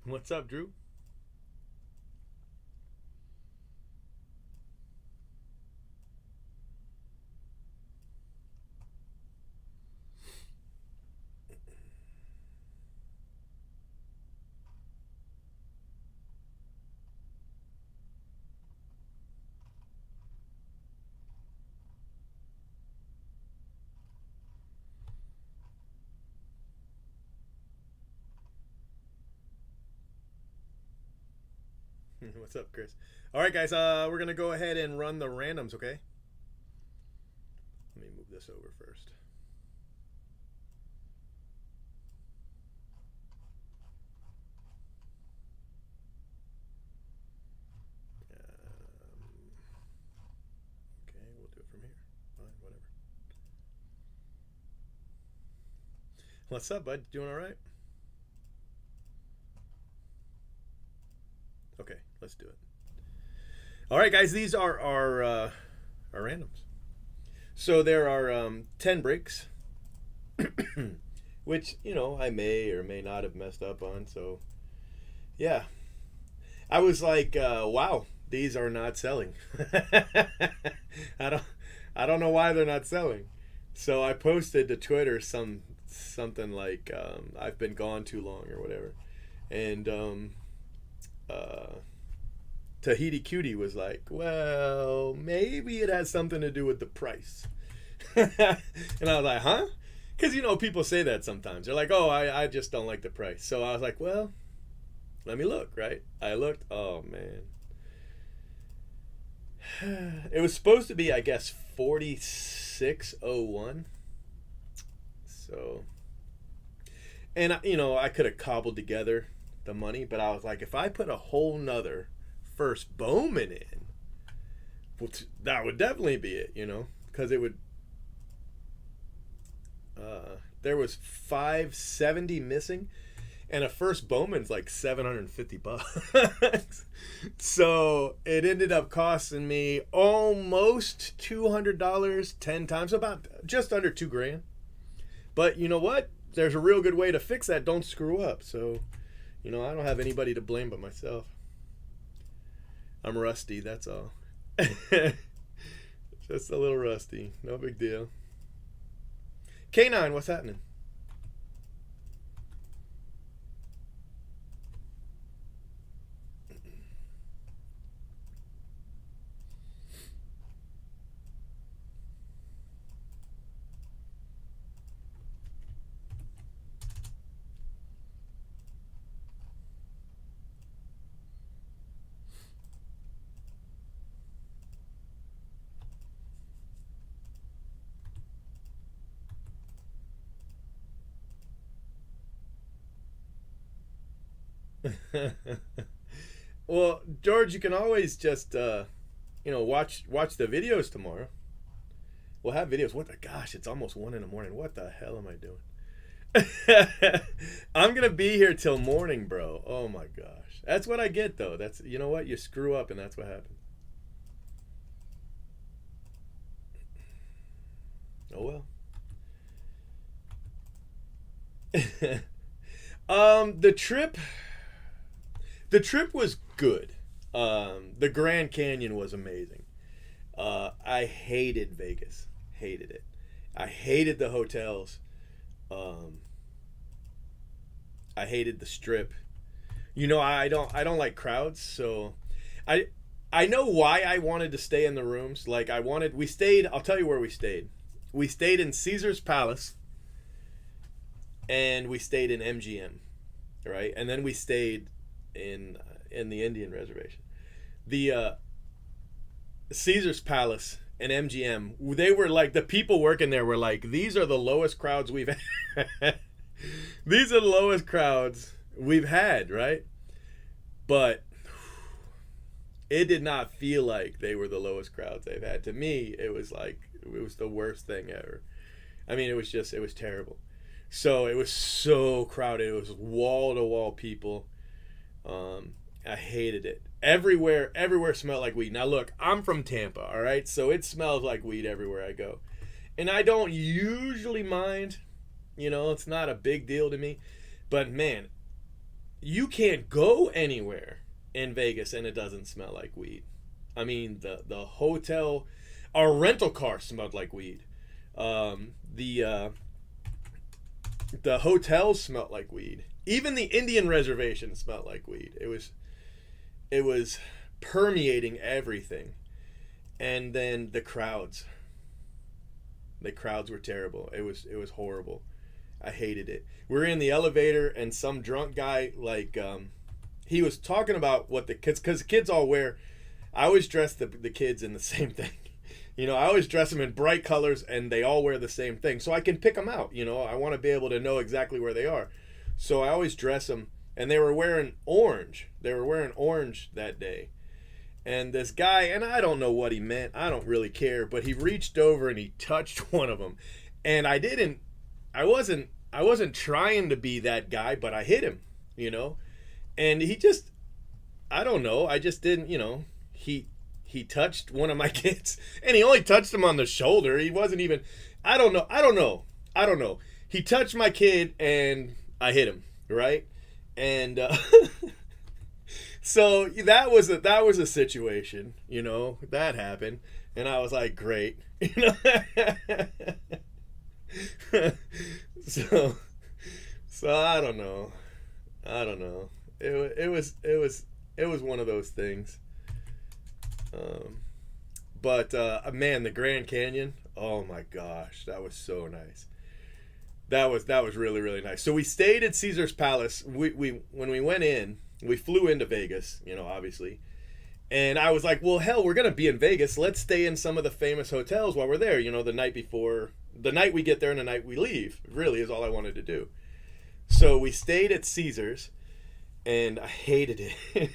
What's up, Drew? What's up, Chris? All right, guys. We're gonna go ahead and run the randoms. Okay. Let me move this over first. Okay, we'll do it from here. Fine, whatever. What's up, bud? Doing all right? Okay, let's do it. All right, guys. These are our randoms. So there are 10 breaks, which I may or may not have messed up on. So yeah, I was like, wow, these are not selling. I don't I don't know why they're not selling. So I posted to Twitter something like I've been gone too long or whatever, and uh, Tahiti Cutie was like, well, maybe it has something to do with the price. And I was like, huh? Because people say that sometimes. They're like, oh, I just don't like the price. So I was like, well, let me look, right? I looked. Oh man, it was supposed to be, I guess, 4601. So, and I could have cobbled together the money, but I was like, if I put a whole nother first Bowman in, well, that would definitely be it, because it would. There was 570 missing, and a first Bowman's like $750. So it ended up costing me almost $200, 10 times, about just under 2 grand. But you know what? There's a real good way to fix that. Don't screw up. So, I don't have anybody to blame but myself. I'm rusty, that's all. Just a little rusty. No big deal. K9, what's happening? Well, George, you can always just watch the videos tomorrow. We'll have videos. What the gosh? It's almost 1 in the morning. What the hell am I doing? I'm gonna be here till morning, bro. Oh my gosh, that's what I get though. That's what you screw up, and that's what happens. Oh well. The trip was good. The Grand Canyon was amazing. I hated Vegas. Hated it. I hated the hotels. Um, I hated the strip. I don't like crowds, so I I know why I wanted to stay in the rooms. Like we stayed. I'll tell you where we stayed. We stayed in Caesar's Palace, and we stayed in MGM, right? And then we stayed in the Indian reservation. The Caesar's Palace and MGM, they were like, the people working there were like, these are the lowest crowds we've had. These are the lowest crowds we've had, right? But it did not feel like they were the lowest crowds they've had. To me, it was like, it was the worst thing ever. I mean, it was terrible. So it was so crowded. It was wall to wall people. I hated it. Everywhere smelled like weed. Now look, I'm from Tampa, all right? So it smells like weed everywhere I go. And I don't usually mind, it's not a big deal to me. But man, you can't go anywhere in Vegas and it doesn't smell like weed. I mean, the hotel, our rental car smelled like weed. The hotels smelled like weed. Even the Indian reservation smelled like weed. It was permeating everything. And then the crowds. The crowds were terrible. It was horrible. I hated it. We were in the elevator and some drunk guy he was talking about what the kids, because kids all wear. I always dress the kids in the same thing. I always dress them in bright colors and they all wear the same thing. So I can pick them out. I want to be able to know exactly where they are. So I always dress them. And they were wearing orange. They were wearing orange that day. And this guy, and I don't know what he meant. I don't really care. But he reached over and he touched one of them. And I wasn't trying to be that guy, but I hit him, And he just, I don't know. I just didn't, he touched one of my kids, and he only touched him on the shoulder. He wasn't even, I don't know. He touched my kid and I hit him, right? And so that was a situation, that happened, and I was like, great, so I don't know. It was one of those things. But man, the Grand Canyon, oh my gosh, that was so nice. That was really, really nice. So we stayed at Caesar's Palace. We when we went in, we flew into Vegas, obviously. And I was like, well, hell, we're going to be in Vegas. Let's stay in some of the famous hotels while we're there, the night before, the night we get there and the night we leave, really is all I wanted to do. So we stayed at Caesar's, and I hated it.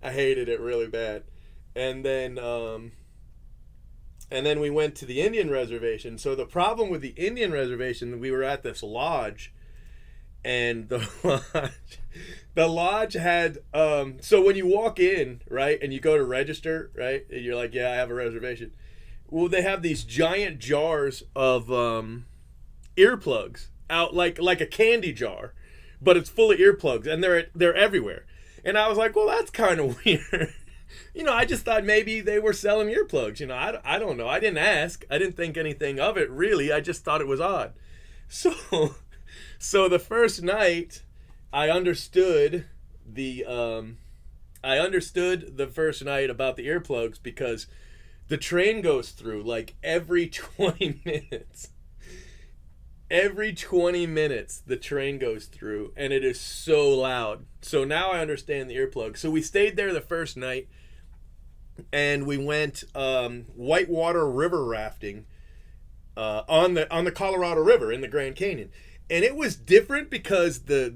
I hated it really bad. And then we went to the Indian reservation. So the problem with the Indian reservation, we were at this lodge, and the lodge had so when you walk in, right, and you go to register, right, and you're like, yeah, I have a reservation. Well, they have these giant jars of earplugs out, like a candy jar, but it's full of earplugs, and they're everywhere. And I was like, well, that's kind of weird. I just thought maybe they were selling earplugs. I don't know. I didn't ask. I didn't think anything of it, really. I just thought it was odd. So the first night, I understood the first night about the earplugs, because the train goes through like every 20 minutes. Every 20 minutes, the train goes through, and it is so loud. So now I understand the earplugs. So we stayed there the first night, and we went whitewater river rafting on the Colorado River in the Grand Canyon, and it was different because the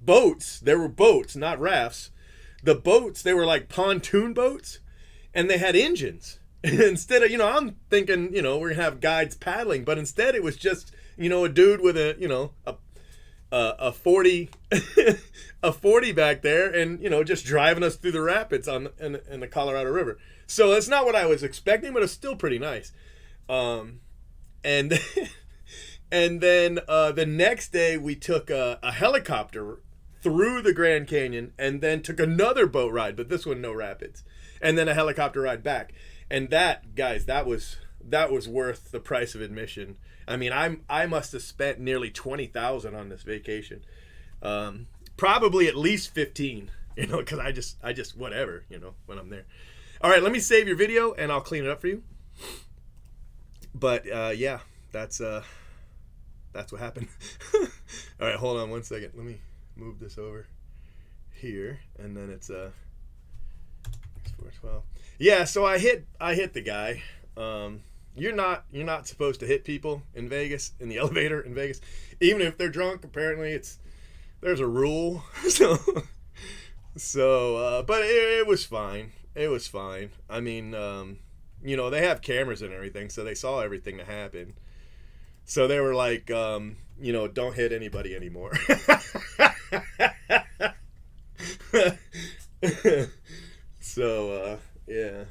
boats, there were boats, not rafts. The boats, they were like pontoon boats, and they had engines. Instead of, I'm thinking, we're going to have guides paddling, but instead it was just, a dude with a 40 a 40 back there, and just driving us through the rapids in the Colorado River. So that's not what I was expecting, but it's still pretty nice. And then the next day we took a helicopter through the Grand Canyon, and then took another boat ride, but this one no rapids, and then a helicopter ride back. And that, guys, that was worth the price of admission. I mean, I must have spent nearly $20,000 on this vacation, probably at least 15. Because I just whatever, when I'm there. All right, let me save your video and I'll clean it up for you. But yeah, that's what happened. All right, hold on one second. Let me move this over here, and then it's 412. Yeah, so I hit the guy. You're not supposed to hit people in Vegas, in the elevator in Vegas, even if they're drunk. Apparently, there's a rule. So but it was fine. It was fine. I mean, they have cameras and everything, so they saw everything that happened. So they were like, don't hit anybody anymore. So yeah.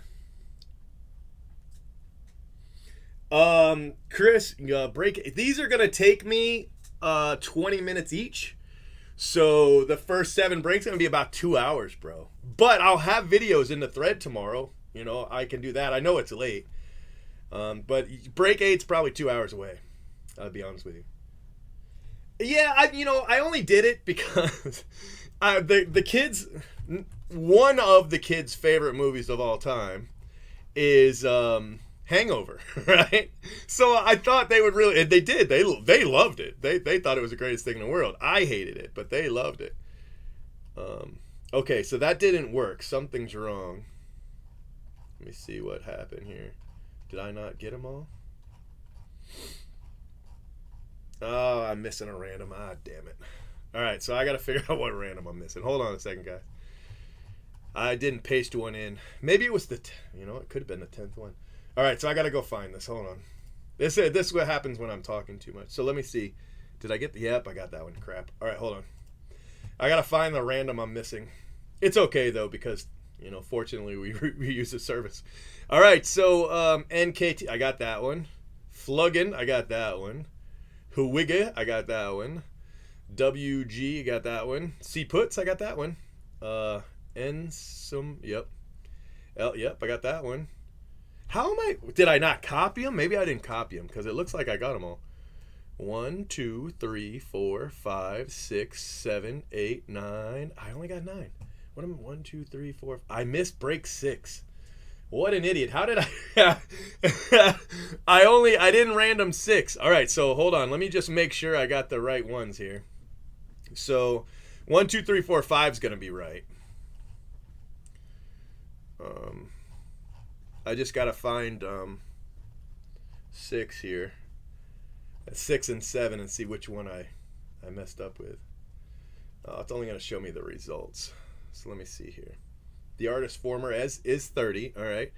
Chris, break. These are gonna take me 20 minutes each. So the first 7 breaks gonna be about 2 hours, bro. But I'll have videos in the thread tomorrow. You know, I can do that. I know it's late, but break 8's probably 2 hours away. I'll be honest with you. Yeah, I only did it because the kids. One of the kids' favorite movies of all time is Hangover, right? So I thought they would really, and they did. They loved it. They thought it was the greatest thing in the world. I hated it, but they loved it. Okay, so that didn't work. Something's wrong. Let me see what happened here. Did I not get them all? Oh, I'm missing a random. Ah, damn it. All right, so I got to figure out what random I'm missing. Hold on a second, guys. I didn't paste one in. Maybe it was it could have been the 10th one. All right, so I got to go find this. Hold on. This is what happens when I'm talking too much. So let me see. Did I get the... Yep, I got that one. Crap. All right, hold on. I got to find the random I'm missing. It's okay, though, because, fortunately, we use the service. All right, so NKT, I got that one. Fluggin, I got that one. Huwiga, I got that one. WG, I got that one. C Puts, I got that one. Ensum, yep. Yep, I got that one. Did I not copy them? Maybe I didn't copy them because it looks like I got them all. 1, 2, 3, 4, 5, 6, 7, 8, 9. I only got 9. What am I? 1, 2, 3, 4. I missed break 6. What an idiot. How did I... I didn't random 6. All right, so hold on. Let me just make sure I got the right ones here. So 1, 2, 3, 4, 5 is going to be right. I just got to find 6 here. 6 and 7 and see which one I messed up with. It's only going to show me the results. So let me see here. The artist former is 30. All right.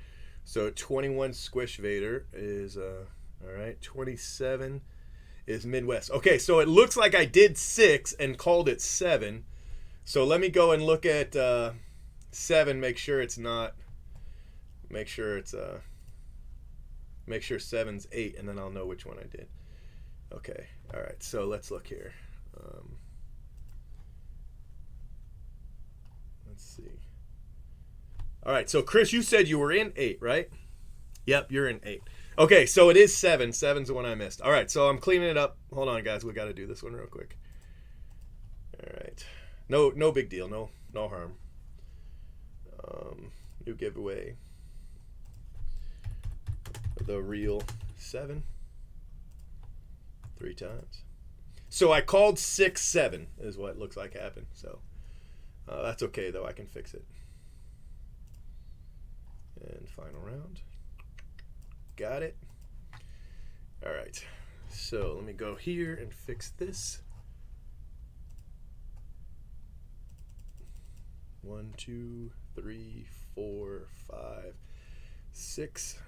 So 21 Squish Vader is all right. 27 is Midwest. Okay, so it looks like I did 6 and called it 7. So let me go and look at 7. Make sure it's not. Make sure 7's 8, and then I'll know which one I did. Okay. All right. So let's look here. Let's see. All right. So Chris, you said you were in 8, right? Yep, you're in 8. Okay, so it is 7. 7's the one I missed. All right. So I'm cleaning it up. Hold on, guys. We got to do this one real quick. All right. No big deal. No harm. New giveaway. The real 7. 3 times. So I called 6, 7 is what it looks like happened. So that's okay, though. I can fix it. And final round. Got it. All right. So let me go here and fix this. 1, 2, 3, 4, 5, 6.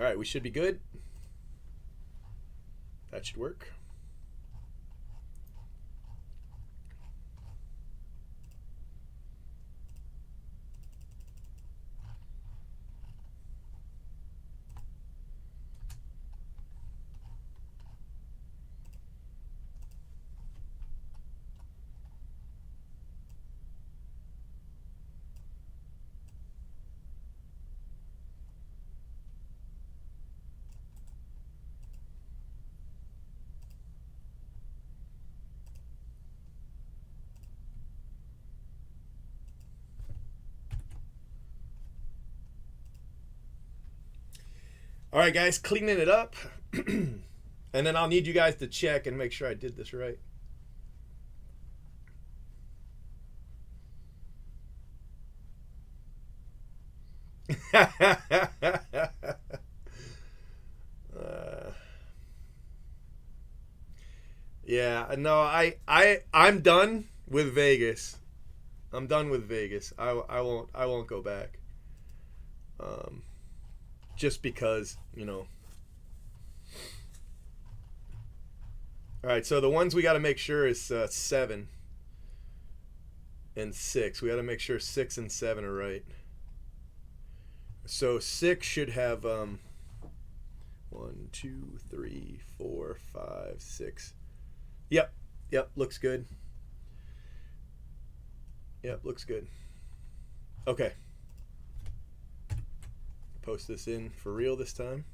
All right, we should be good. That should work. All right, guys, cleaning it up. And then I'll need you guys to check and make sure I did this right. Yeah, no, I'm done with Vegas. I'm done with Vegas. I won't go back. Just because, All right, so the ones we got to make sure is 7. and 6. We got to make sure 6 and 7 are right. So 6 should have 1, 2, 3, 4, 5, 6. Yep. Yep. Looks good. Yep. Looks good. Okay. Post this in for real this time.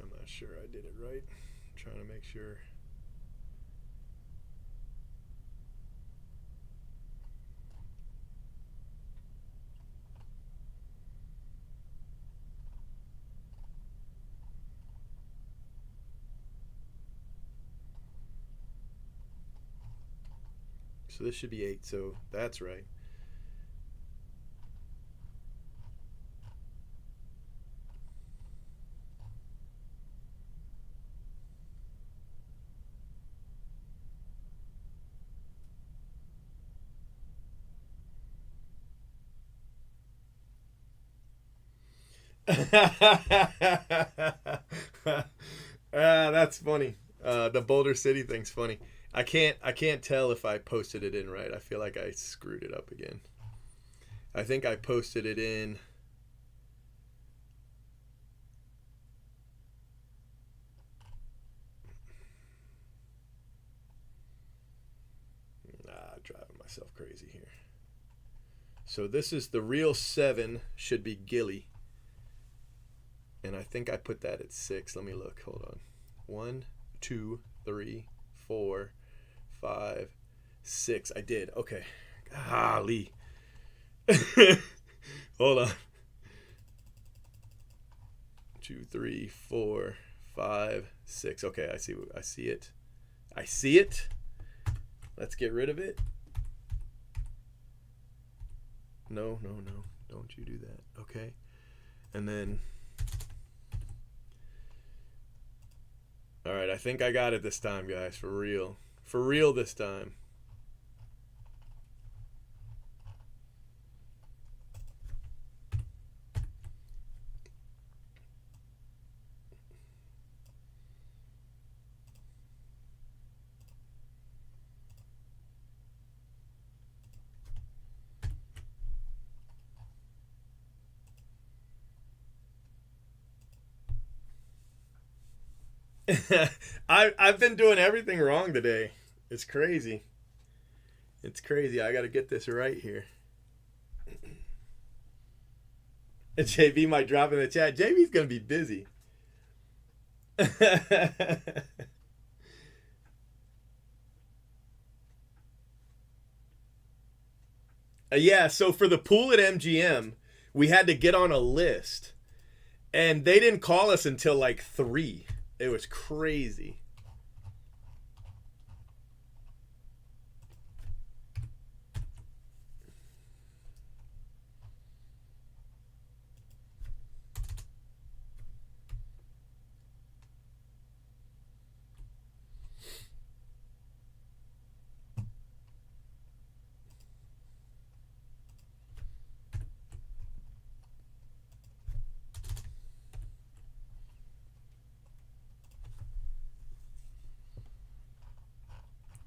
I'm not sure I did it right. I'm trying to make sure. So this should be 8, so that's right. That's funny. The Boulder City thing's funny. I can't tell if I posted it in right. I feel like I screwed it up again. I think I posted it in. Driving myself crazy here. So this is the real 7 should be Gilly. And I think I put that at 6. Let me look. Hold on. 1, 2, 3, 4, 5, 6. I did. Okay. Golly. Hold on. 2, 3, 4, 5, 6. Okay, I see it. I see it. Let's get rid of it. No. Don't you do that. Okay. And then all right, I think I got it this time, guys. For real. For real this time. I've been doing everything wrong today. It's crazy. It's crazy. I got to get this right here. JB might drop in the chat. JB's gonna be busy. Yeah. So for the pool at MGM, we had to get on a list, and they didn't call us until like 3. It was crazy.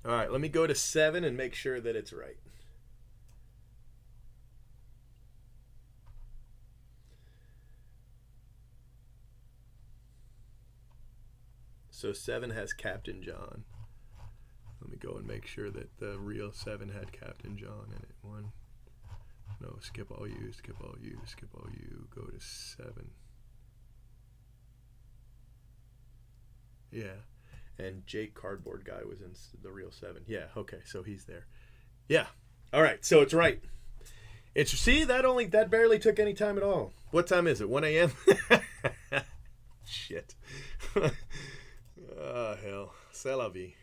All right, let me go to 7 and make sure that it's right. So 7 has Captain John. Let me go and make sure that the real 7 had Captain John in it. 1. No, skip all you, skip all you, skip all you. Go to 7. Yeah. And Jake Cardboard Guy was in the real 7. Yeah, okay, so he's there. Yeah. All right, so it's right. It's see that barely took any time at all. What time is it? 1 a.m. Shit. Oh, hell. C'est la vie.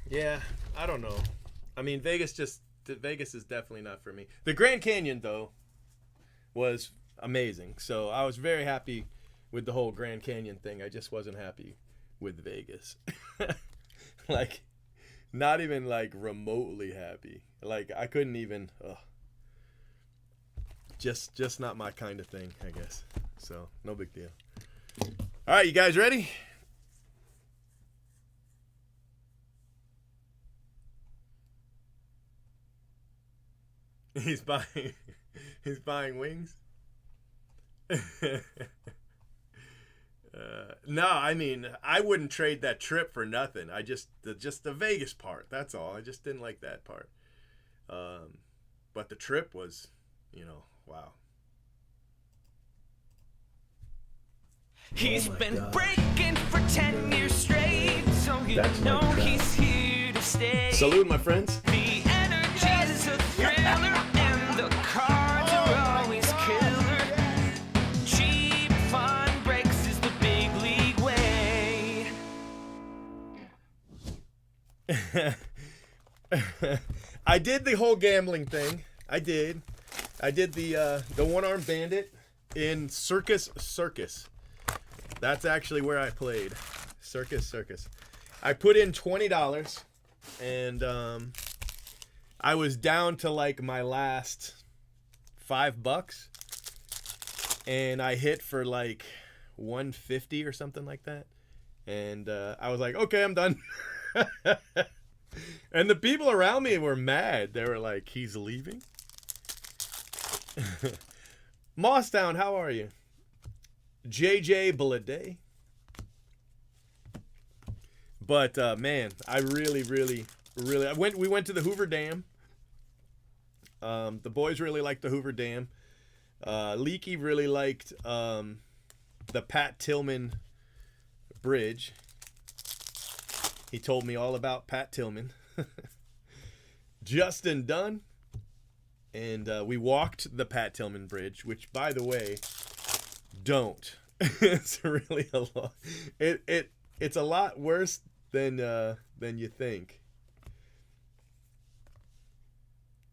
Yeah, I don't know. I mean, Vegas is definitely not for me. The Grand Canyon though was amazing. So I was very happy with the whole Grand Canyon thing. I just wasn't happy with Vegas. Like not even like remotely happy. Like I couldn't even just not my kind of thing, I guess. So, no big deal. All right, you guys ready? He's buying wings. No, I mean, I wouldn't trade that trip for nothing. I just the Vegas part. That's all. I just didn't like that part. But the trip was, wow. He's been breaking for 10 years straight, so you know he's here to stay. Salute, my friends. The energy's a thriller, and the cards are always killer. Cheap fun breaks is the big league way. I did the whole gambling thing. I did the one-armed bandit in Circus Circus. That's actually where I played. Circus. I put in $20 and I was down to like my last $5 and I hit for like 150 or something like that. And I was like, okay, I'm done. And the people around me were mad. They were like, he's leaving? Mosstown, how are you? JJ Baladay. But man, I really we went to the Hoover Dam. The boys really liked the Hoover Dam. Leaky really liked the Pat Tillman Bridge. He told me all about Pat Tillman. Justin Dunn. And we walked the Pat Tillman Bridge, which, by the way, don't. It's really a lot. It's a lot worse than you think.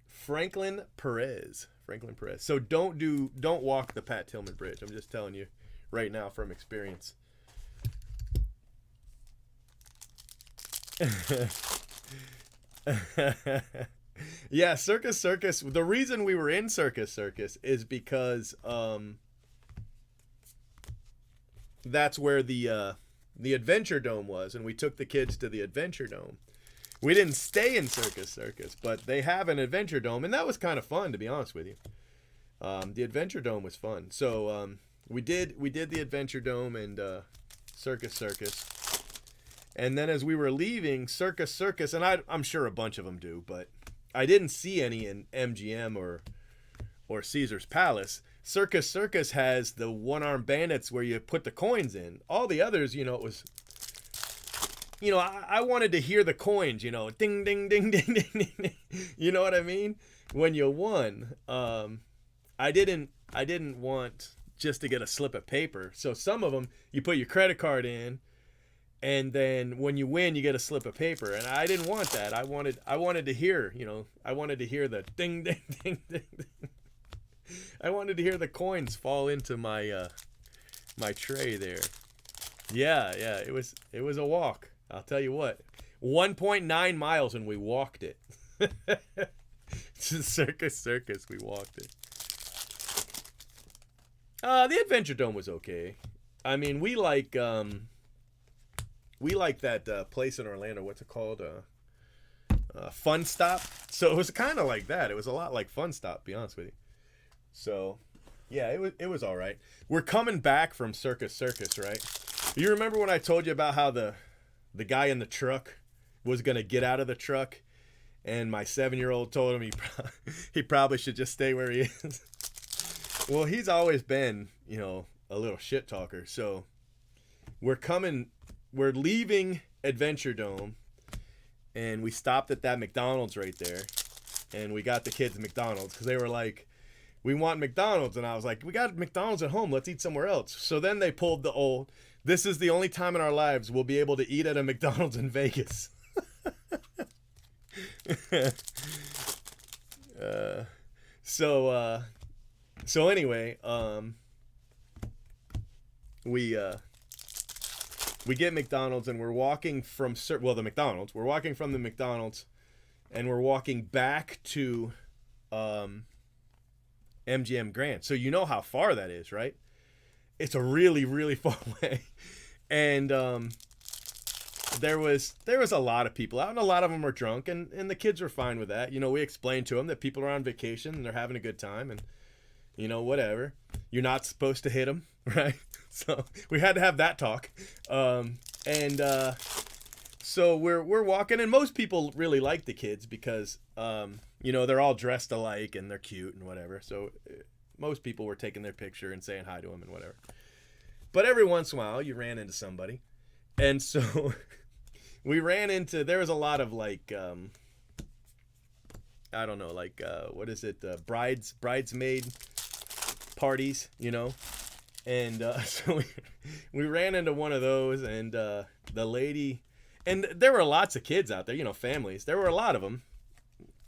Franklin Perez. So don't walk the Pat Tillman Bridge. I'm just telling you right now from experience. Yeah, Circus. The reason we were in Circus is because that's where the Adventure Dome was, and we took the kids to the Adventure Dome. We didn't stay in Circus, but they have an Adventure Dome, and that was kind of fun, to be honest with you. The Adventure Dome was fun. So we did the Adventure Dome and Circus. And then as we were leaving Circus, and I'm sure a bunch of them do, but I didn't see any in MGM or Caesar's Palace. Circus has the one-armed bandits where you put the coins in. All the others, it was, I wanted to hear the coins, ding, ding, ding, ding, ding, ding. You know what I mean? When you won, I didn't want just to get a slip of paper. So some of them, you put your credit card in, and then when you win, you get a slip of paper. And I didn't want that. I wanted to hear, I wanted to hear the ding, ding, ding, ding, ding. I wanted to hear the coins fall into my my tray there. Yeah, it was a walk. I'll tell you what. 1.9 miles and we walked it. Circus, we walked it. The Adventure Dome was okay. I mean, we like that place in Orlando. What's it called? Fun Stop. So it was kind of like that. It was a lot like Fun Stop, to be honest with you. So, yeah, it was all right. We're coming back from Circus, right? You remember when I told you about how the guy in the truck was gonna get out of the truck, and my 7-year-old told him he probably should just stay where he is. Well, he's always been, a little shit talker. So we're leaving Adventure Dome, and we stopped at that McDonald's right there, and we got the kids McDonald's because they were like, we want McDonald's, and I was like, we got McDonald's at home, let's eat somewhere else. So then they pulled this is the only time in our lives we'll be able to eat at a McDonald's in Vegas. So anyway, we get McDonald's, and we're walking from the McDonald's. We're walking from the McDonald's, and we're walking back to MGM Grand. So you know how far that is, right? It's a really, really far way. And there was a lot of people out, and a lot of them were drunk, and the kids were fine with that. We explained to them that people are on vacation and they're having a good time, and whatever. You're not supposed to hit them, right? So we had to have that talk. So we're walking, and most people really like the kids because they're all dressed alike and they're cute and whatever. So most people were taking their picture and saying hi to them and whatever. But every once in a while, you ran into somebody. And so we ran into, there was a lot of like, I don't know, like, what is it? Bridesmaid parties, And so we ran into one of those, and the lady, and there were lots of kids out there, families. There were a lot of them.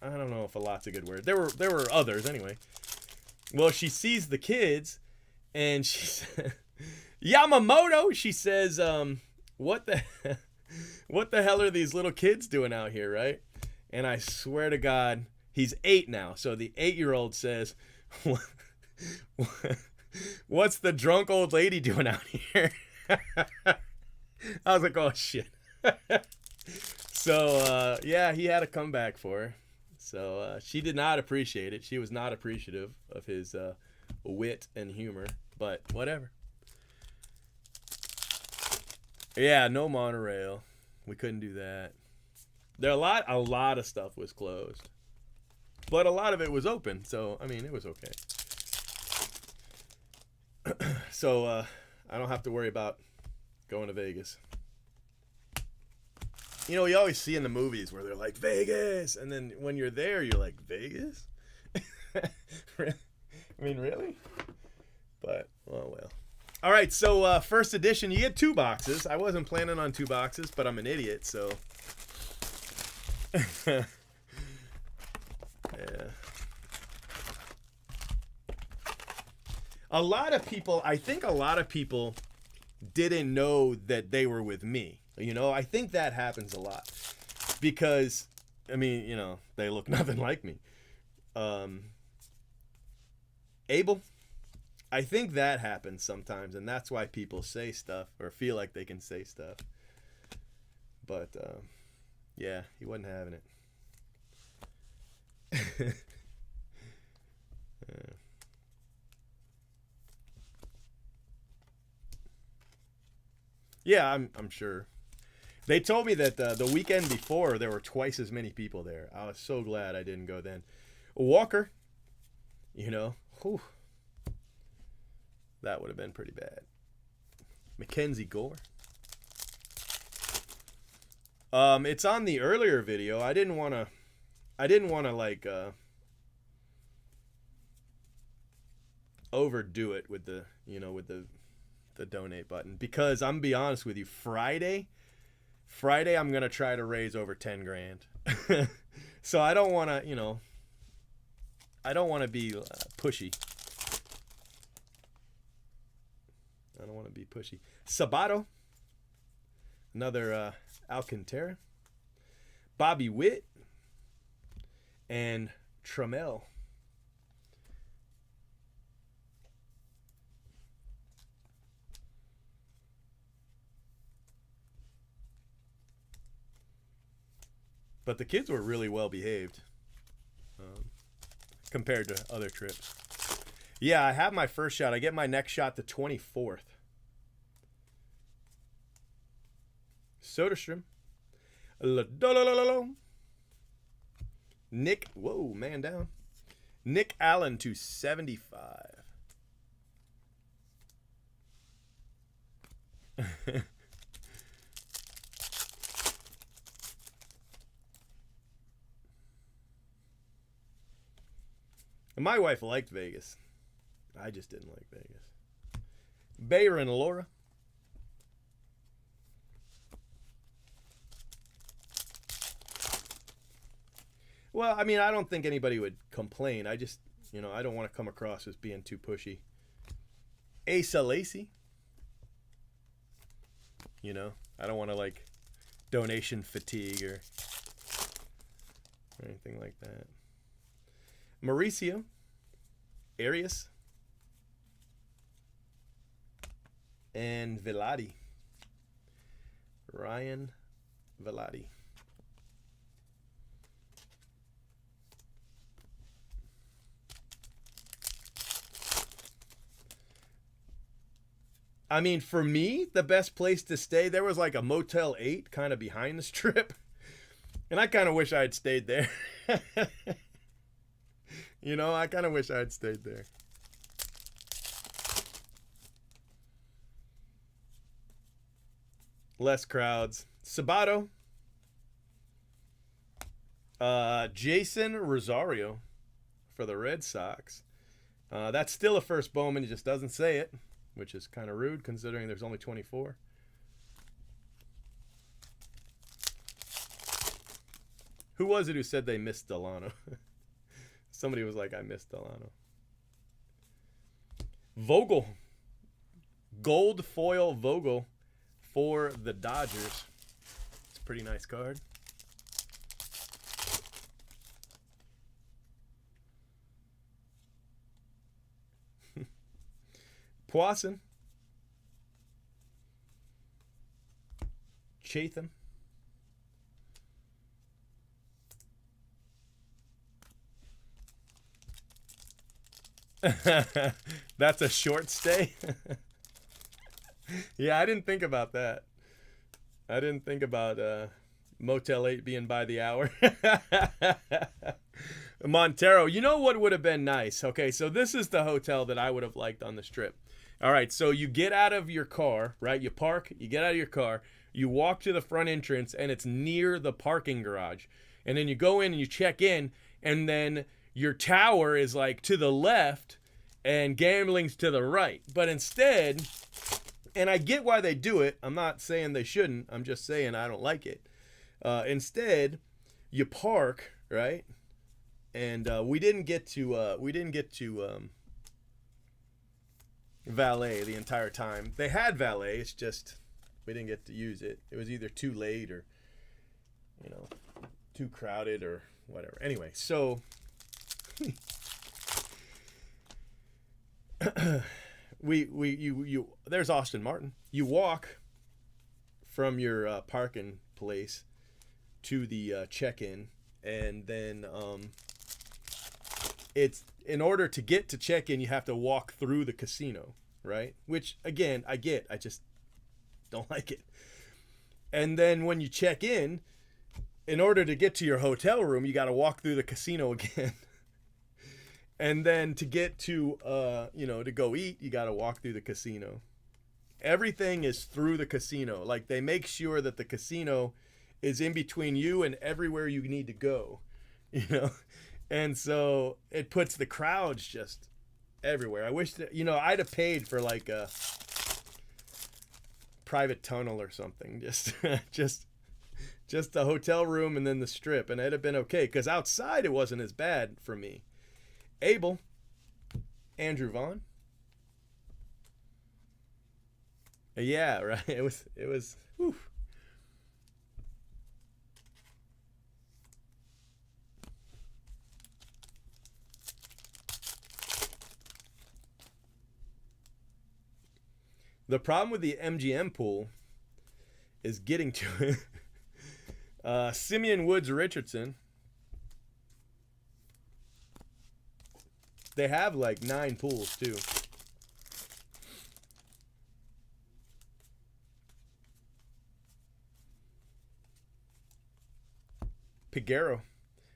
I don't know if a lot's a good word. There were others anyway. Well, she sees the kids, and she said, Yamamoto, she says, what the hell are these little kids doing out here, right? And I swear to God, he's 8 now. So the 8-year-old says, what's the drunk old lady doing out here? I was like, oh shit. So yeah, he had to come back for her. So she did not appreciate it. She was not appreciative of his wit and humor, but whatever. Yeah, no monorail. We couldn't do that. A lot of stuff was closed, but a lot of it was open. So I mean, it was okay. So I don't have to worry about going to Vegas. You always see in the movies where they're like, Vegas, and then when you're there, you're like, Vegas? I mean, really? But, oh well. All right, so first edition, you get 2 boxes. I wasn't planning on 2 boxes, but I'm an idiot, so. Yeah. I think a lot of people didn't know that they were with me. I think that happens a lot because, I mean, they look nothing like me. Abel, I think that happens sometimes, and that's why people say stuff or feel like they can say stuff. But, yeah, he wasn't having it. Yeah, I'm sure. They told me that the weekend before there were twice as many people there. I was so glad I didn't go then. Walker, whew, that would have been pretty bad. Mackenzie Gore. It's on the earlier video. I didn't want to like overdo it with the donate button, because I'm be honest with you, Friday I'm gonna try to raise over 10 grand. So I don't want to be pushy. I don't want to be pushy. Sabato, another Alcantara, Bobby Witt, and Trammell. But the kids were really well behaved compared to other trips. Yeah, I have my first shot. I get my next shot the 24th. Soderstrom. Nick, whoa, man down. Nick Allen to 75. And my wife liked Vegas. I just didn't like Vegas. Bayer and Laura. Well, I mean, I don't think anybody would complain. I just, I don't want to come across as being too pushy. Asa Lacey. I don't want to like donation fatigue or anything like that. Mauricio. Arias. And Velati. Ryan Velati. I mean, for me, the best place to stay, there was like a Motel 8 kind of behind the strip. And I kind of wish I had stayed there. I kind of wish I had stayed there. Less crowds. Sabato. Jason Rosario for the Red Sox. That's still a first Bowman. He just doesn't say it, which is kind of rude considering there's only 24. Who was it who said they missed Delano? Somebody was like, I missed Delano. Vogel. Gold foil Vogel for the Dodgers. It's a pretty nice card. Poisson. Chatham. That's a short stay. Yeah, I didn't think about that. I didn't think about Motel 8 being by the hour. Montero, you know what would have been nice? Okay, so this is the hotel that I would have liked on the strip. All right, so you get out of your car, right? You park, you get out of your car, you walk to the front entrance, and it's near the parking garage. And then you go in and you check in, and then your tower is like to the left and gambling's to the right. But instead, and I get why they do it. I'm not saying they shouldn't. I'm just saying I don't like it. Instead, you park, right? And we didn't get to valet the entire time. They had valet. It's just we didn't get to use it. It was either too late or too crowded or whatever. Anyway, so there's Austin Martin. You walk from your parking place to the check-in, and then it's in order to get to check-in, you have to walk through the casino, right? Which again, I get. I just don't like it. And then when you check in order to get to your hotel room, you got to walk through the casino again. And then to get to, to go eat, you got to walk through the casino. Everything is through the casino. Like, they make sure that the casino is in between you and everywhere you need to go, And so it puts the crowds just everywhere. I wish that, I'd have paid for like a private tunnel or something. Just the hotel room and then the strip, and it'd have been okay. Because outside it wasn't as bad for me. Abel, Andrew Vaughn. Yeah, right. It was. Whew. The problem with the MGM pool is getting to it. Simeon Woods Richardson. They have like 9 pools too. Piguero.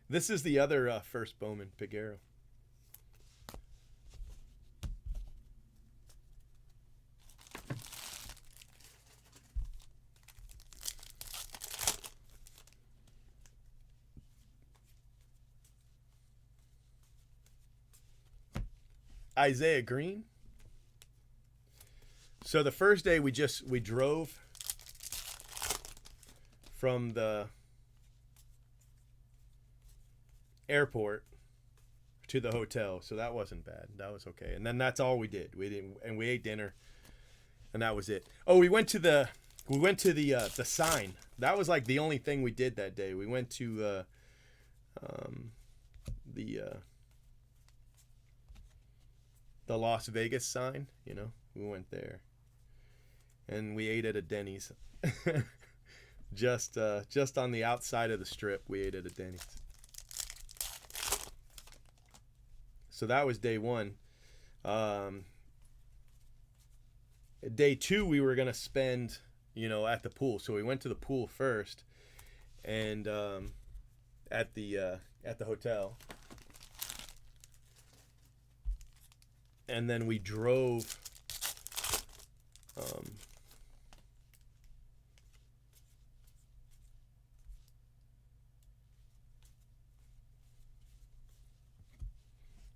This is the other first Bowman, Piguero. Isaiah Green. So the first day we drove from the airport to the hotel, so that wasn't bad. That was okay. And then that's all we did. We ate dinner, and that was it. Oh, we went to the sign. That was like the only thing we did that day. We went to the Las Vegas sign. You know, we went there, and we ate at a Denny's. just on the outside of the strip, we ate at a Denny's. So that was day 1. Day 2, we were gonna spend, at the pool. So we went to the pool first, and at the hotel, and then we drove.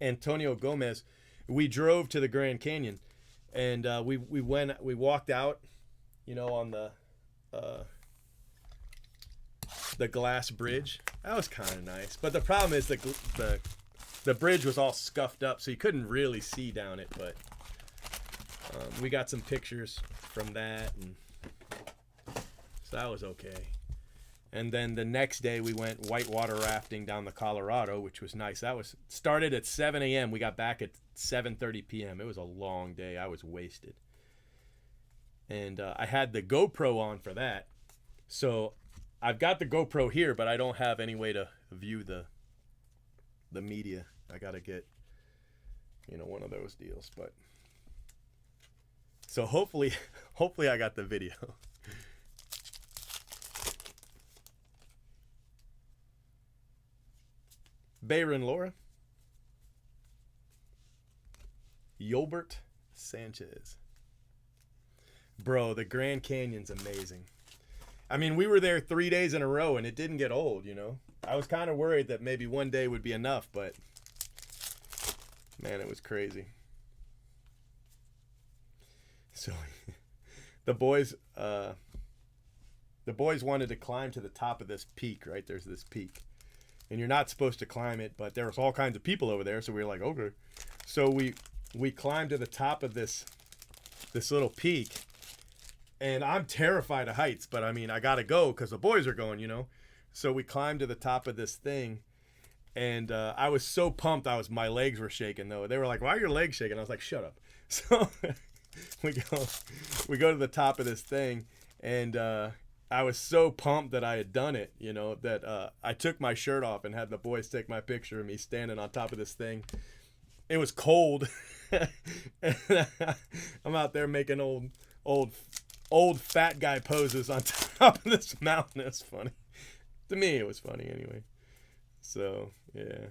Antonio Gomez, we drove to the Grand Canyon, and we walked out, on the glass bridge. That was kind of nice, but the problem is the bridge was all scuffed up, so you couldn't really see down it. But we got some pictures from that, and so that was okay. And then the next day we went whitewater rafting down the Colorado, which was nice. That was started at 7 a.m. We got back at 7:30 p.m. It was a long day. I was wasted. And I had the GoPro on for that. So I've got the GoPro here, but I don't have any way to view the media. I got to get, one of those deals. But so hopefully I got the video. Bayron Laura. Yolbert Sanchez. Bro, the Grand Canyon's amazing. I mean, we were there 3 days in a row, and it didn't get old, I was kind of worried that maybe one day would be enough, but man, it was crazy. So the boys wanted to climb to the top of this peak, right? There's this peak. And you're not supposed to climb it, but there was all kinds of people over there, so we were like, okay. So we climbed to the top of this little peak, and I'm terrified of heights, but I mean, I gotta go because the boys are going, So we climbed to the top of this thing, and I was so pumped. My legs were shaking though. They were like, "Why are your legs shaking?" I was like, "Shut up." So we go to the top of this thing, and I was so pumped that I had done it, that I took my shirt off and had the boys take my picture of me standing on top of this thing. It was cold. I'm out there making old fat guy poses on top of this mountain. It's funny. To me, it was funny anyway. So, yeah.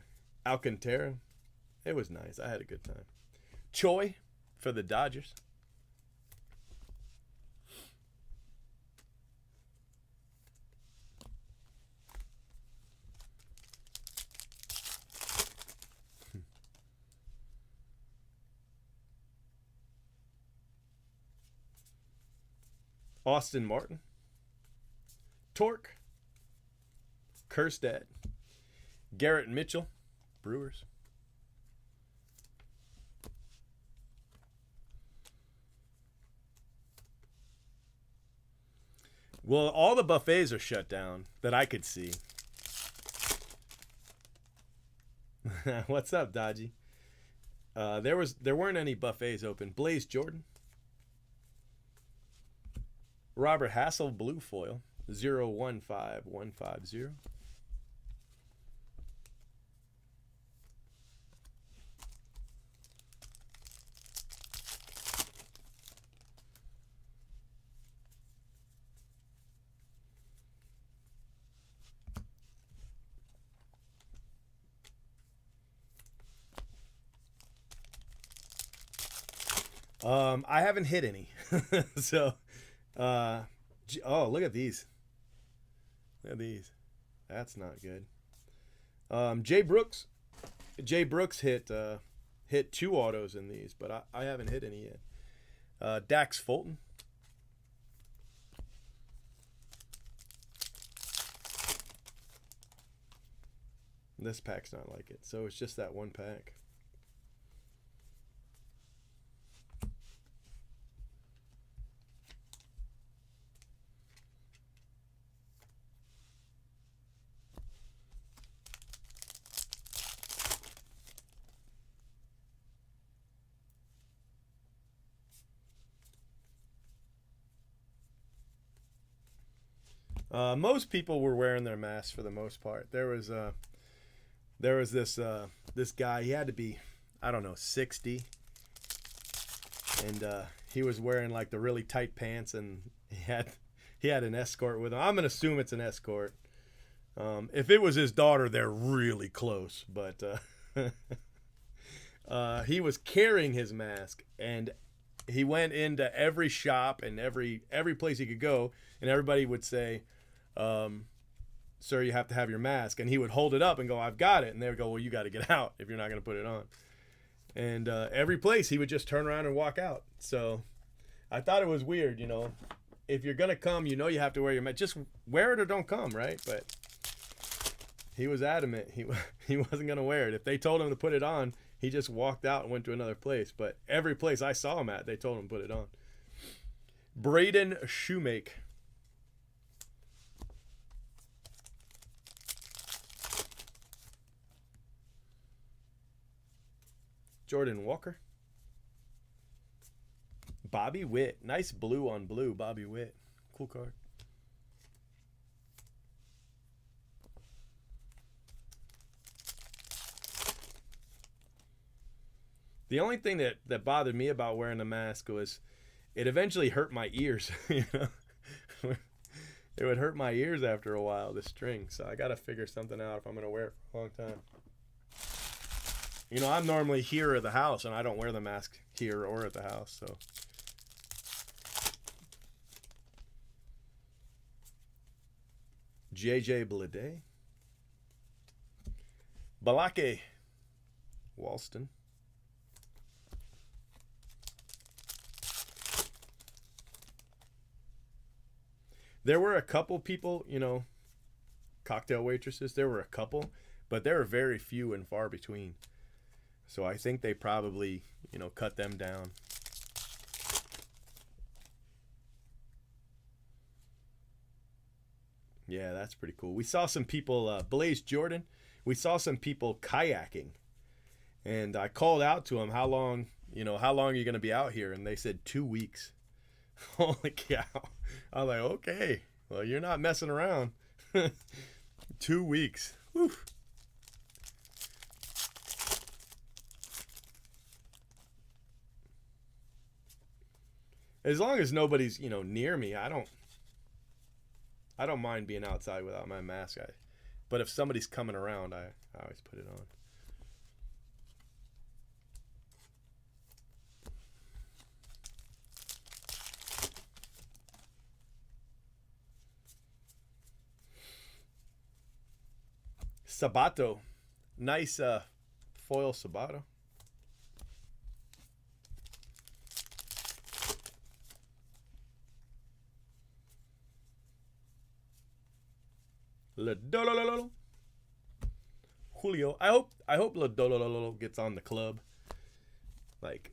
Alcantara. It was nice. I had a good time. Choi for the Dodgers. Austin Martin. Torque. Kerstad. Garrett Mitchell. Brewers. Well, all the buffets are shut down that I could see. What's up, Dodgy? There weren't any buffets open. Blaze Jordan. Robert Hassel blue foil 015150. I haven't hit any. So, oh, look at these. Look at these. That's not good. Jay Brooks. Jay Brooks hit 2 autos in these, but I haven't hit any yet. Dax Fulton. This pack's not like it, so it's just that one pack. Most people were wearing their masks for the most part. There was this guy. He had to be, I don't know, 60, and he was wearing like the really tight pants, and he had an escort with him. I'm gonna assume it's an escort. If it was his daughter, they're really close, but he was carrying his mask, and he went into every shop and every place he could go, and everybody would say, sir, you have to have your mask. And he would hold it up and go, I've got it. And they would go, well, you got to get out if you're not going to put it on. And every place he would just turn around and walk out. So I thought it was weird, you know. If you're going to come, you know you have to wear your mask. Just wear it or don't come, right? But he was adamant. He wasn't going to wear it. If they told him to put it on, he just walked out and went to another place. But every place I saw him at, they told him to put it on. Braden Shoemake. Jordan Walker. Bobby Witt. Nice blue on blue, Bobby Witt. Cool card. The only thing that bothered me about wearing a mask was it eventually hurt my ears. You know? It would hurt my ears after a while, the string. So I got to figure something out if I'm going to wear it for a long time. You know, I'm normally here at the house, and I don't wear the mask here or at the house, so. JJ Blade. Balake Walston. There were a couple people, you know, cocktail waitresses. There were a couple, but there were very few and far between. So I think they probably, you know, cut them down. Yeah, that's pretty cool. We saw some people, Blaze Jordan, we saw some people kayaking. And I called out to them, how long are you going to be out here? And they said 2 weeks. Holy cow. I was like, okay, well, you're not messing around. 2 weeks. Whew. As long as nobody's, you know, near me, I don't mind being outside without my mask. But if somebody's coming around, I always put it on. Sabato. Nice foil Sabato. Julio. I hope Ladolololo gets on the club. Like,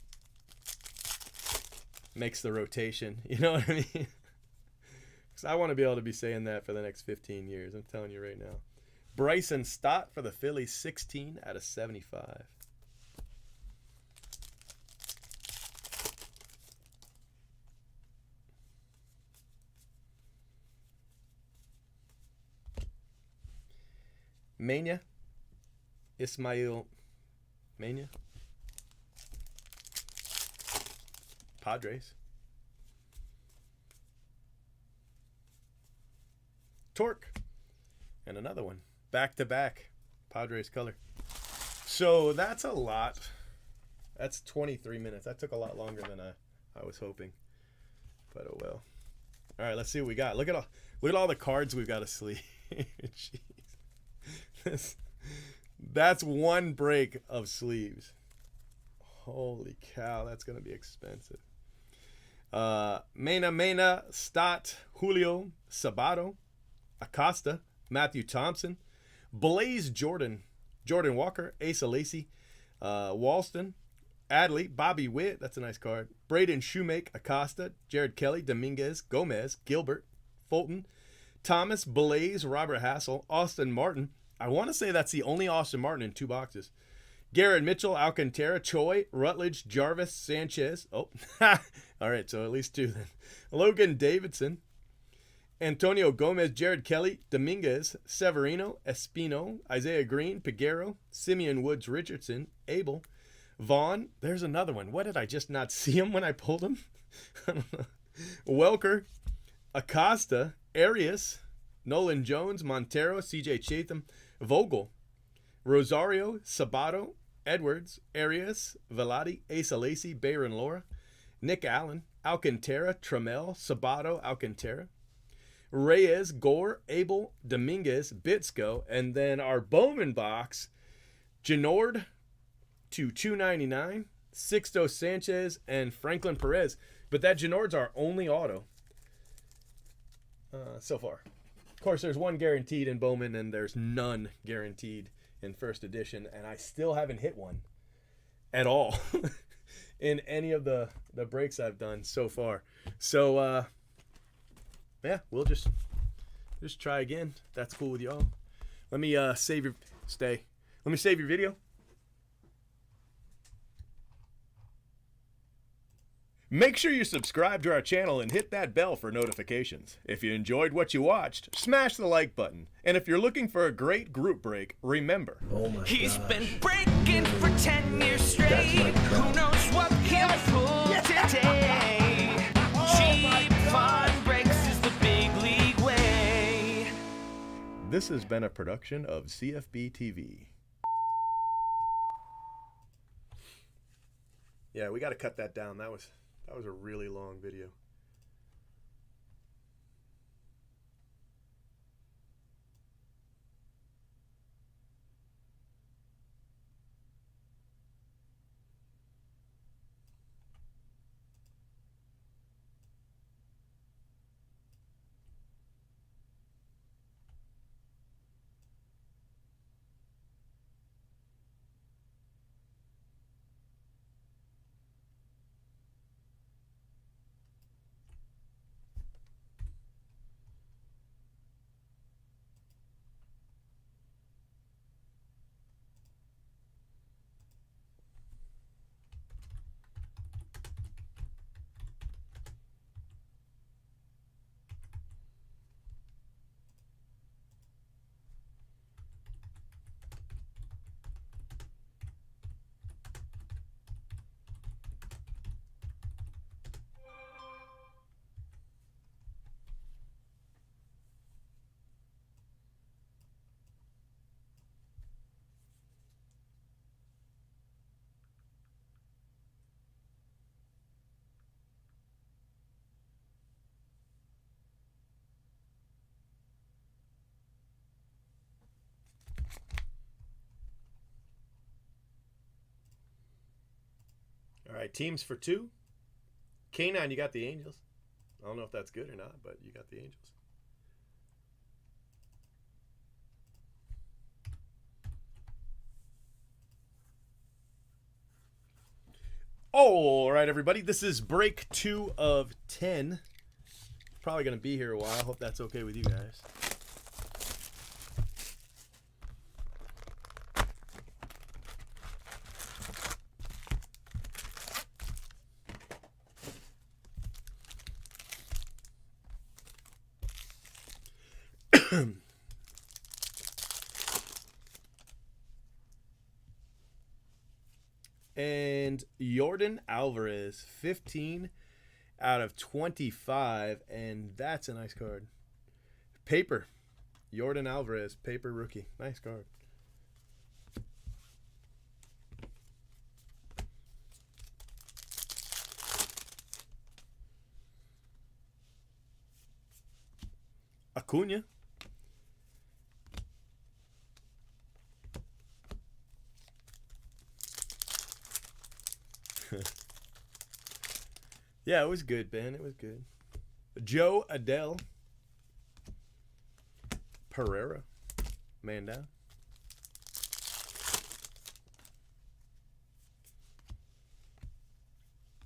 makes the rotation. You know what I mean? Because I want to be able to be saying that for the next 15 years. I'm telling you right now. Bryson Stott for the Phillies, 16 out of 75. Mania. Ismail Mania. Padres. Torque. And another one. Back to back. Padres color. So that's a lot. That's 23 minutes. That took a lot longer than I was hoping. But oh well. All right, let's see what we got. Look at all the cards we've got to sleeve. Jeez. That's one break of sleeves. Holy cow, that's going to be expensive. Mena, Stott, Julio, Sabato, Acosta, Matthew Thompson, Blaze Jordan, Jordan Walker, Asa Lacy, Walston, Adley, Bobby Witt, that's a nice card, Braden Shoemake, Acosta, Jared Kelly, Dominguez, Gomez, Gilbert, Fulton, Thomas, Blaze, Robert Hassel, Austin Martin. I want to say that's the only Austin Martin in 2 boxes. Garrett Mitchell, Alcantara, Choi, Rutledge, Jarvis, Sanchez. Oh, all right, so at least 2 then. Logan Davidson, Antonio Gomez, Jared Kelly, Dominguez, Severino, Espino, Isaiah Green, Piguero, Simeon Woods Richardson, Abel, Vaughn. There's another one. What, did I just not see him when I pulled him? I don't know. Welker, Acosta, Arias, Nolan Jones, Montero, CJ Chatham, Vogel, Rosario, Sabato, Edwards, Arias, Velati, Asa Lacy, Bayron Laura, Nick Allen, Alcantara, Trammell, Sabato, Alcantara, Reyes, Gore, Abel, Dominguez, Bitsko, and then our Bowman box, Genord to 299, Sixto Sanchez, and Franklin Perez. But that Genord's our only auto so far. Of course, there's one guaranteed in Bowman, and there's none guaranteed in first edition, and I still haven't hit one at all in any of the breaks I've done so far. So, yeah, we'll just try again. That's cool with y'all. Let me save your video. Make sure you subscribe to our channel and hit that bell for notifications. If you enjoyed what you watched, smash the like button. And if you're looking for a great group break, remember. Oh my He's gosh. Been breaking for 10 years straight. Who knows what he'll pull today? Cheap fun breaks is the big league way. This has been a production of CFB TV. Yeah, we got to cut that down. That was a really long video. All right, teams for 2. K9, you got the Angels. I don't know if that's good or not, but you got the Angels. All right, everybody. This is break 2 of 10. Probably going to be here a while. Hope that's okay with you guys. And Jordan Alvarez, 15 out of 25. And that's a nice card. Paper. Jordan Alvarez, paper rookie. Nice card. Acuna. Yeah, it was good, Ben. It was good. Joe Adele. Pereira. Man down.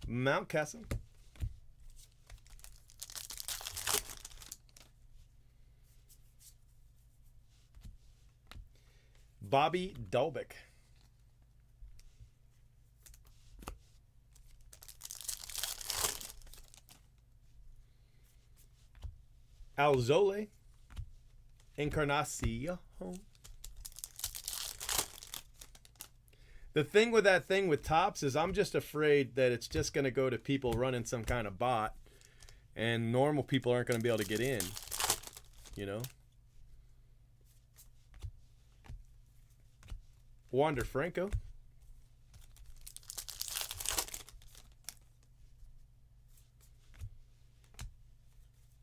Mountcastle. Bobby Dalbec. Alzole. Encarnacion. The thing with that thing with Topps is I'm just afraid that it's just going to go to people running some kind of bot and normal people aren't going to be able to get in, you know? Wander Franco.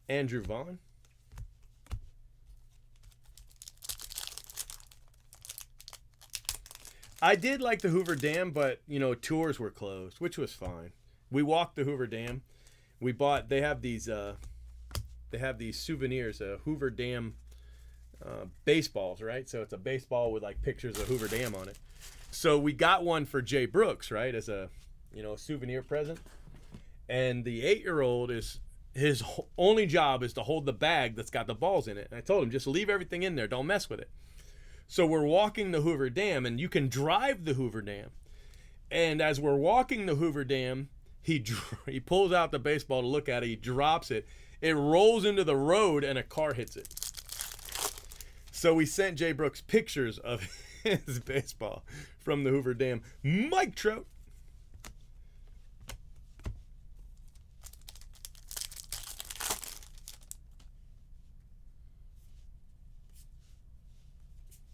Andrew Vaughn. I did like the Hoover Dam, but, you know, tours were closed, which was fine. We walked the Hoover Dam. We bought, they have these souvenirs, Hoover Dam baseballs, right? So it's a baseball with like pictures of Hoover Dam on it. So we got one for Jay Brooks, right, as a, you know, souvenir present. And the 8-year-old is, his only job is to hold the bag that's got the balls in it. And I told him, just leave everything in there. Don't mess with it. So we're walking the Hoover Dam, and you can drive the Hoover Dam. And as we're walking the Hoover Dam, he pulls out the baseball to look at it. He drops it. It rolls into the road, and a car hits it. So we sent Jay Brooks pictures of his baseball from the Hoover Dam. Mike Trout.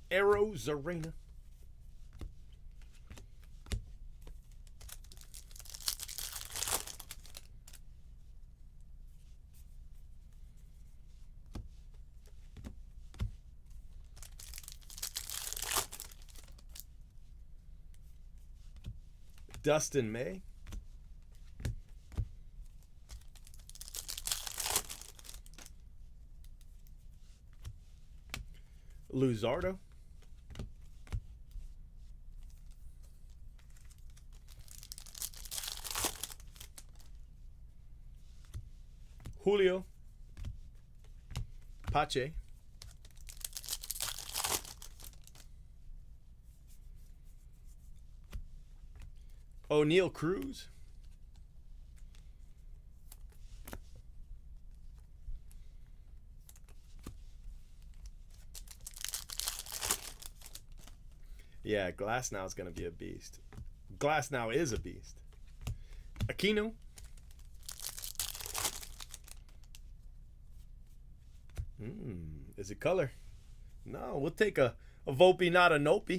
Arrow Zarena. Dustin May. Luzardo. Julio. Pache. O'Neal Cruz. Yeah, Glass now is going to be a beast. Glass now is a beast. Aquino. Is it color? No, we'll take a Volpe, not a Nope.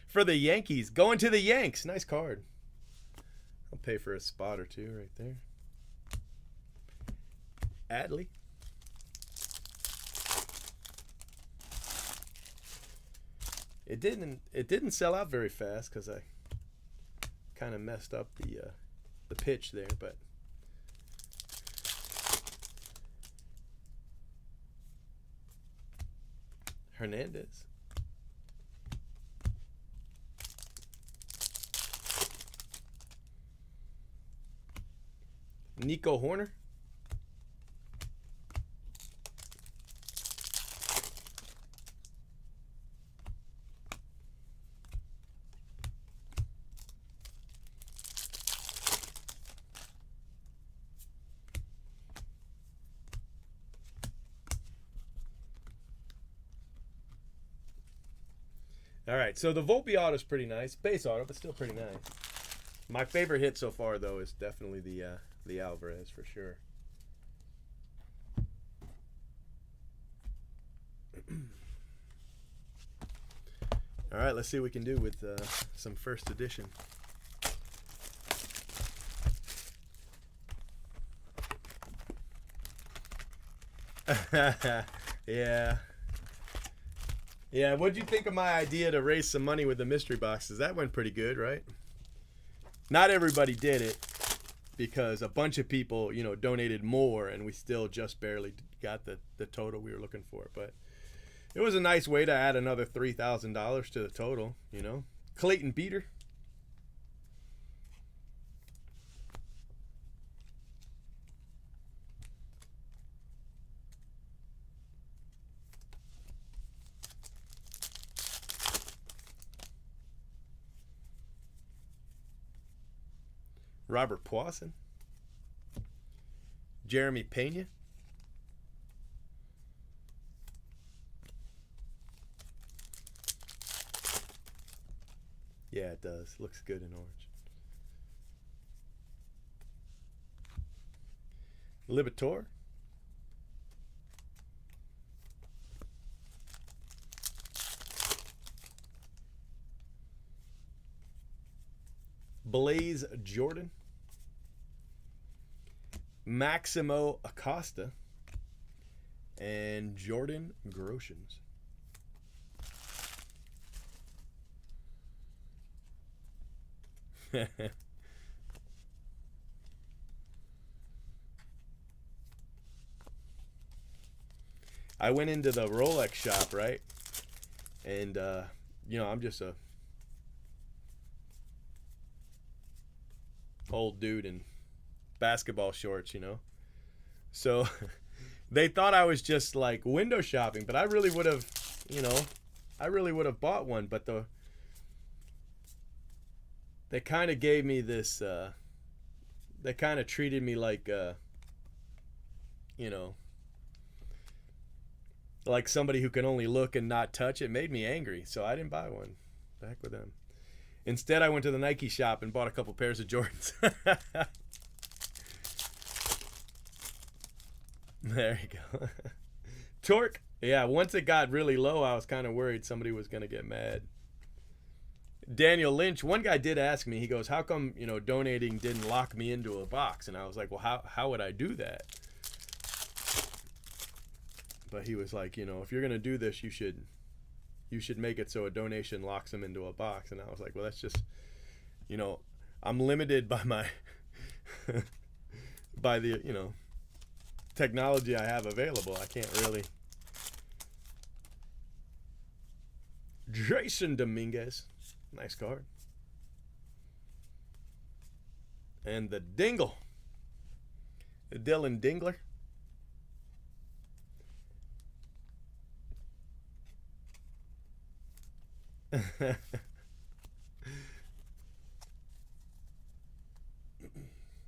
For the Yankees. Going to the Yanks. Nice card. I'll pay for a spot or two right there. Adley. It didn't sell out very fast because I kind of messed up the pitch there, but Hernandez. Nico Horner. All right, so the Volpe auto is pretty nice. Base auto, but still pretty nice. My favorite hit so far, though, is definitely the Alvarez for sure. All right, let's see what we can do with some first edition. Yeah. Yeah, what'd you think of my idea to raise some money with the mystery boxes? That went pretty good, right? Not everybody did it because a bunch of people, donated more and we still just barely got the total we were looking for. But it was a nice way to add another $3,000 to the total, Clayton Beater. Robert Poisson. Jeremy Pena. Yeah, it does. Looks good in orange. Libator. Blaze Jordan. Maximo Acosta. And Jordan Groshans. I went into the Rolex shop, right? And, I'm just a old dude in basketball shorts, So they thought I was just like window shopping, but I really would have, bought one. But they kind of gave me this, they kind of treated me like, like somebody who can only look and not touch. It made me angry, so I didn't buy one. Back with them. Instead, I went to the Nike shop and bought a couple pairs of Jordans. There you go. Torque. Yeah, once it got really low, I was kind of worried somebody was going to get mad. Daniel Lynch. One guy did ask me, he goes, how come, donating didn't lock me into a box? And I was like, well, how would I do that? But he was like, if you're going to do this, you should make it so a donation locks them into a box. And I was like, well, that's just, I'm limited by my, by the, technology I have available. I can't really. Jason Dominguez. Nice card. And the Dingle. Dylan Dingler.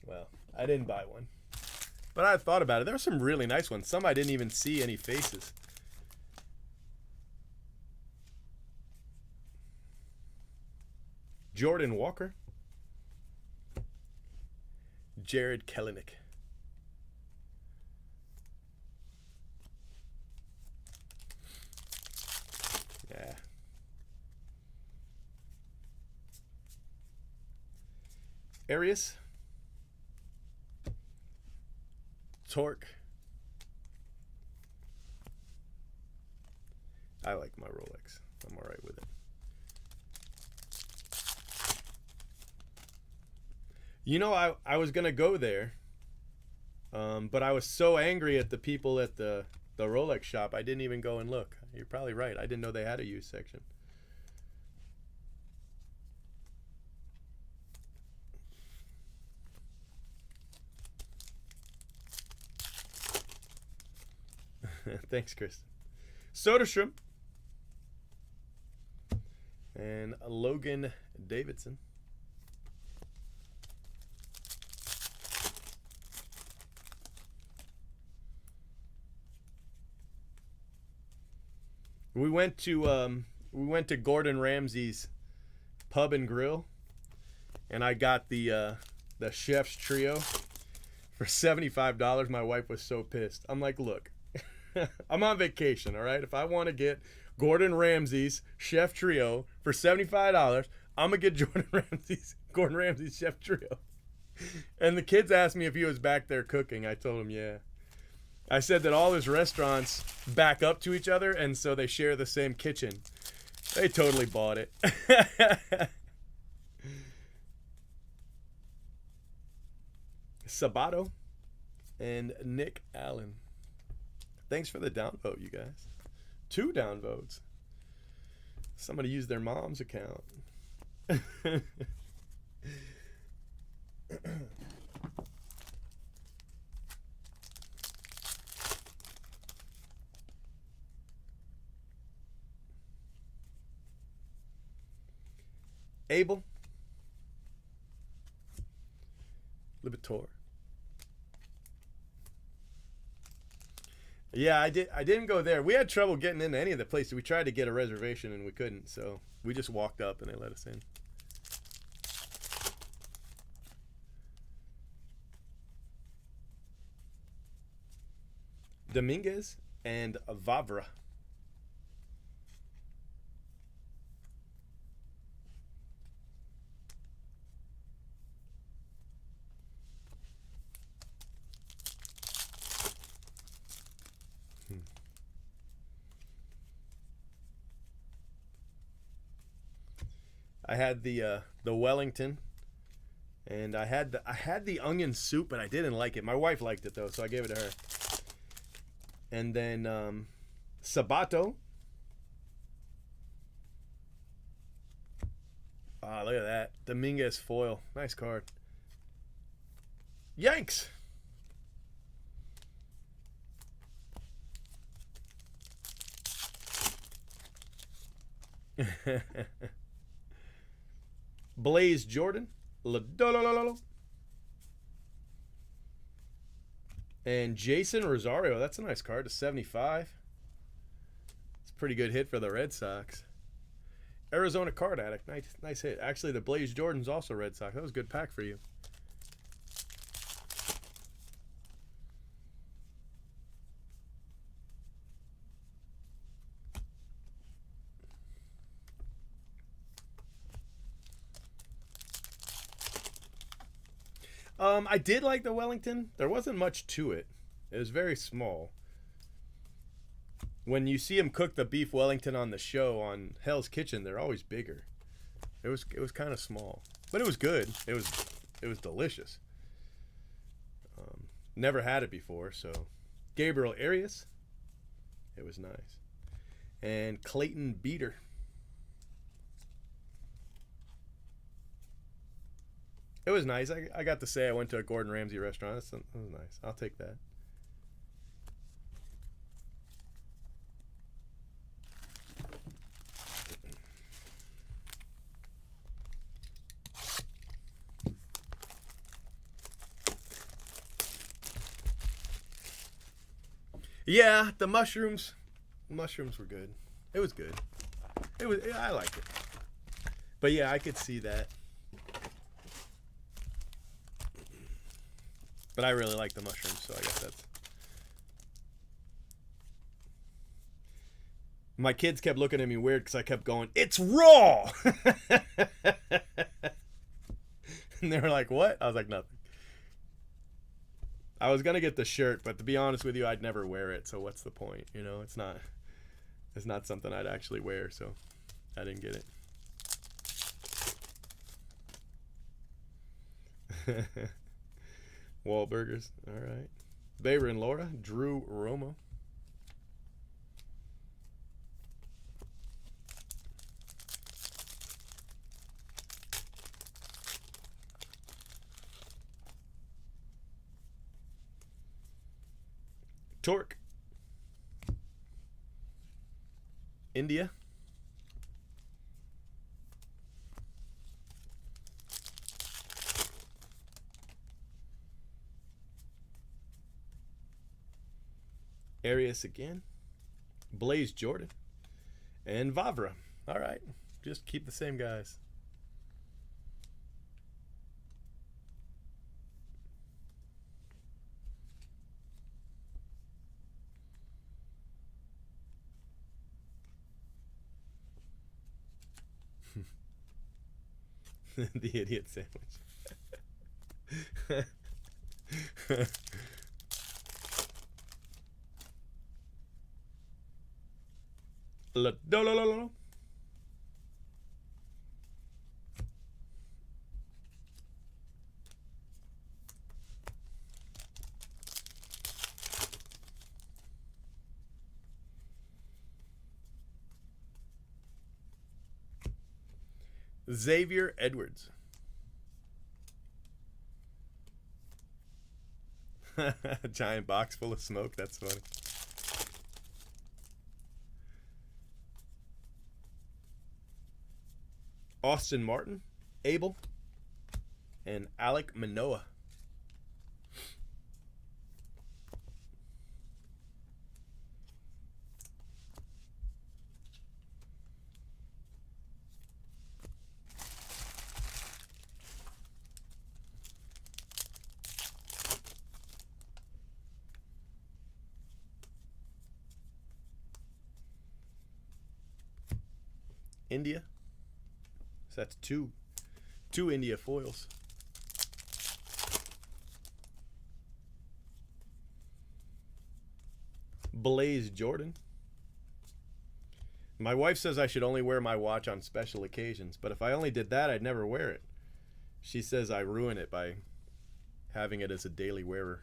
Well, I didn't buy one. But I thought about it. There were some really nice ones. Some I didn't even see any faces. Jordan Walker. Jared Kelenic. Yeah. Arias. Torque. I like my Rolex. I'm all right with it. I was going to go there, but I was so angry at the people at the Rolex shop, I didn't even go and look. You're probably right. I didn't know they had a used section. Thanks, Kristen. Soderstrom. And Logan Davidson. We went to Gordon Ramsay's Pub and Grill, and I got the chef's trio for $75. My wife was so pissed. I'm like, look, I'm on vacation, all right? If I want to get Gordon Ramsay's chef trio for $75, I'm gonna get Gordon Ramsay's chef trio. And the kids asked me if he was back there cooking. I told them, yeah. I said that all his restaurants back up to each other, and so they share the same kitchen. They totally bought it. Sabato and Nick Allen. Thanks for the downvote, you guys. 2 downvotes. Somebody used their mom's account. Abel Libator. Yeah, I didn't go there. We had trouble getting into any of the places. We tried to get a reservation and we couldn't, so we just walked up and they let us in. Dominguez and Vavra. I had the Wellington, and I had the onion soup, but I didn't like it. My wife liked it though, so I gave it to her. And then Sabato. Ah, look at that. Dominguez foil. Nice card. Yanks. Blaze Jordan. And Jason Rosario. That's a nice card to 75. It's a pretty good hit for the Red Sox. Arizona Card Addict. Nice hit. Actually, the Blaze Jordan's also Red Sox. That was a good pack for you. I did like the Wellington. There wasn't much to it. It was very small. When you see him cook the beef Wellington on the show on Hell's Kitchen, they're always bigger. It was kind of small, but it was good. It was delicious. Never had it before, so Gabriel Arias. It was nice. And Clayton Beater. It was nice. I got to say I went to a Gordon Ramsay restaurant. That was nice. I'll take that. Yeah, the mushrooms were good. It was good. I liked it. But yeah, I could see that. But I really like the mushrooms, so I guess that's... My kids kept looking at me weird because I kept going, "It's raw!" And they were like, "What?" I was like, "Nothing." I was going to get the shirt, but to be honest with you, I'd never wear it, so what's the point? You know, it's not something I'd actually wear, so I didn't get it. Wahlburgers. All right. Baber and Laura. Drew Romo. Torque. India. Arias again. Blaze Jordan. And Vavra. All right. Just keep the same guys. The idiot sandwich. La. Xavier Edwards. Giant box full of smoke. That's funny. Austin Martin, Abel, and Alec Manoa. India. So that's two India foils. Blaze Jordan. My wife says I should only wear my watch on special occasions, but if I only did that, I'd never wear it. She says I ruin it by having it as a daily wearer.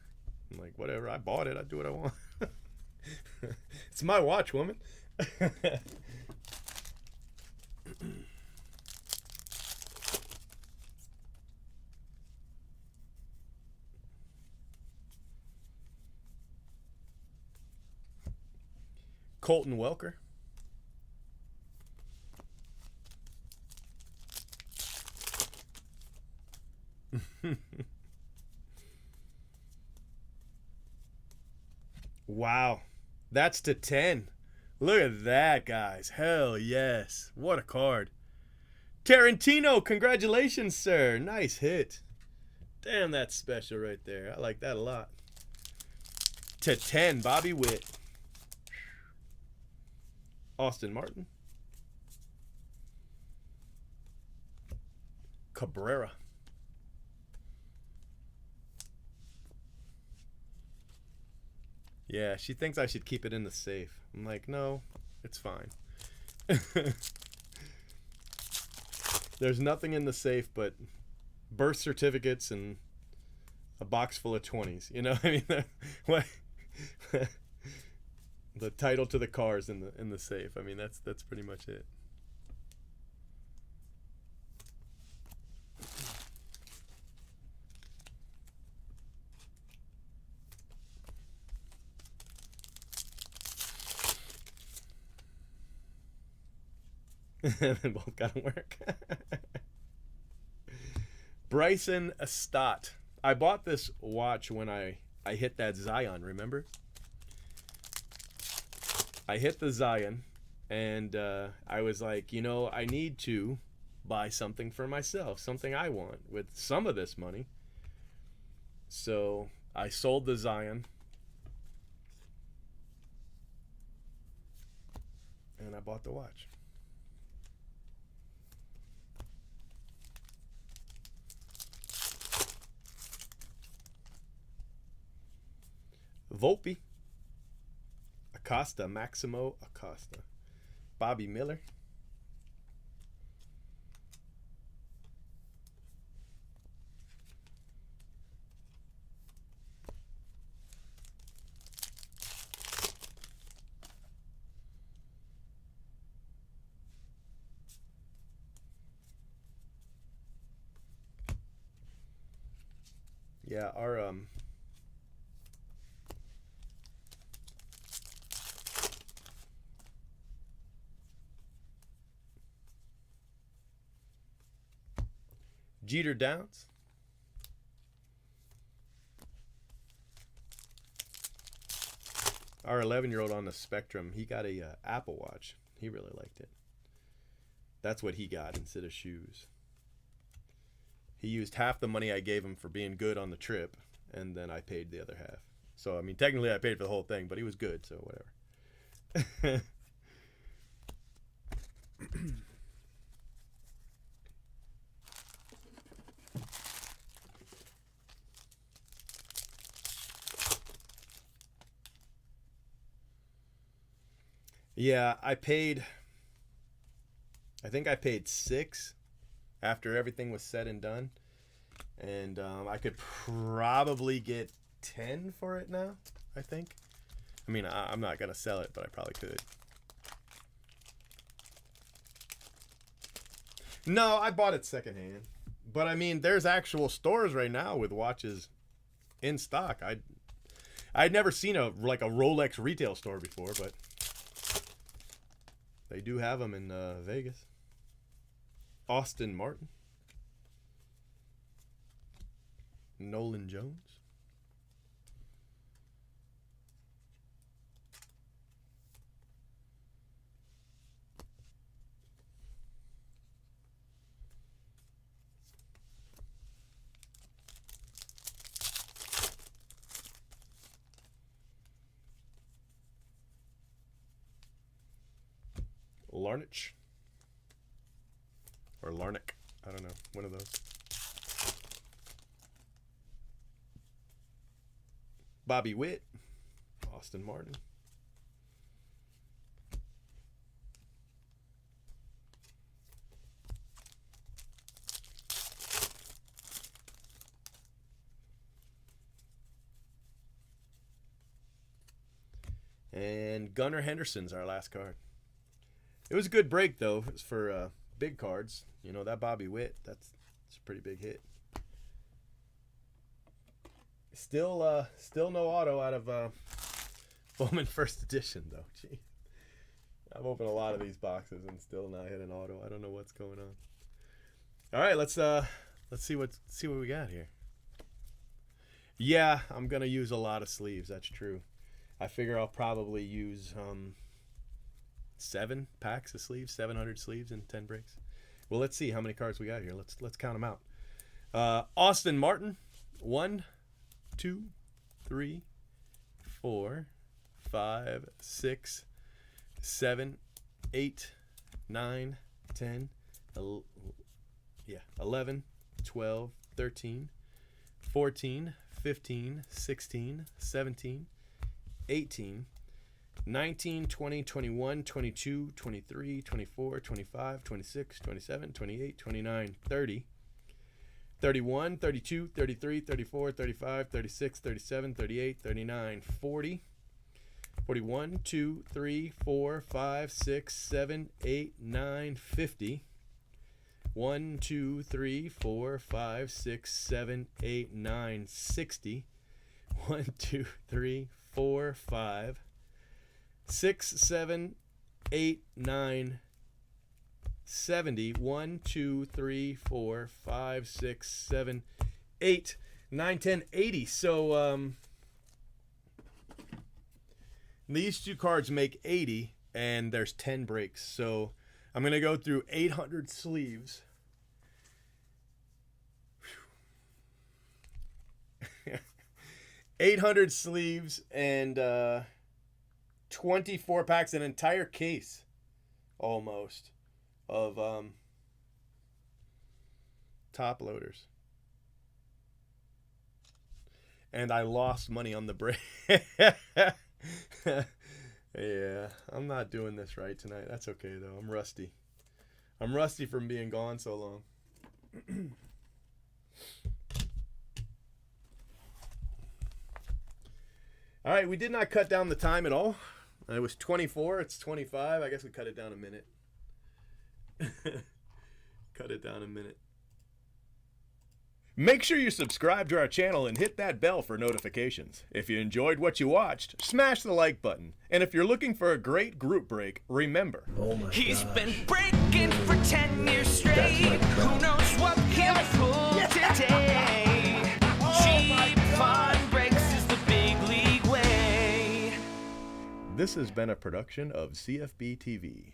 I'm like, whatever, I bought it, I do what I want. It's my watch, woman. Colton Welker. Wow. That's to 10. Look at that, guys. Hell yes. What a card. Tarantino, congratulations, sir. Nice hit. Damn, that's special right there. I like that a lot. To 10, Bobby Witt. Austin Martin. Cabrera. Yeah, she thinks I should keep it in the safe. I'm like, no, it's fine. There's nothing in the safe but birth certificates and a box full of 20s. You know, I mean, what? The title to the cars in the safe. I mean, that's pretty much it. And then both gotta work. Bryson Stott. I bought this watch when I hit that Zion, remember? I hit the Zion, and I was like, you know, I need to buy something for myself, something I want with some of this money. So I sold the Zion, and I bought the watch. Volpe. Acosta, Maximo Acosta. Bobby Miller. Yeah, our Jeter Downs. Our 11-year-old on the Spectrum, he got a Apple Watch. He really liked it. That's what he got instead of shoes. He used half the money I gave him for being good on the trip, and then I paid the other half. So, I mean, technically I paid for the whole thing, but he was good, so whatever. Yeah, I think I paid 6 after everything was said and done. And I could probably get 10 for it now, I think. I mean, I'm not going to sell it, but I probably could. No, I bought it secondhand. But I mean, there's actual stores right now with watches in stock. I'd never seen a Rolex retail store before, but they do have them in Vegas. Austin Martin. Nolan Jones. Larnach. Or Larnick. I don't know. One of those. Bobby Witt. Austin Martin. And Gunnar Henderson's our last card. It was a good break, though. It was for big cards. You know, that Bobby Witt, that's a pretty big hit. Still no auto out of Bowman First Edition, though. Gee. I've opened a lot of these boxes and still not hit an auto. I don't know what's going on. All right, let's see what we got here. Yeah, I'm gonna use a lot of sleeves. That's true. I figure I'll probably use 7 packs of sleeves, 700 sleeves in 10 breaks. Well, let's see how many cards we got here. Let's count them out. Austin Martin, 1, 2, 3, 4, 5, 6, 7, 8, 9, 10, 11, 12, 13, 14, 15, 16, 17, 18, 19, 20, 21, 22, 23, 24, 25, 26, 27, 28, 29, 30, 31, 32, 33, 34, 35, 36, 37, 38, 39, 40, 41, 2, 3, 4, 5, 6, 7, 8, 9, 50, 1, 2, 3, 4, 5, 6, 7, 8, 9, 60, 1, 2, 3, 4, 5, 6, 7, 8, 9, 70. 1, 2, 3, 4, 5, 6, 7, 8, 9, 10, 80. So these two cards make 80, and there's 10 breaks. So I'm going to go through 800 sleeves. 800 sleeves and 24 packs, an entire case almost of top loaders. And I lost money on the break. Yeah, I'm not doing this right tonight. That's okay though. I'm rusty. I'm rusty from being gone so long. All right, we did not cut down the time at all. It was 24. It's 25. I guess we cut it down a minute. Cut it down a minute. Make sure you subscribe to our channel and hit that bell for notifications. If you enjoyed what you watched, smash the like button. And if you're looking for a great group break, remember. Oh my He's gosh. been breaking for 10 years straight. Who knows what he'll pull today? Cheap fun breaks is the big league way. This has been a production of CFB TV.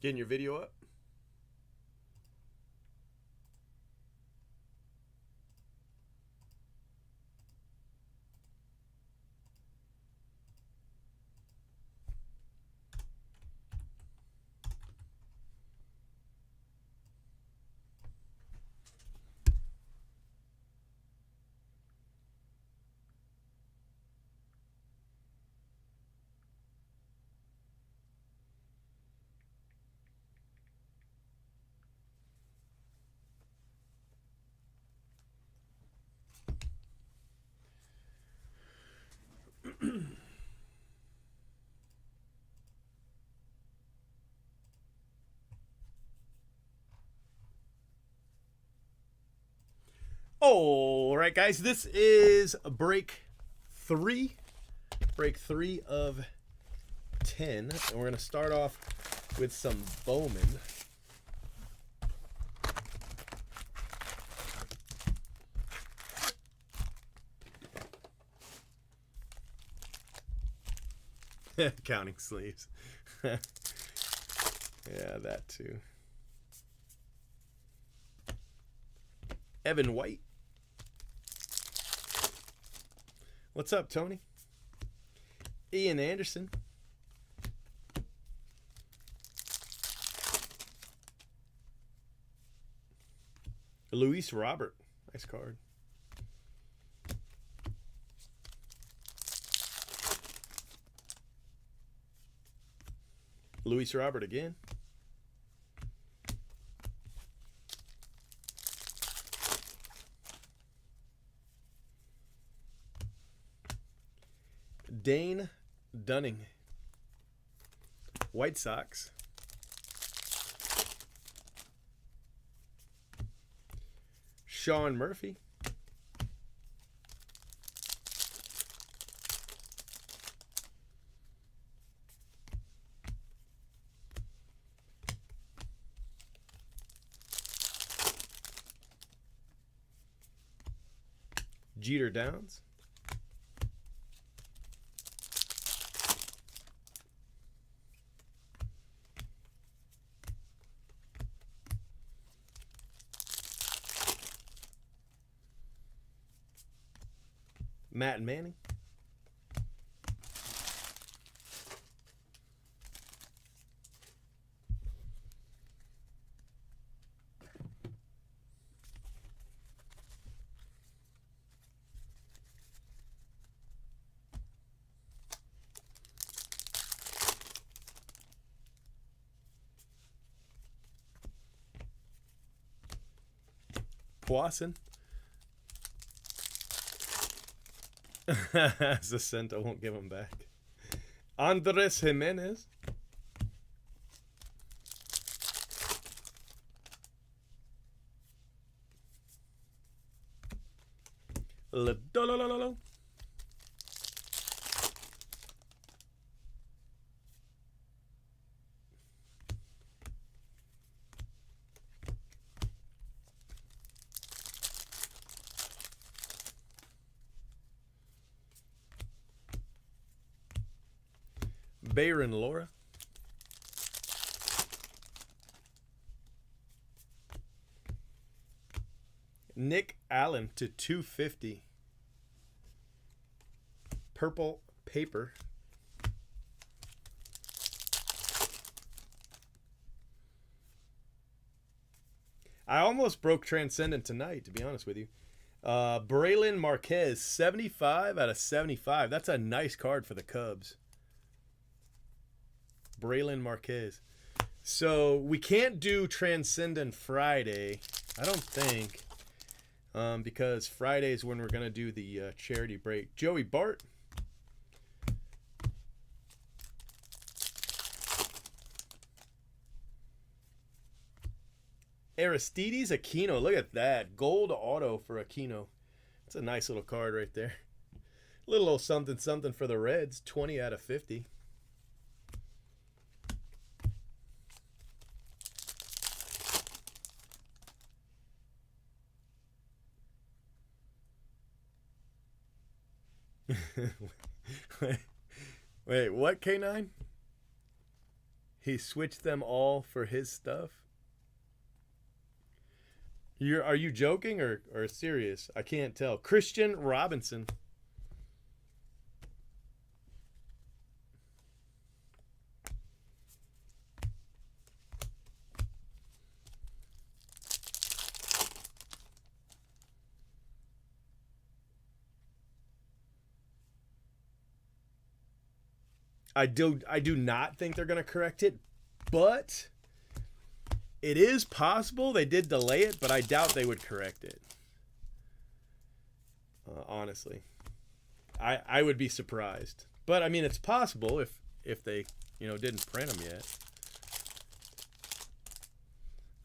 Getting your video up? All right, guys, this is break three of 10, and we're going to start off with some Bowman. Counting sleeves. Yeah, that too. Evan White. What's up, Tony? Ian Anderson. Luis Robert. Nice card. Luis Robert again. Dane Dunning. White Sox. Sean Murphy. Jeter Downs. Matt Manning. Poisson. Zacinto won't give him back. Andres Jimenez. Ladolololo. Bayron Laura. Nick Allen to 250. Purple paper. I almost broke Transcendent tonight, to be honest with you. Braylon Marquez, 75 out of 75. That's a nice card for the Cubs. Braylon Marquez. So we can't do Transcendent Friday, I don't think, because Friday is when we're going to do the charity break. Joey Bart. Aristides Aquino. Look at that. Gold auto for Aquino. That's a nice little card right there. Little old something something for the Reds. 20 out of 50. Wait, what, K9? He switched them all for his stuff. Are you joking or serious? I can't tell. Christian Robinson. I do not think they're going to correct it, but it is possible. They did delay it, but I doubt they would correct it. Honestly, I would be surprised. But I mean, it's possible if they didn't print them yet.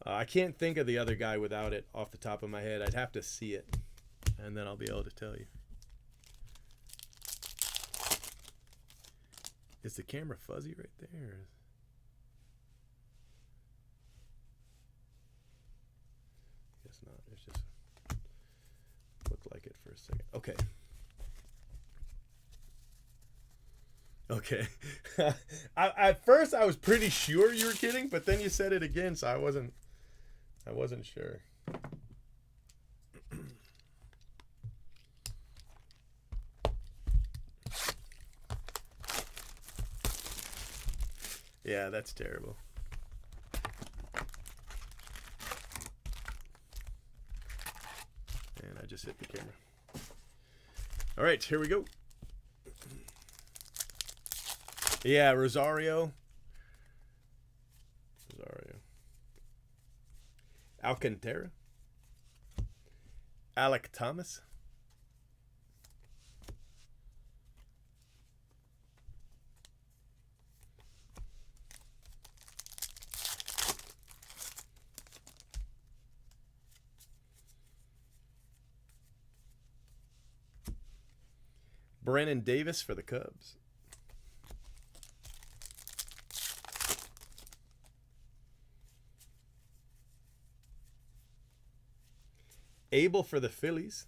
I can't think of the other guy without it off the top of my head. I'd have to see it, and then I'll be able to tell you. Is the camera fuzzy right there? Guess not. It's just looked like it for a second. Okay. Okay. At first I was pretty sure you were kidding, but then you said it again, so I wasn't sure. Yeah, that's terrible. And I just hit the camera. All right, here we go. Yeah, Rosario. Alcantara. Alec Thomas. Brennan Davis for the Cubs. Abel for the Phillies.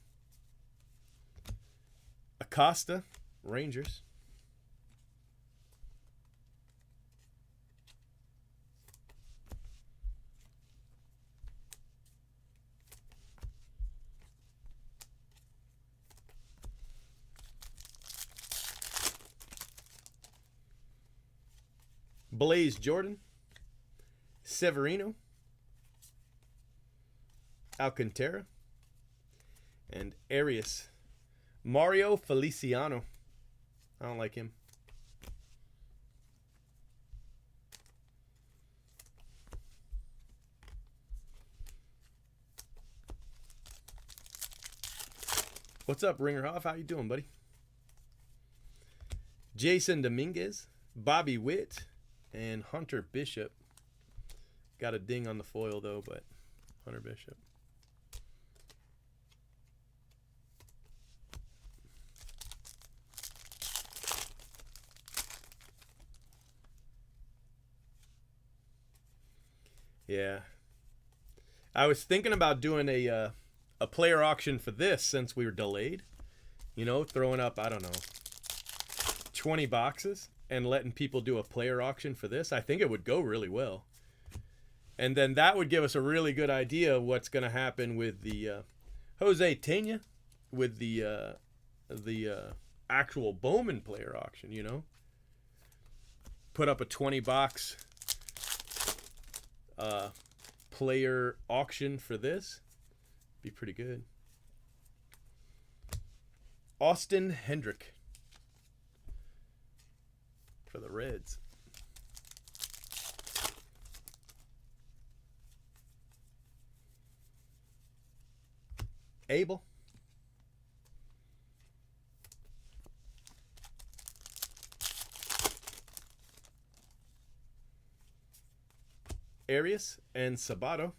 Acosta, Rangers. Blaze Jordan. Severino. Alcantara. And Arias. Mario Feliciano. I don't like him. What's up, Ringerhoff? How you doing, buddy? Jason Dominguez. Bobby Witt. And Hunter Bishop. Got a ding on the foil, though, but Hunter Bishop. Yeah. I was thinking about doing a player auction for this since we were delayed. You know, throwing up, I don't know, 20 boxes and letting people do a player auction for this. I think it would go really well. And then that would give us a really good idea of what's going to happen with the Jose Tena, with the actual Bowman player auction, you know. Put up a 20 box player auction for this. Be pretty good. Austin Hendrick for the Reds. Abel. Arias and Sabato.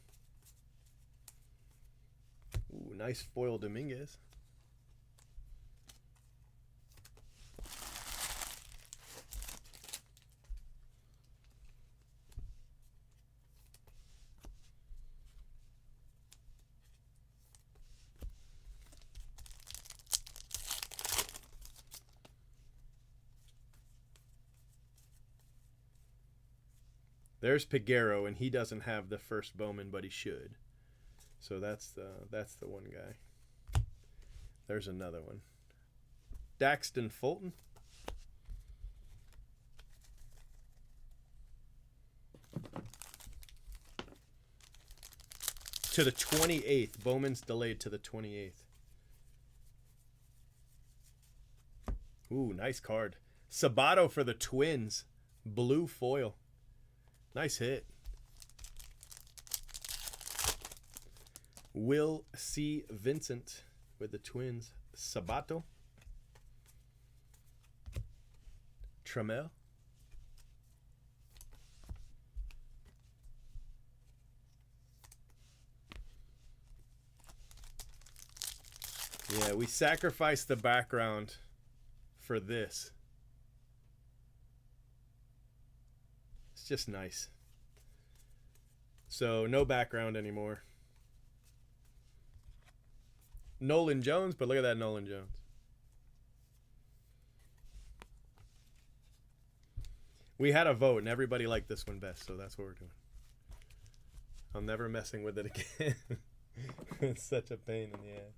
Ooh, nice foil Dominguez. There's Piguero, and he doesn't have the first Bowman, but he should. So that's the one guy. There's another one. Daxton Fulton. To the 28th. Bowman's delayed to the 28th. Ooh, nice card. Sabato for the Twins. Blue foil. Nice hit. Will C. Vincent with the Twins. Sabato. Trammell. Yeah, we sacrificed the background for this. It's just nice. So no background anymore. Nolan Jones, but look at that Nolan Jones. We had a vote and everybody liked this one best, so that's what we're doing. I'm never messing with it again. It's such a pain in the ass.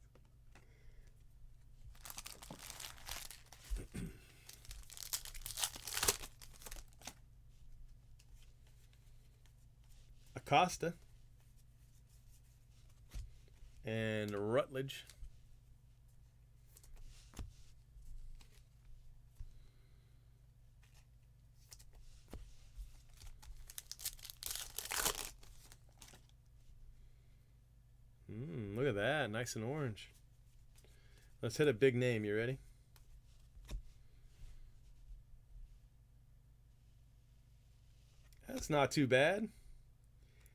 Acosta and Rutledge. Look at that, nice and orange. Let's hit a big name. You ready? That's not too bad.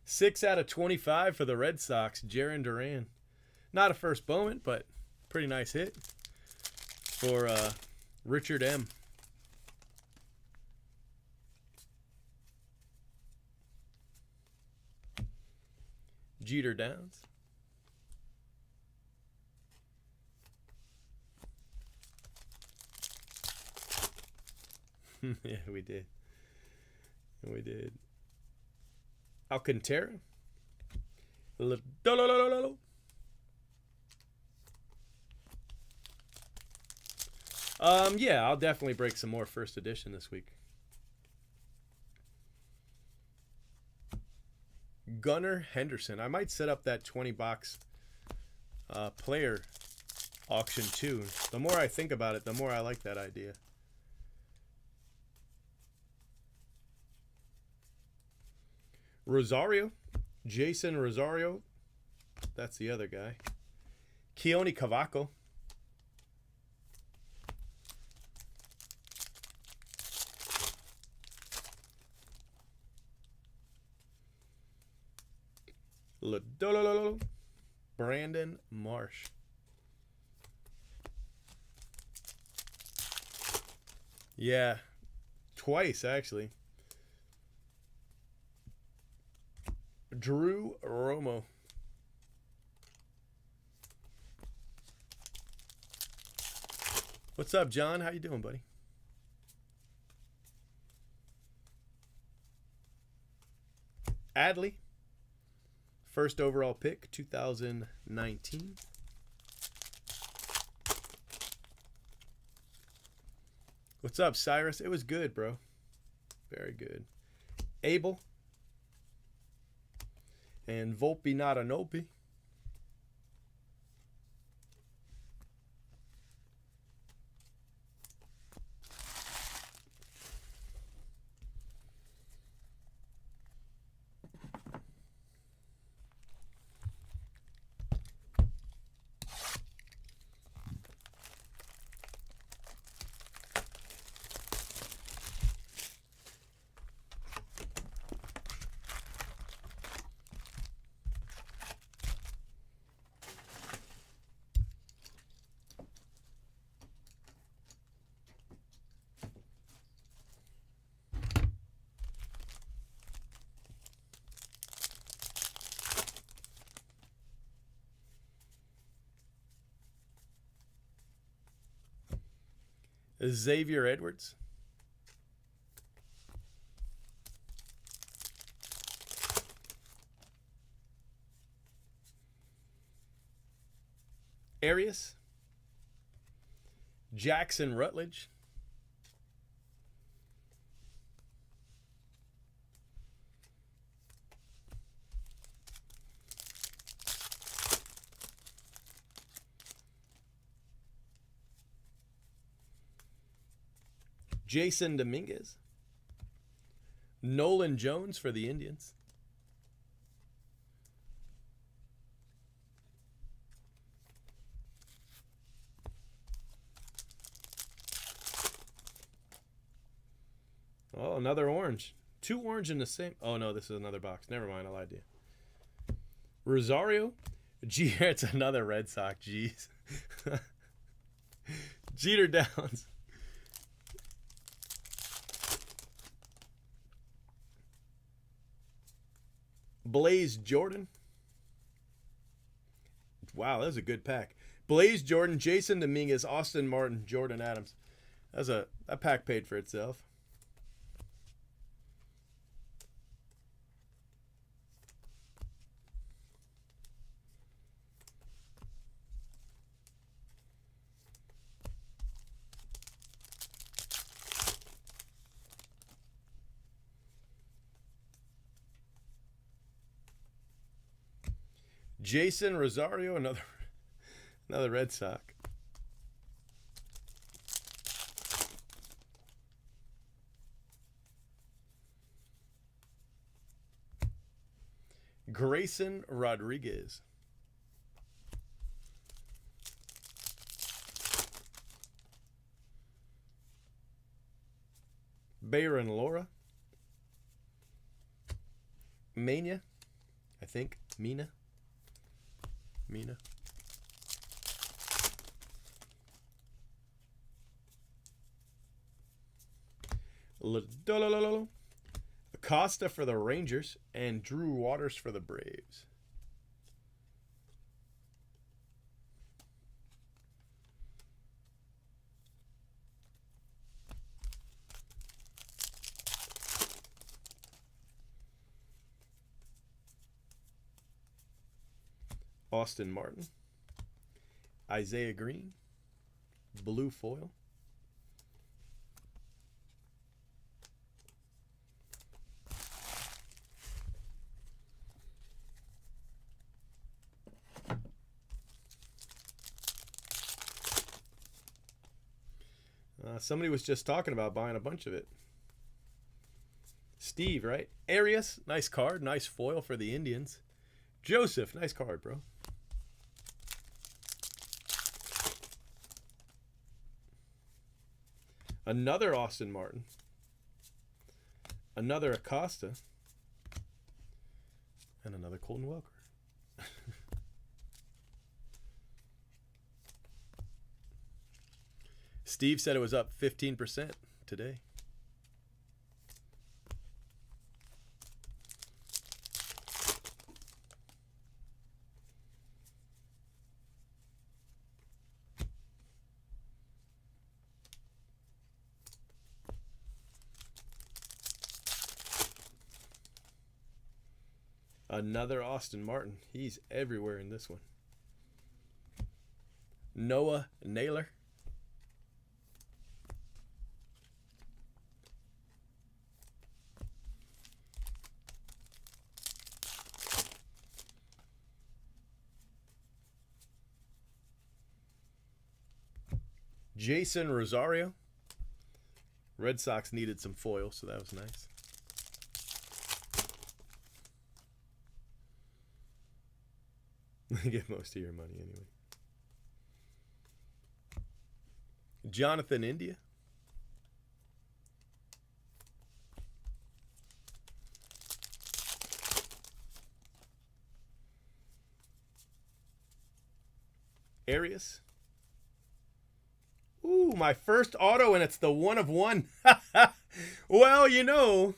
6 out of 25 for the Red Sox, Jarren Duran. Not a first Bowman, but pretty nice hit for Richard M. Jeter Downs. Yeah, we did. We did. Alcantara. Yeah, I'll definitely break some more first edition this week. Gunnar Henderson. I might set up that 20-box player auction too. The more I think about it, the more I like that idea. Rosario. Jason Rosario. That's the other guy. Keone Cavaco. Brandon Marsh. Yeah, twice actually. Drew Romo. What's up, John? How you doing, buddy? Adley. First overall pick, 2019. What's up, Cyrus? It was good, bro. Very good. Abel. And Volpe Natanope. Xavier Edwards. Arias. Jackson Rutledge. Jason Dominguez. Nolan Jones for the Indians. Oh, another orange. 2 orange in the same. Oh, no, this is another box. Never mind, I lied to you. Rosario. Gee, it's another Red Sox. Jeez. Jeter Downs. Blaze Jordan. Wow, that was a good pack. Blaze Jordan, Jason Dominguez, Austin Martin, Jordan Adams. That pack paid for itself. Jason Rosario, another Red Sox. Grayson Rodriguez. Bayron Lora. Mania, I think. Mina. Acosta for the Rangers and Drew Waters for the Braves. Austin Martin. Isaiah Green. Blue foil. Somebody was just talking about buying a bunch of it. Steve, right? Arias, nice card. Nice foil for the Indians. Joseph, nice card, bro. Another Austin Martin. Another Acosta. And another Colton Welker. Steve said it was up 15% today. Another Austin Martin. He's everywhere in this one. Noah Naylor. Jason Rosario. Red Sox needed some foil, so that was nice. Get most of your money anyway. Jonathan India. Arias. Ooh, my first auto, and it's the 1 of 1. Well, you know,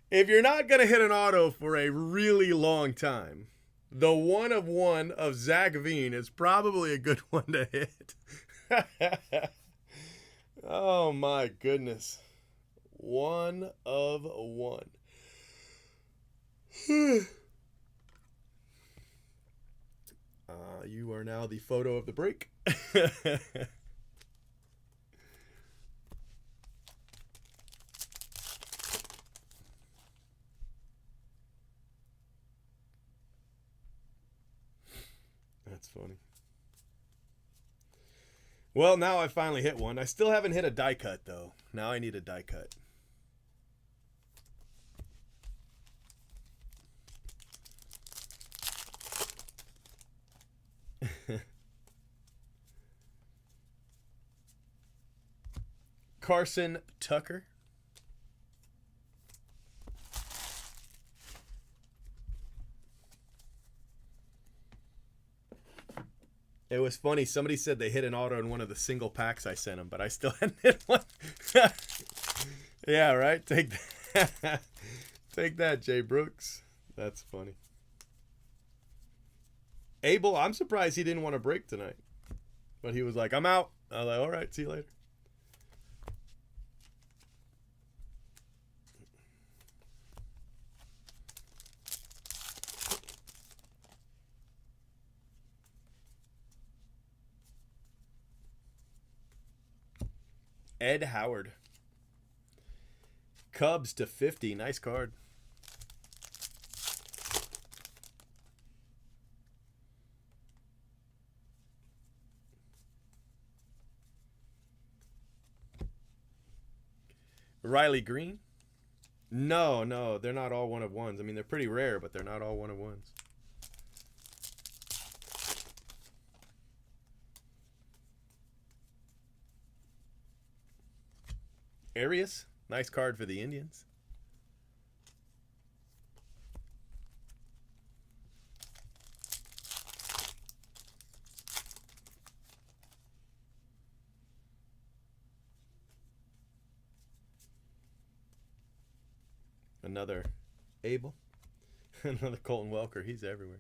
if you're not going to hit an auto for a really long time, the 1 of 1 of Zach Veen is probably a good one to hit. Oh, my goodness. 1 of 1. You are now the photo of the break. That's funny. Well, now I finally hit one. I still haven't hit a die cut, though. Now I need a die cut. Carson Tucker. It was funny. Somebody said they hit an auto in one of the single packs I sent them, but I still hadn't hit one. Yeah, right? Take that. Take that, Jay Brooks. That's funny. Abel, I'm surprised he didn't want to break tonight. But he was like, I'm out. I was like, all right, see you later. Ed Howard. Cubs to 50. Nice card. Riley Green. No, they're not all one of ones. I mean, they're pretty rare, but they're not all one of ones. Arias, nice card for the Indians. Another Abel. Another Colton Welker. He's everywhere.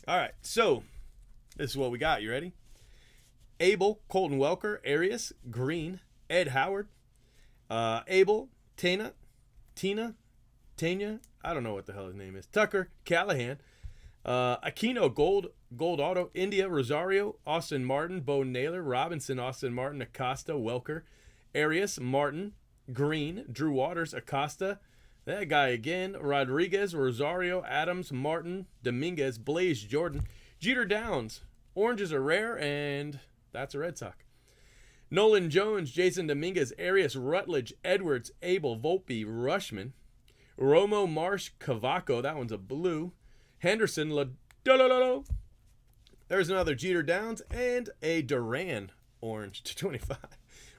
All right, so this is what we got. You ready? Abel, Colton Welker, Arias, Green, Ed Howard, Abel, Tanya, I don't know what the hell his name is. Tucker, Callahan, Aquino, Gold Auto, India, Rosario, Austin Martin, Bo Naylor, Robinson, Austin Martin, Acosta, Welker, Arias, Martin, Green, Drew Waters, Acosta, that guy again, Rodriguez, Rosario, Adams, Martin, Dominguez, Blaze, Jordan, Jeter Downs. Oranges are rare, and that's a Red Sox. Nolan Jones, Jason Dominguez, Arias, Rutledge, Edwards, Abel, Volpe, Rushman, Romo, Marsh, Cavaco, that one's a blue, Henderson, there's another Jeter Downs, and a Duran orange to 25.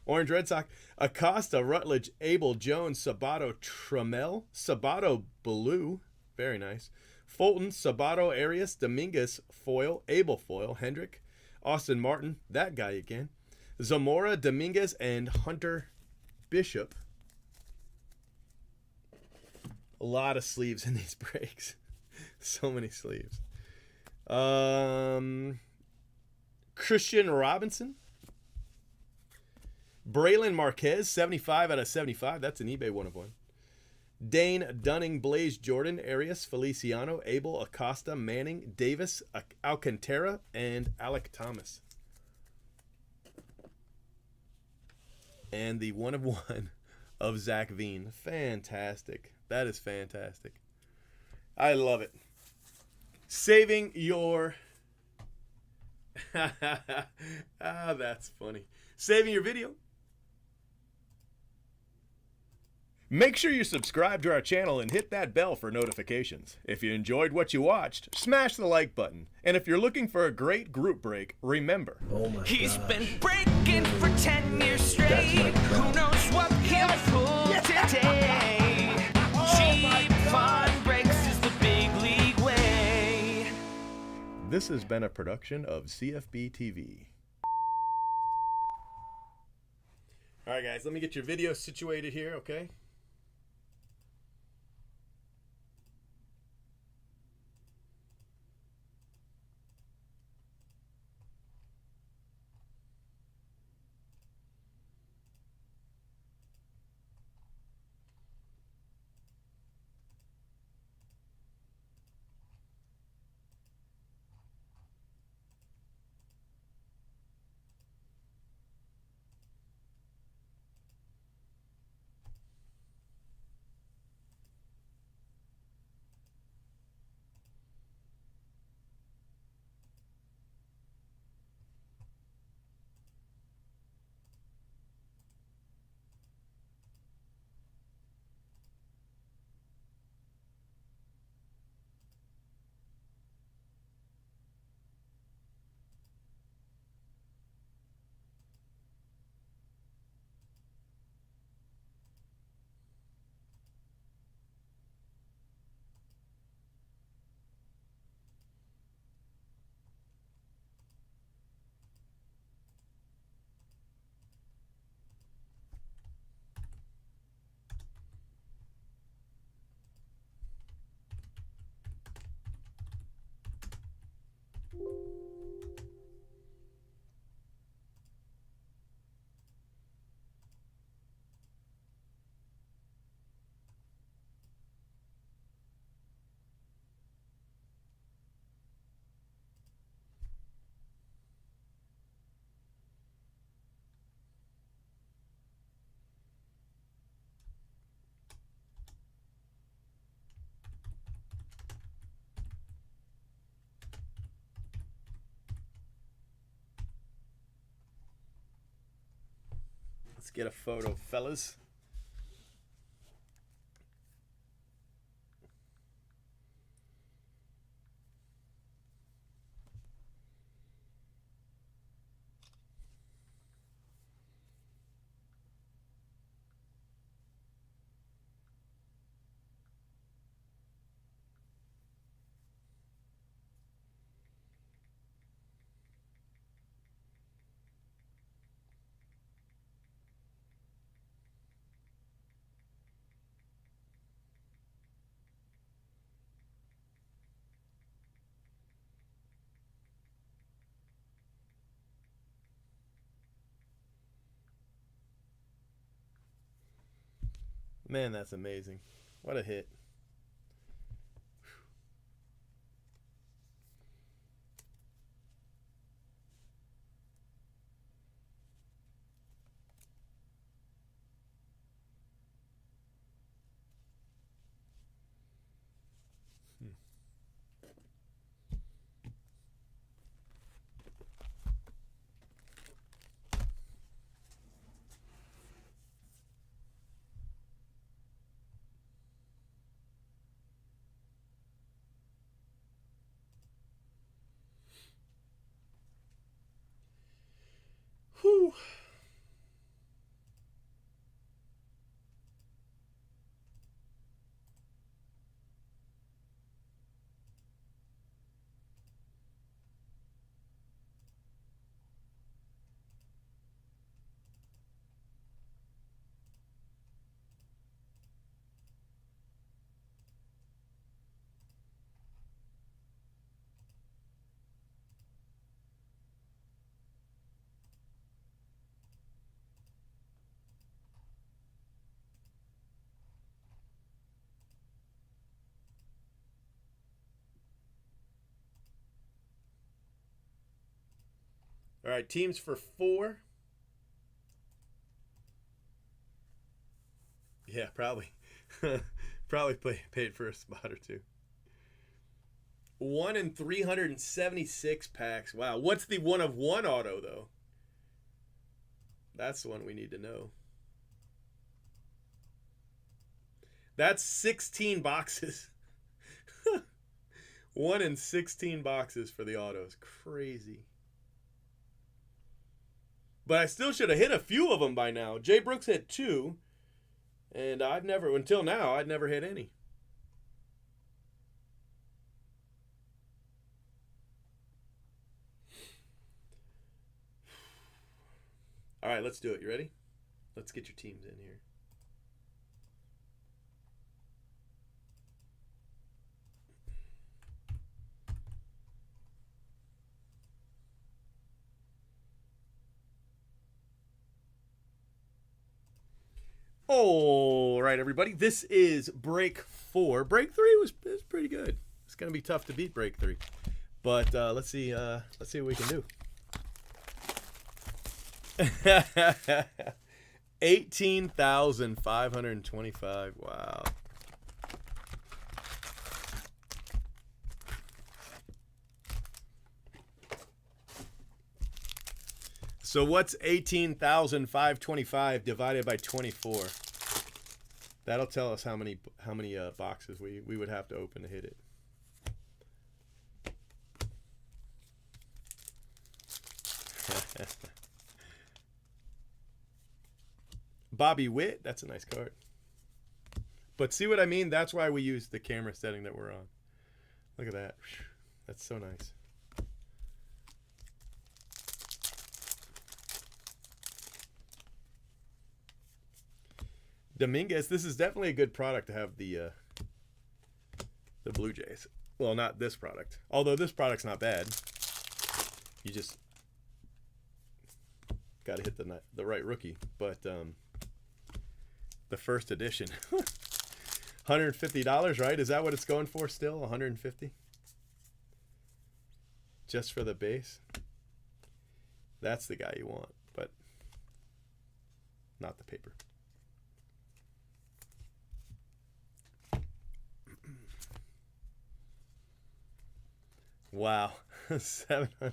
Orange Red Sox, Acosta, Rutledge, Abel, Jones, Sabato, Trammell, Sabato, blue, very nice, Fulton, Sabato, Arias, Dominguez, foil, Abel foil, Hendrick, Austin Martin, that guy again, Zamora, Dominguez, and Hunter Bishop. A lot of sleeves in these breaks. So many sleeves. Christian Robinson. Braylon Marquez, 75 out of 75. That's an eBay one of one. Dane Dunning, Blaze Jordan, Arias, Feliciano, Abel, Acosta, Manning, Davis, Alcantara, and Alec Thomas. And the one of one of Zach Veen. Fantastic. That is fantastic. I love it. Saving your... that's funny. Saving your video. Make sure you subscribe to our channel and hit that bell for notifications. If you enjoyed what you watched, smash the like button. And if you're looking for a great group break, remember. Oh my He's gosh. Been breaking for 10 years straight. Who knows what he'll pull today? Cheap fun breaks is the big league way. This has been a production of CFB TV. All right, guys, let me get your video situated here, okay? Let's get a photo, fellas. Man, that's amazing. What a hit. Whew. All right, teams for 4. Yeah, probably. Probably paid for a spot or two. 1 in 376 packs. Wow. What's the 1 of 1 auto, though? That's the one we need to know. That's 16 boxes. 1 in 16 boxes for the autos. Crazy. But I still should have hit a few of them by now. Jay Brooks hit 2. And until now, I'd never hit any. All right, let's do it. You ready? Let's get your teams in here. All right, everybody. This is break 4. Break 3 was pretty good. It's gonna be tough to beat break 3, but let's see what we can do. 18,525. Wow. So what's 18,525 divided by 24? That'll tell us how many boxes we would have to open to hit it. Bobby Witt, that's a nice card. But see what I mean? That's why we use the camera setting that we're on. Look at that. That's so nice. Dominguez, this is definitely a good product to have the Blue Jays. Well, not this product. Although this product's not bad. You just got to hit the right rookie. But the first edition, $150, right? Is that what it's going for still? $150? Just for the base? That's the guy you want, but not the paper. Wow. 700.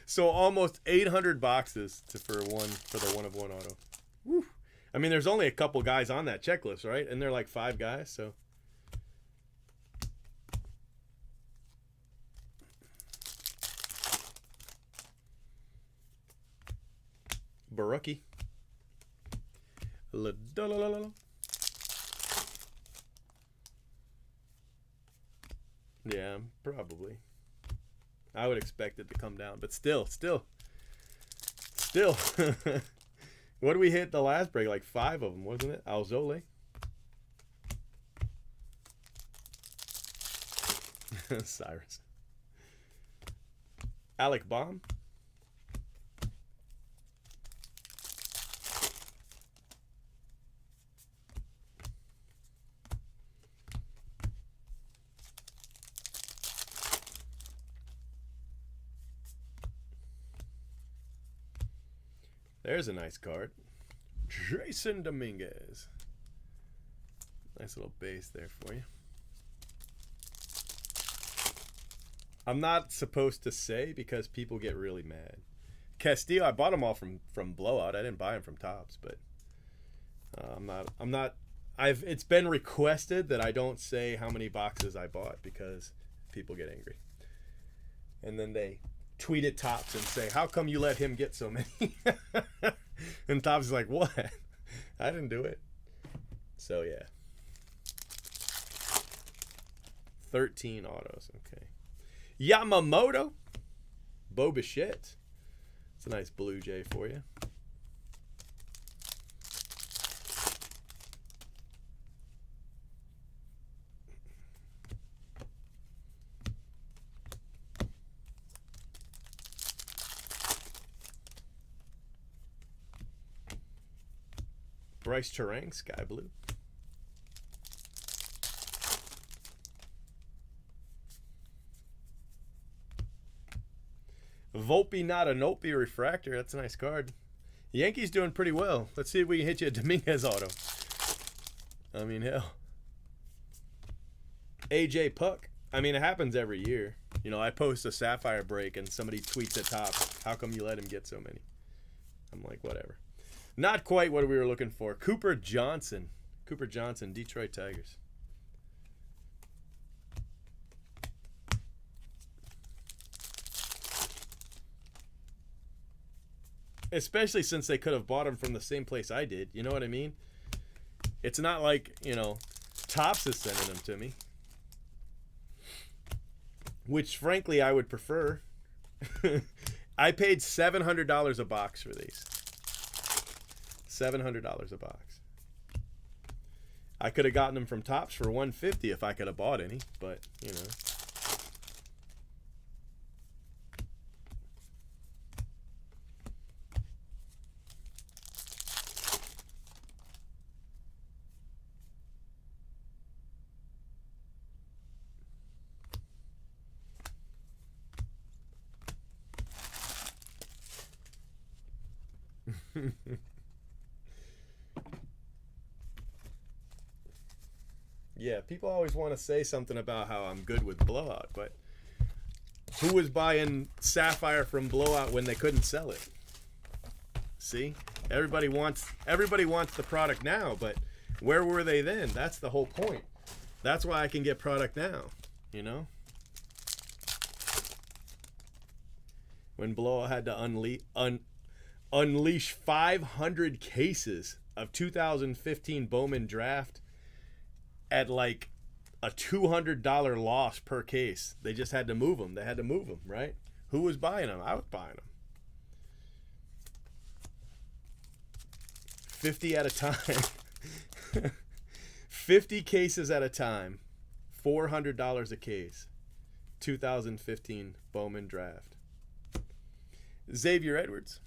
So almost 800 boxes for the 1 of 1 auto. Woo. I mean, there's only a couple guys on that checklist, right? And they're like 5 guys, so. Barucki. Yeah, probably. I would expect it to come down, but still. What did we hit the last break? Like 5 of them, wasn't it? Alzole. Cyrus. Alec Baum. There's a nice card. Jason Dominguez. Nice little base there for you. I'm not supposed to say because people get really mad. Castillo, I bought them all from Blowout. I didn't buy them from Topps, but it's been requested that I don't say how many boxes I bought because people get angry. And then they tweet at Topps and say, how come you let him get so many? And Topps is like, what? I didn't do it. So, yeah. 13 autos. Okay. Yamamoto. Bo Bichette. It's a nice Blue Jay for you. Bryce Terang, Sky Blue. Volpe Not a Nope Refractor. That's a nice card. Yankees doing pretty well. Let's see if we can hit you a Dominguez auto. I mean, hell. AJ Puck. I mean, it happens every year. You know, I post a Sapphire break and somebody tweets at Topps, how come you let him get so many? I'm like, whatever. Not quite what we were looking for. Cooper Johnson, Detroit Tigers. Especially since they could have bought him from the same place I did. You know what I mean? It's not like, you know, Topps is sending them to me. Which, frankly, I would prefer. I paid $700 a box for these. $700 a box. I could have gotten them from Topps for $150 if I could have bought any, but you know. Yeah, people always want to say something about how I'm good with Blowout, but who was buying Sapphire from Blowout when they couldn't sell it? See? Everybody wants the product now, but where were they then? That's the whole point. That's why I can get product now, you know? When Blowout had to unleash 500 cases of 2015 Bowman draft at like a $200 loss per case. They just had to move them. They had to move them, right? Who was buying them? I was buying them. 50 at a time. 50 cases at a time. $400 a case. 2015 Bowman draft. Xavier Edwards.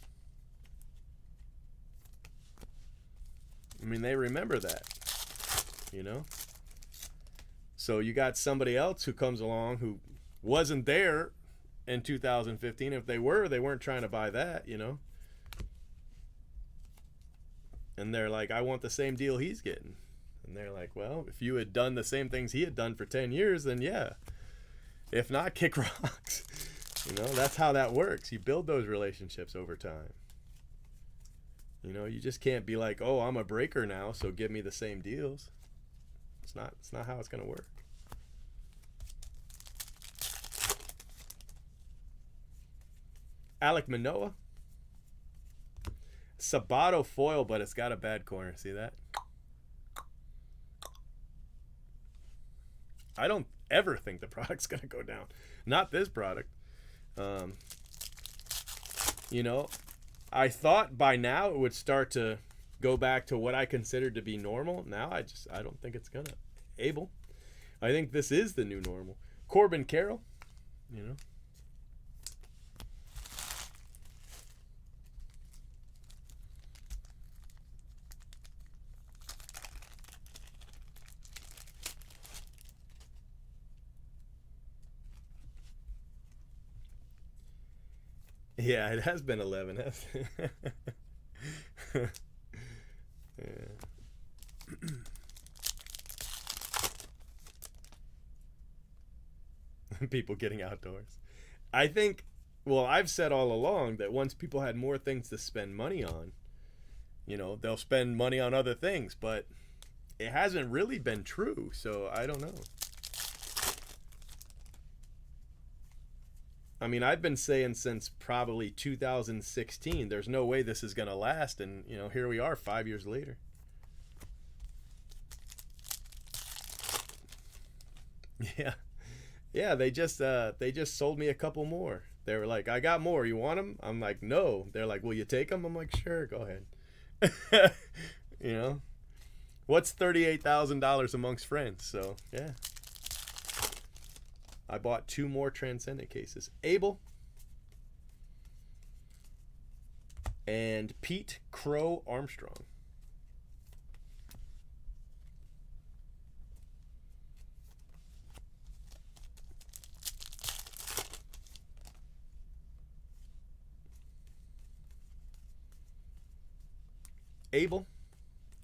I mean, they remember that, you know? So you got somebody else who comes along who wasn't there in 2015. If they were, they weren't trying to buy that, you know? And they're like, I want the same deal he's getting. And they're like, well, if you had done the same things he had done for 10 years, then yeah. If not, kick rocks. You know, that's how that works. You build those relationships over time. You know, you just can't be like, oh, I'm a breaker now, so give me the same deals. It's not how it's going to work. Alec Manoa. Sabato foil, but it's got a bad corner. See that? I don't ever think the product's going to go down. Not this product. You know, I thought by now it would start to go back to what I considered to be normal. Now I don't think it's going to. Abel. I think this is the new normal. Corbin Carroll, you know. Yeah, it has been 11, hasn't it? Yeah. People getting outdoors. I think, well, I've said all along that once people had more things to spend money on, you know, they'll spend money on other things, but it hasn't really been true, so I don't know. I mean, I've been saying since probably 2016, there's no way this is going to last, and, you know, here we are 5 years later. Yeah. Yeah, they just sold me a couple more. They were like, I got more. You want them? I'm like, no. They're like, will you take them? I'm like, sure, go ahead. You know? What's $38,000 amongst friends? So, yeah. I bought 2 more Transcendent cases. Abel and Pete Crow Armstrong. Abel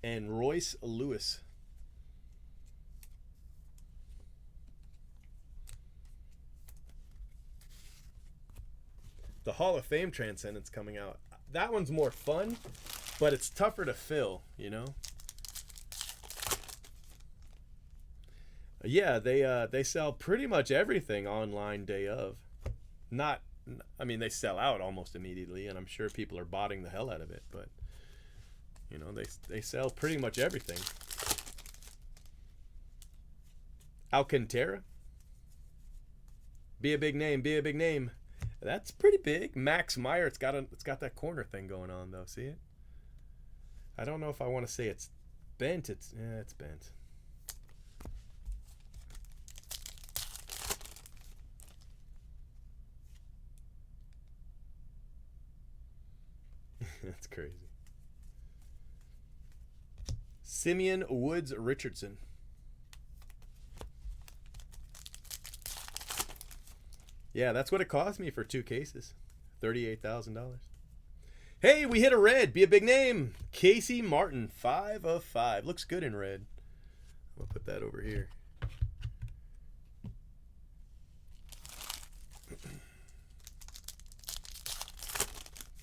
and Royce Lewis. The Hall of Fame Transcendent's coming out. That one's more fun, but it's tougher to fill, you know? Yeah, they sell pretty much everything online day of. I mean, they sell out almost immediately, and I'm sure people are botting the hell out of it, but, you know, they sell pretty much everything. Alcantara. Be a big name, be a big name. That's pretty big. Max Meyer, it's got that corner thing going on though. See it? I don't know if I want to say it's bent. It's bent. That's crazy. Simeon Woods Richardson. Yeah, that's what it cost me for 2 cases. $38,000. Hey, we hit a red. Be a big name. Casey Martin, 5 of 5. Looks good in red. I'll put that over here.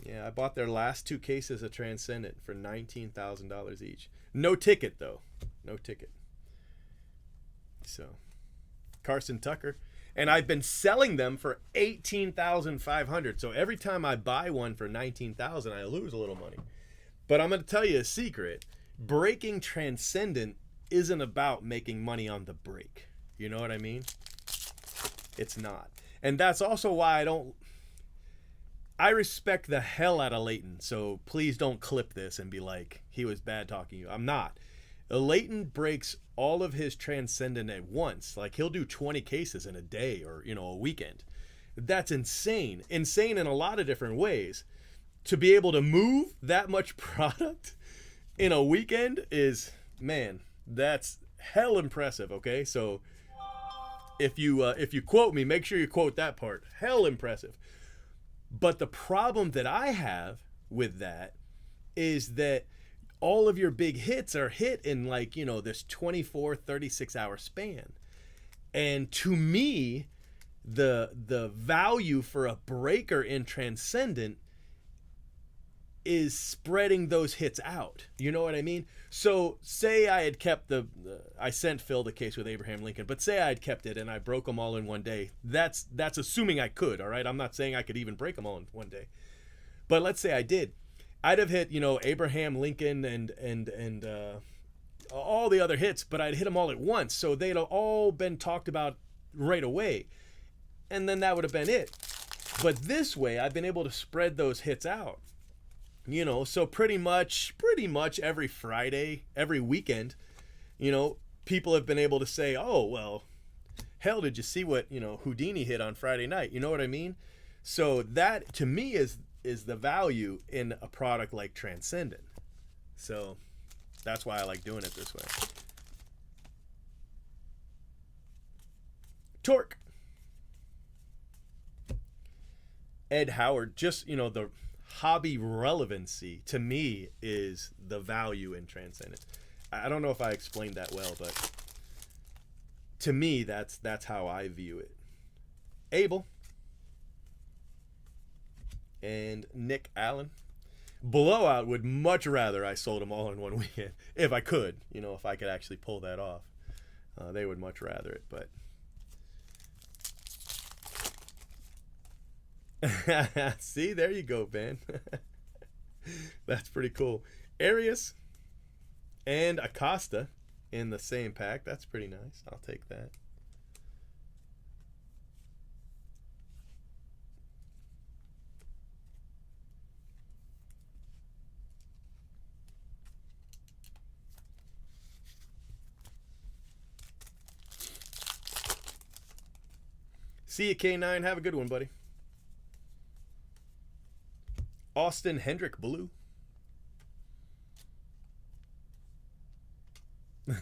Yeah, I bought their last 2 cases of Transcendent for $19,000 each. No ticket, though. No ticket. So, Carson Tucker. And I've been selling them for $18,500. So every time I buy one for $19,000, I lose a little money. But I'm going to tell you a secret. Breaking Transcendent isn't about making money on the break. You know what I mean? It's not. And that's also why I respect the hell out of Leighton. So please don't clip this and be like, he was bad talking you. I'm not. Leighton breaks all of his Transcendent at once. Like, he'll do 20 cases in a day or, you know, a weekend. That's insane. Insane in a lot of different ways. To be able to move that much product in a weekend is, man, that's hell impressive, okay? So if you quote me, make sure you quote that part. Hell impressive. But the problem that I have with that is that all of your big hits are hit in, like, you know, this 24, 36 hour span. And to me, the value for a breaker in Transcendent is spreading those hits out. You know what I mean? So say I had kept I sent Phil the case with Abraham Lincoln, but say I had kept it and I broke them all in one day. That's assuming I could, all right? I'm not saying I could even break them all in one day. But let's say I did. I'd have hit, Abraham Lincoln and all the other hits, but I'd hit them all at once. So they'd have all been talked about right away. And then that would have been it. But this way, I've been able to spread those hits out. So pretty much every Friday, every weekend, people have been able to say, oh, well, hell, did you see what, Houdini hit on Friday night? You know what I mean? So that, to me, is the value in a product like Transcendent. So that's why I like doing it this way. Torque. Ed Howard, just, the hobby relevancy to me is the value in Transcendent. I don't know if I explained that well, but to me, that's how I view it. Abel and Nick Allen. Blowout would much rather I sold them all in one weekend. If I could, if I could actually pull that off. They would much rather it, but... See, there you go, Ben. That's pretty cool. Arias and Acosta in the same pack. That's pretty nice. I'll take that. See you, K9. Have a good one, buddy. Austin Hendrick Blue.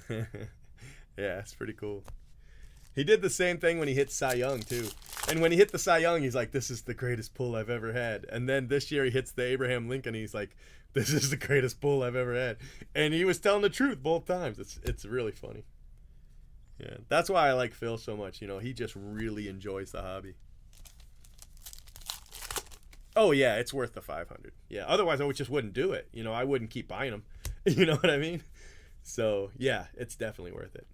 Yeah, it's pretty cool. He did the same thing when he hit Cy Young, too. And when he hit the Cy Young, he's like, this is the greatest pull I've ever had. And then this year he hits the Abraham Lincoln, he's like, this is the greatest pull I've ever had. And he was telling the truth both times. It's really funny. Yeah, that's why I like Phil so much. He just really enjoys the hobby. Oh, yeah, it's worth the 500. Yeah, otherwise I just wouldn't do it. I wouldn't keep buying them. You know what I mean? So, yeah, it's definitely worth it.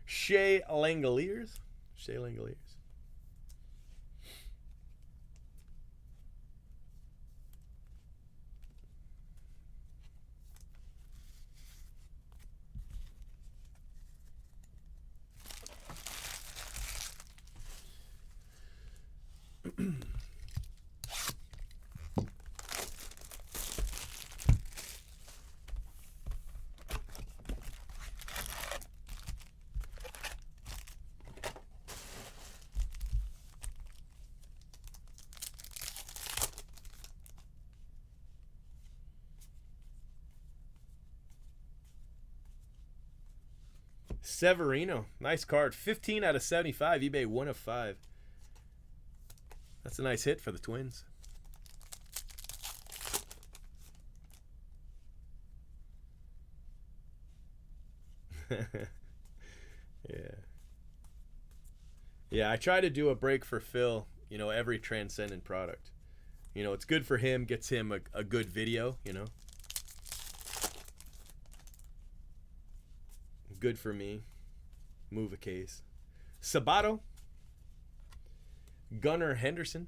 Shea Langoliers. Severino, nice card. 15 out of 75, eBay 1 of 5. That's a nice hit for the Twins. Yeah, I try to do a break for Phil, every Transcendent product. It's good for him, gets him a good video, Good for me. Move a case. Sabato. Gunnar Henderson.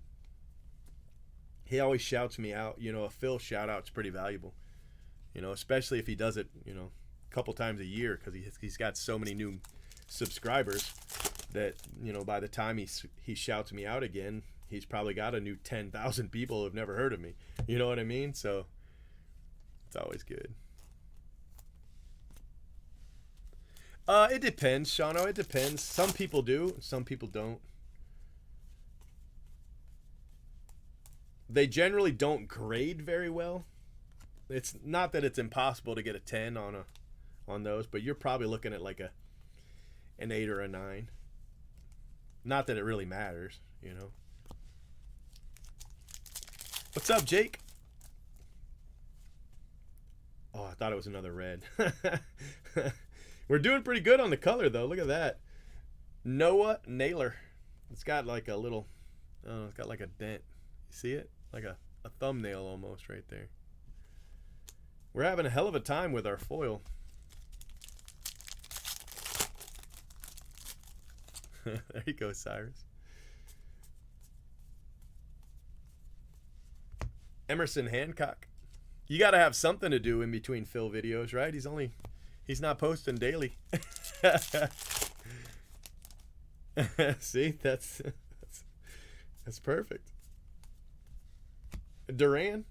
He always shouts me out. A Phil shout out's pretty valuable. Especially if he does it, a couple times a year, because he's got so many new subscribers that, by the time he shouts me out again, he's probably got a new 10,000 people who have never heard of me. You know what I mean? So it's always good. It depends, Shano. It depends. Some people do, some people don't. They generally don't grade very well. It's not that it's impossible to get a 10 on those, but you're probably looking at like an 8 or a 9. Not that it really matters, What's up, Jake? Oh, I thought it was another red. We're doing pretty good on the color, though. Look at that. Noah Naylor. It's got like a little, oh, it's got like a dent. You see it? Like a thumbnail almost right there. We're having a hell of a time with our foil. There you go, Cyrus. Emerson Hancock. You got to have something to do in between Phil videos, right? He's not posting daily. See, that's perfect. Duran.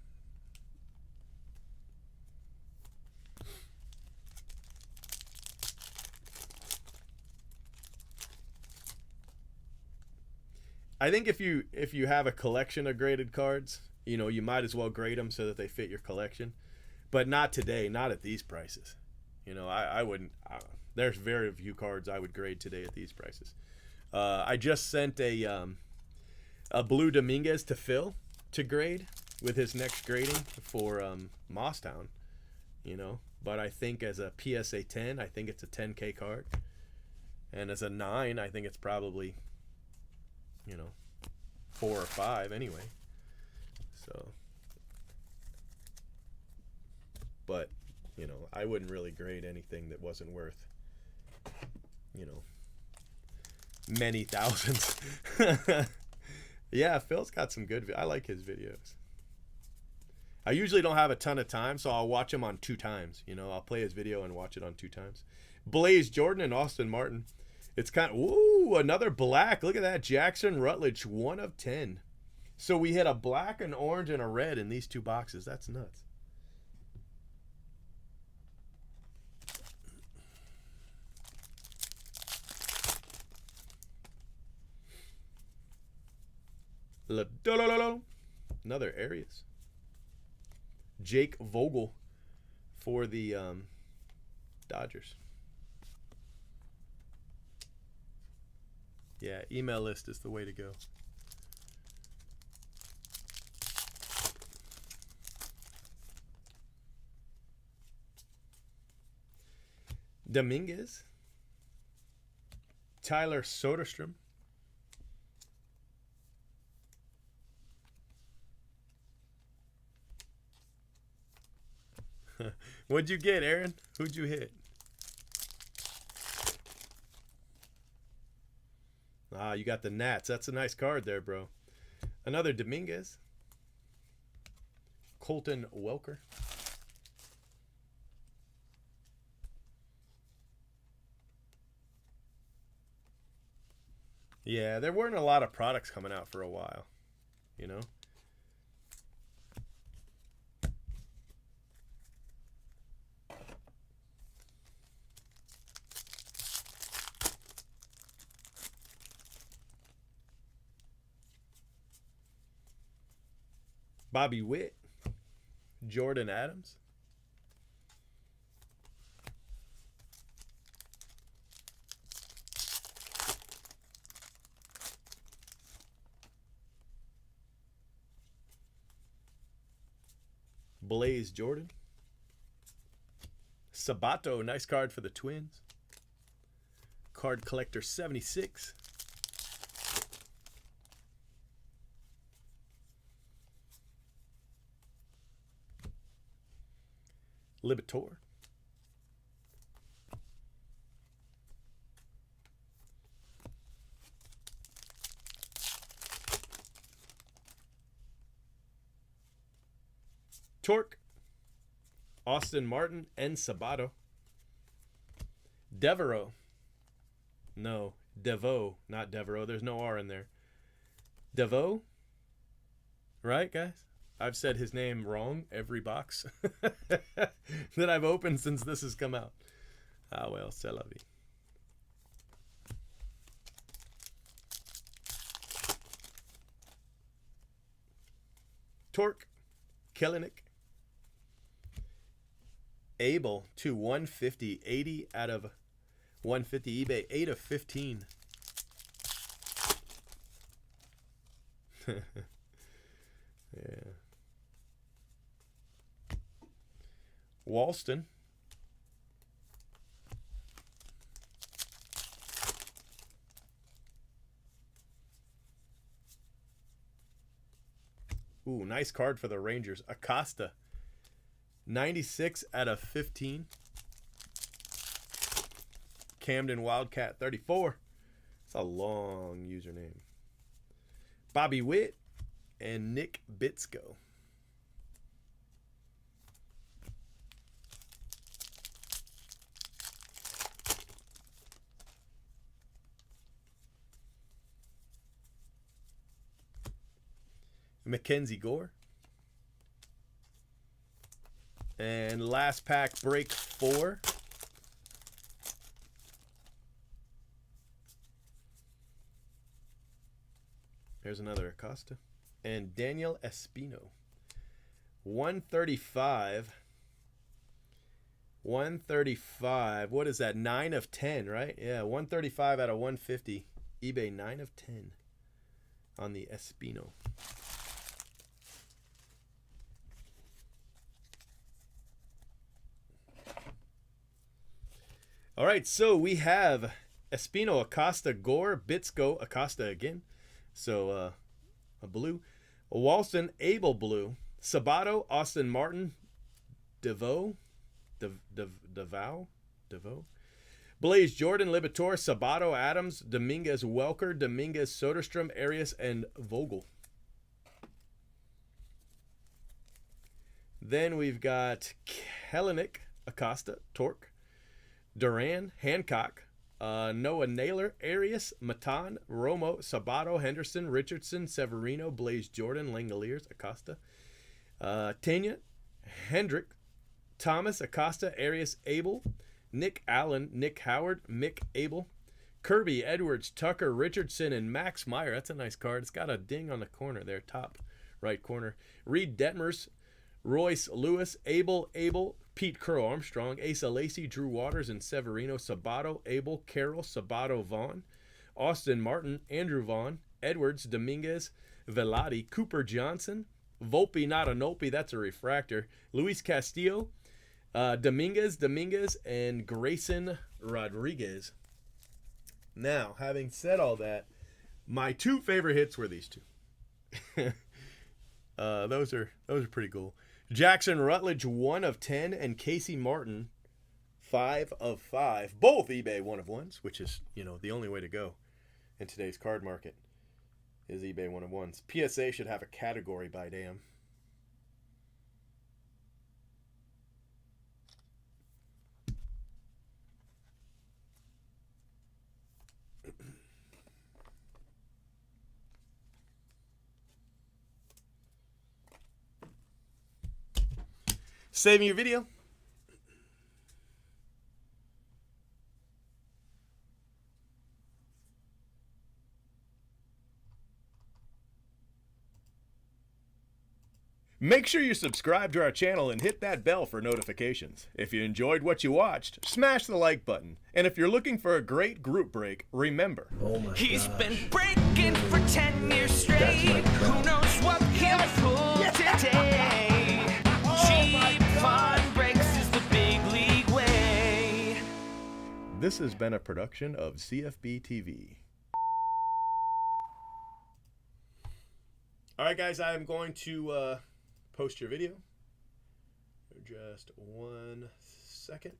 I think if you have a collection of graded cards, you know, you might as well grade them so that they fit your collection. But not today, not at these prices. You know, I wouldn't. There's very few cards I would grade today at these prices. I just sent a Blue Dominguez to Phil to grade with his next grading for Mosstown. You know, but I think as a PSA 10, I think it's a 10K card, and as a 9, I think it's probably, you know, 4 or 5 anyway. So, but, you know, I wouldn't really grade anything that wasn't worth, you know, many thousands. Yeah, Phil's got some good, I like his videos. I usually don't have a ton of time, so I'll watch him on 2 times. You know, I'll play his video and watch it on 2 times. Blaze Jordan and Austin Martin. It's kind of, ooh, another black. Look at that. Jackson Rutledge, 1 of 10. So we hit a black, an orange, and a red in these 2 boxes. That's nuts. Another Arias. Jake Vogel for the Dodgers. Yeah, email list is the way to go. Dominguez. Tyler Soderstrom. What'd you get, Aaron? Who'd you hit? Ah, you got the Nats. That's a nice card there, bro. Another Dominguez. Colton Welker. Yeah, there weren't a lot of products coming out for a while, you know? Bobby Witt. Jordan Adams. Blaze Jordan. Sabato, nice card for the Twins. Card Collector 76. Libator. Torque. Austin Martin and Sabato. Devereaux. No, Devoe, not Devereaux. There's no R in there. Devoe? Right, guys? I've said his name wrong every box that I've opened since this has come out. Ah, well, c'est la vie. Torque. Kellenic. Abel to 150. 80 out of 150 eBay. 8 of 15. Yeah. Walston. Ooh, nice card for the Rangers. Acosta. 96 out of 15. Camden Wildcat 34. It's a long username. Bobby Witt and Nick Bitsko. Mackenzie Gore. And last pack, break 4. There's another Acosta. And Daniel Espino. 135. 135. What is that? 9 of 10, right? Yeah, 135 out of 150. eBay 9 of 10 on the Espino. All right, so we have Espino, Acosta, Gore, Bitsko, Acosta again. So a blue. Walston, Abel blue. Sabato, Austin Martin, DeVoe. Blaze Jordan, Libator, Sabato, Adams, Dominguez, Welker, Dominguez, Soderstrom, Arias, and Vogel. Then we've got Kellenic, Acosta, Torque. Duran, Hancock, Noah Naylor, Arias, Matan, Romo, Sabato, Henderson, Richardson, Severino, Blaze Jordan, Langoliers, Acosta, Tanya, Hendrick, Thomas, Acosta, Arias, Abel, Nick Allen, Nick Howard, Mick Abel, Kirby, Edwards, Tucker, Richardson, and Max Meyer. That's a nice card. It's got a ding on the corner there, top right corner. Reed Detmers, Royce Lewis, Abel, Pete Crow Armstrong, Asa Lacey, Drew Waters, and Severino, Sabato, Abel, Carroll, Sabato, Vaughn, Austin Martin, Andrew Vaughn, Edwards, Dominguez, Velati, Cooper Johnson, Volpe, not a Nope, that's a refractor, Luis Castillo, Dominguez, and Grayson Rodriguez. Now, having said all that, my 2 favorite hits were these 2. Those are pretty cool. Jackson Rutledge, 1 of 10, and Casey Martin, 5 of 5. Both eBay 1 of 1s, which is, the only way to go in today's card market is eBay 1 of 1s. PSA should have a category by damn. Saving your video. Make sure you subscribe to our channel and hit that bell for notifications. If you enjoyed what you watched, smash the like button. And if you're looking for a great group break, remember. He's been breaking for 10 years straight. Who knows what he'll pull today? Cheap fun breaks is the big league way. This has been a production of CFB TV. All right, guys, I am going to post your video. Just 1 second.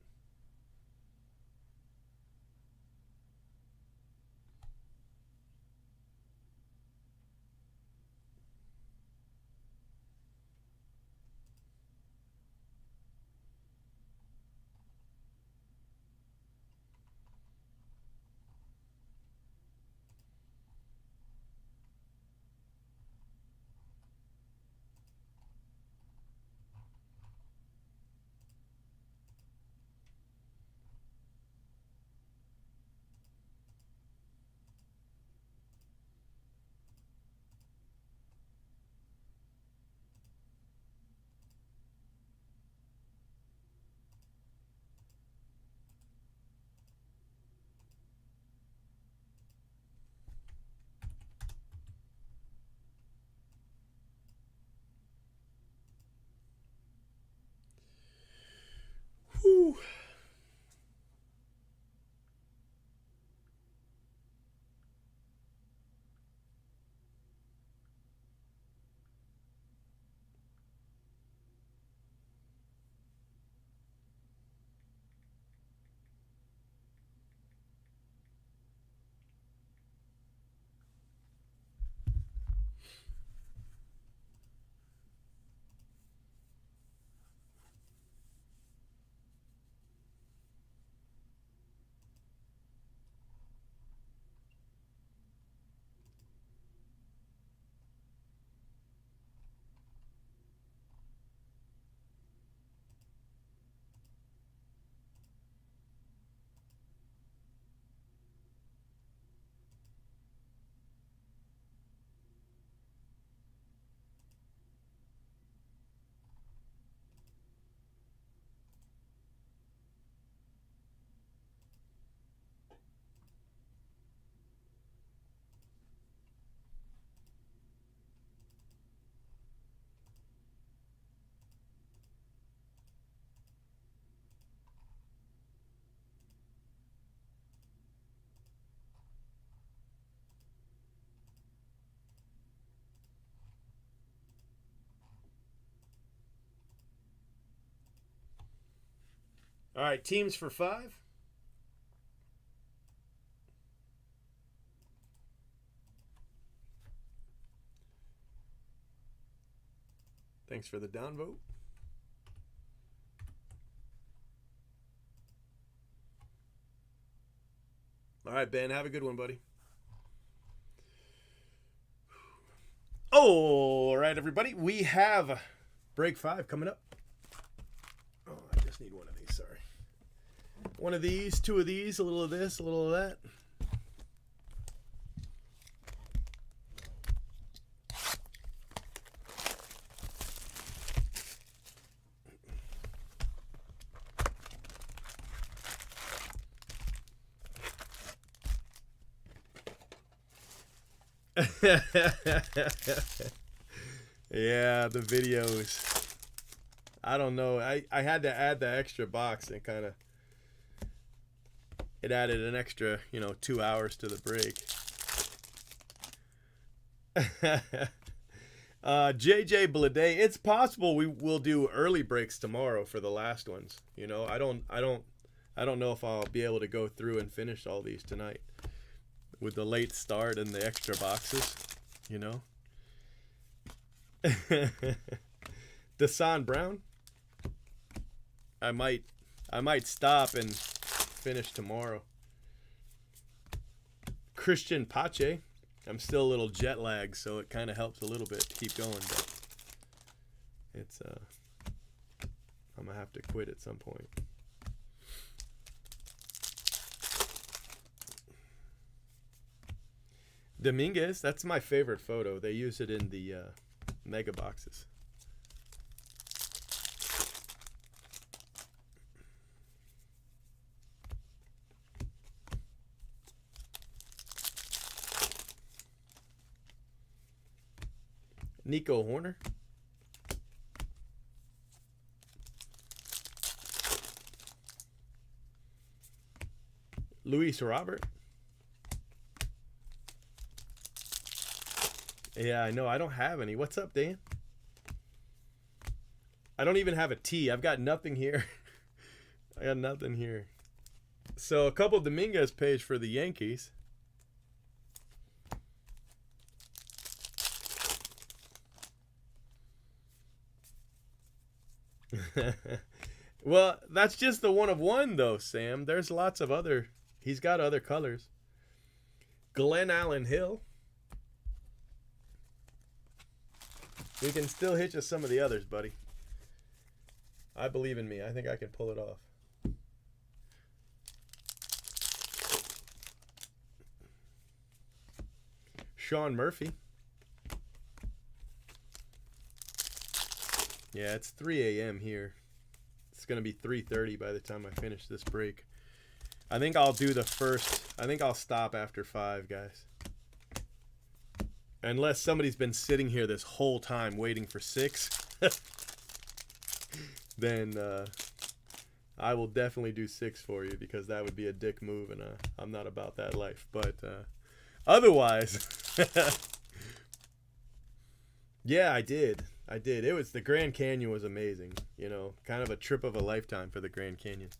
All right, teams for 5. Thanks for the downvote. All right, Ben, have a good one, buddy. All right, everybody, we have break 5 coming up. Oh, I just need one of these, sorry. One of these, 2 of these, a little of this, a little of that. Yeah, the videos. I don't know. I had to add the extra box and kind of it added an extra, 2 hours to the break. JJ Blade, it's possible we will do early breaks tomorrow for the last ones. I don't know if I'll be able to go through and finish all these tonight with the late start and the extra boxes, Desan Brown, I might stop and finish tomorrow. Christian Pache, I'm still a little jet lagged, so it kind of helps a little bit to keep going, but it's I'm gonna have to quit at some point. Dominguez, that's my favorite photo. They use it in the mega boxes. Nico Horner. Luis Robert. Yeah, I know. I don't have any. What's up, Dan? I don't even have a T. I've got nothing here. I got nothing here. So a couple of Dominguez page for the Yankees. Well, that's just the 1 of 1 though, Sam. There's lots of other. He's got other colors. Glenn Allen Hill. We can still hit you some of the others, buddy. I believe in me. I think I can pull it off. Sean Murphy. Yeah, it's 3 a.m. here. It's going to be 3:30 by the time I finish this break. I think I'll do the first. I think I'll stop after 5, guys. Unless somebody's been sitting here this whole time waiting for 6, then I will definitely do 6 for you, because that would be a dick move, and I'm not about that life. But otherwise, yeah, I did. It was the Grand Canyon was amazing. Kind of a trip of a lifetime for the Grand Canyon.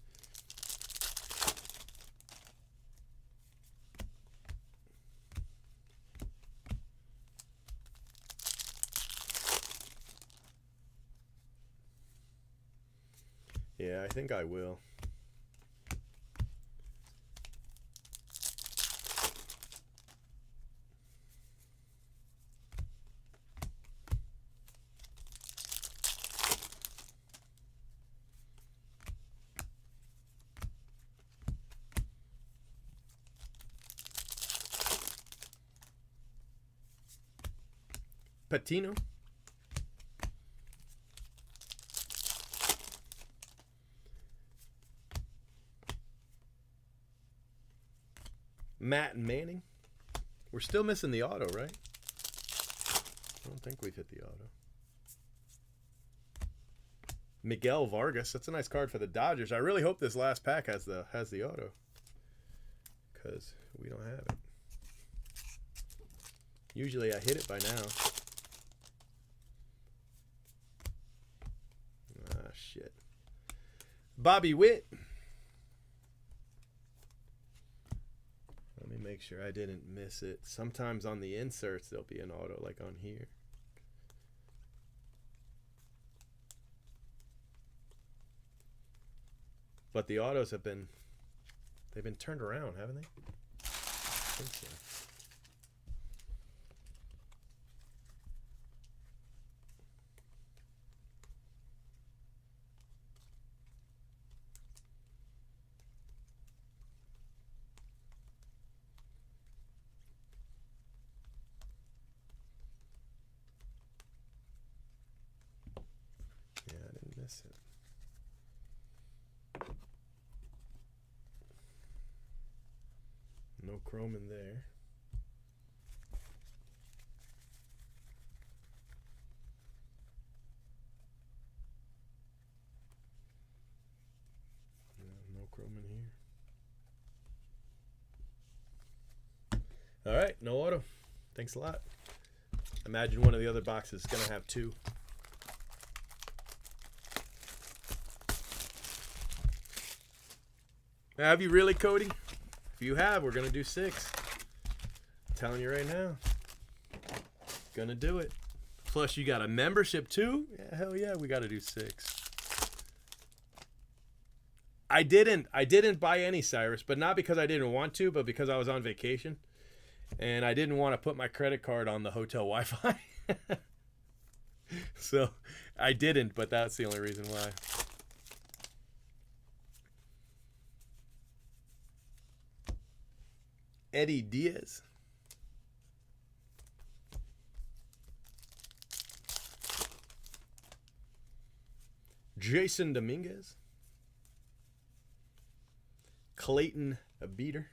Yeah, I think I will. Patino. Matt and Manning. We're still missing the auto, right? I don't think we've hit the auto. Miguel Vargas. That's a nice card for the Dodgers. I really hope this last pack has the auto, because we don't have it. Usually I hit it by now. Ah, shit. Bobby Witt. sure I didn't miss it. Sometimes on the inserts there'll be an auto, like on here. But the autos have been, they've been turned around, haven't they? I think so. Yeah, I didn't miss it. No chrome in there. No chrome in here. All right, no auto. Thanks a lot. Imagine one of the other boxes is gonna have 2. Have you really, Cody? If you have, we're gonna do 6. I'm telling you right now. Gonna do it. Plus you got a membership too? Yeah, hell yeah, we gotta do 6. I didn't buy any, Cyrus, but not because I didn't want to, but because I was on vacation. And I didn't want to put my credit card on the hotel Wi-Fi. So I didn't, but that's the only reason why. Eddie Diaz. Jason Dominguez. Clayton Beater.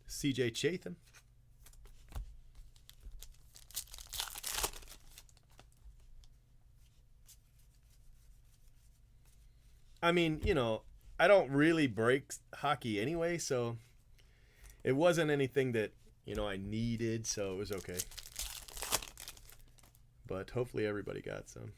CJ Chatham. I mean, you know, I don't really break hockey anyway, so it wasn't anything that, you know, I needed, so it was okay. But hopefully everybody got some.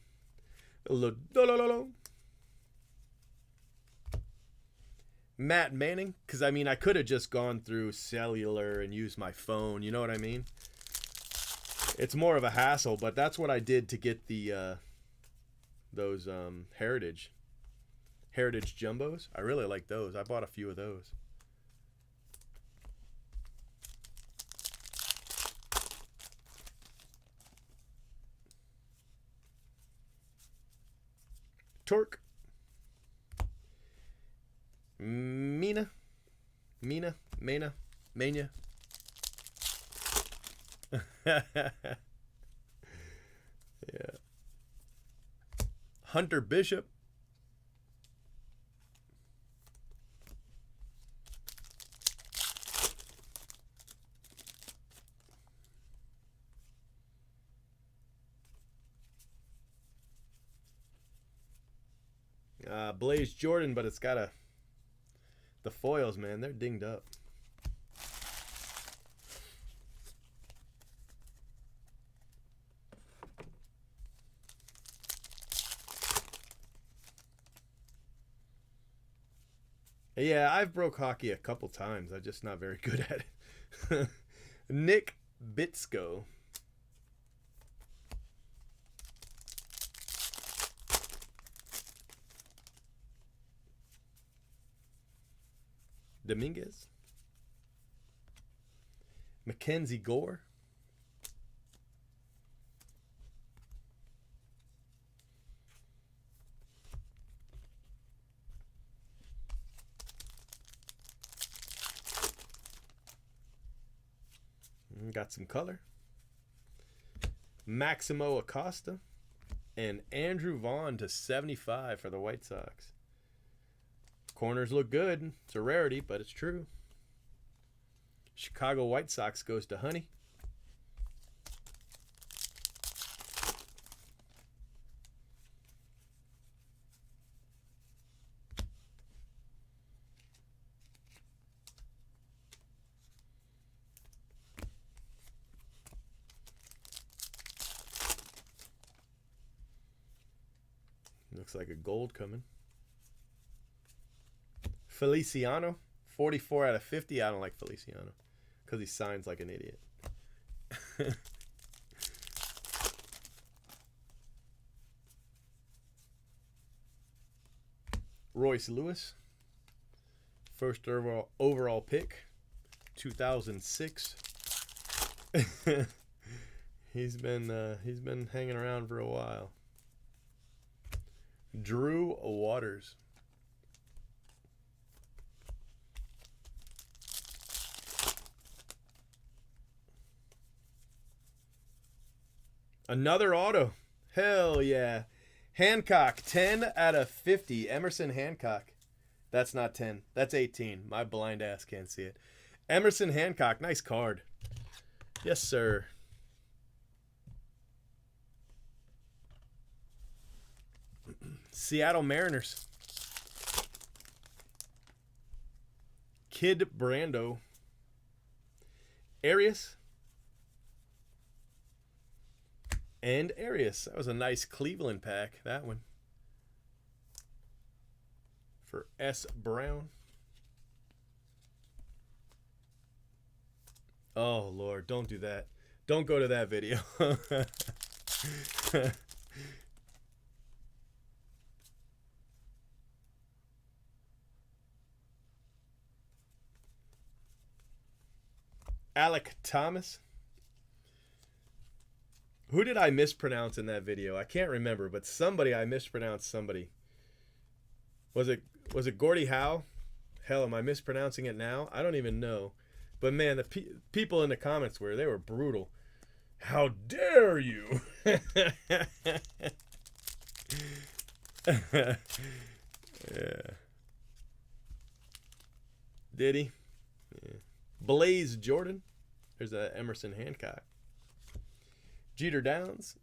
Matt Manning, because I mean, I could have just gone through cellular and used my phone, you know what I mean? It's more of a hassle, but that's what I did to get the those Heritage Jumbos. I really like those. I bought a few of those. Torque. Mania. Yeah. Hunter Bishop. Blaze Jordan, but it's got the foils, man, they're dinged up. Yeah, I've broke hockey a couple times. I'm just not very good at it. Nick Bitsko. Dominguez. Mackenzie Gore. Got some color. Maximo Acosta. And Andrew Vaughn to 75 for the White Sox. Corners look good. It's a rarity, but it's true. Chicago White Sox goes to Honey. looks like a gold coming. Feliciano, 44 out of 50. I don't like Feliciano because he signs like an idiot. Royce Lewis, first overall pick, 2006. He's been hanging around for a while. Drew Waters. Another auto. Hell yeah. Hancock, 10 out of 50. Emerson Hancock. That's not 10. That's 18. My blind ass can't see it. Emerson Hancock. Nice card. Yes, sir. Seattle Mariners. Kid Brando. Arias. And Arias. That was a nice Cleveland pack, that one. For S. Brown. Oh, Lord, don't do that. Don't go to that video. Alec Thomas. Who did I mispronounce in that video? I can't remember, but somebody I mispronounced somebody. Was it Gordie Howe? Hell, am I mispronouncing it now? I don't even know. But man, the people in the comments they were brutal. How dare you? Yeah. Did he? Yeah. Blaze Jordan. There's a Emerson Hancock. Jeter Downs.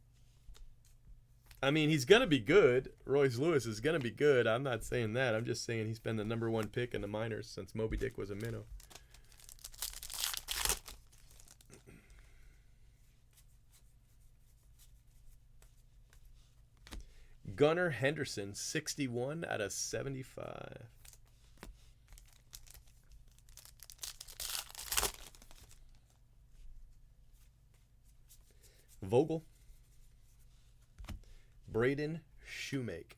I mean, he's going to be good. Royce Lewis is going to be good. I'm not saying that. I'm just saying he's been the #1 pick in the minors since Moby Dick was a minnow. Gunnar Henderson, 61 out of 75. Vogel. Braden Shoemake.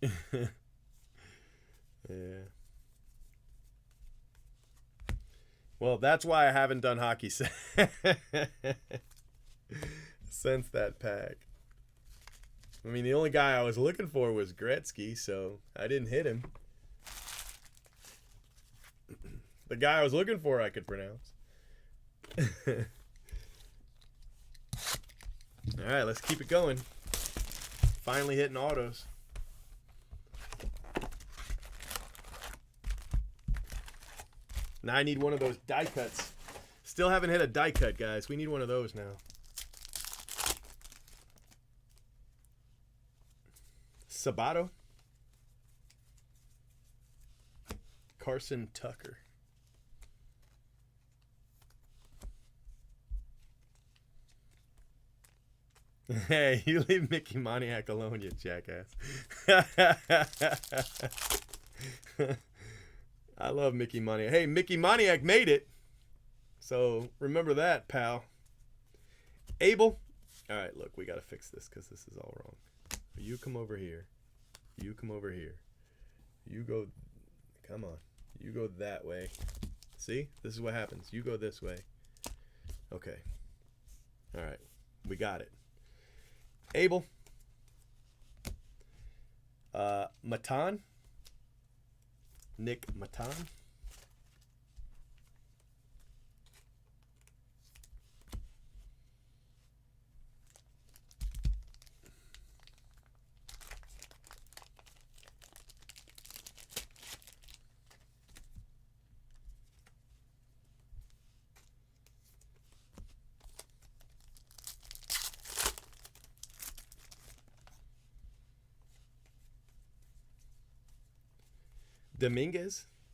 Yeah. Well, that's why I haven't done hockey since that pack. I mean, the only guy I was looking for was Gretzky, so I didn't hit him. The guy I was looking for I could pronounce. All right, let's keep it going. Finally hitting autos. Now I need one of those die cuts. Still haven't hit a die cut, guys. We need one of those now. Sabato. Carson Tucker. Hey, you leave Mickey Moniak alone, you jackass. I love Mickey Moniak. Hey, Mickey Moniak made it. So remember that, pal. Abel. All right, look, we got to fix this because this is all wrong. You come over here. You come over here. You go. Come on. You go that way. See? This is what happens. You go this way. Okay. All right. We got it. Abel. Matan. Nick Matan.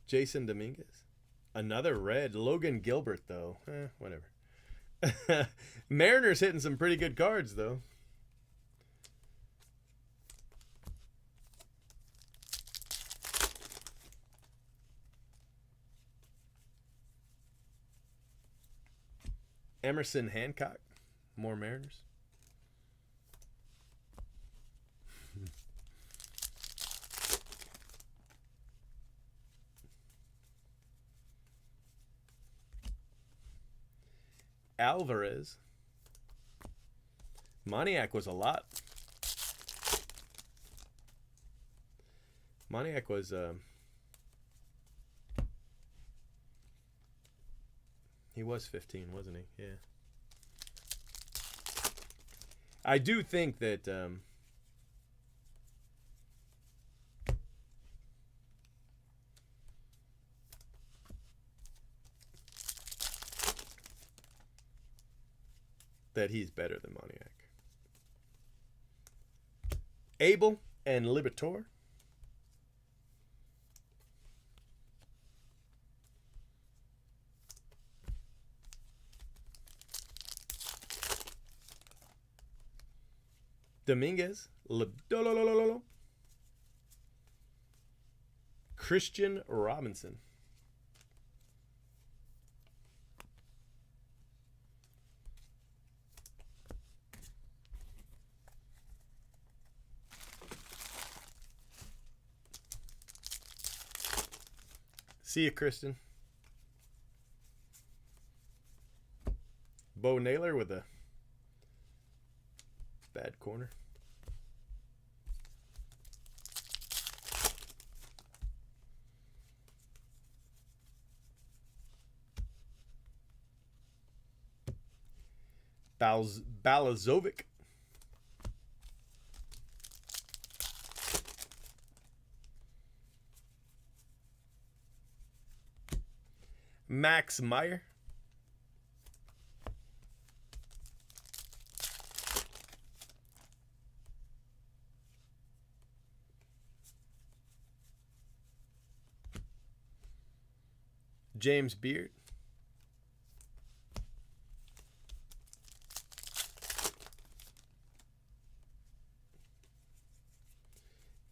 Jason Dominguez. Another red. Logan Gilbert, though. Whatever. Mariners hitting some pretty good cards, though. Emerson Hancock. More Mariners. Alvarez. Moniak was a lot. Moniak was he was 15, wasn't he? Yeah. I do think that that he's better than Moniak. Abel and Libertor. Dominguez. Christian Robinson. See you, Kristen. Bo Naylor with a bad corner. Balazovic. Max Meyer. James Beard.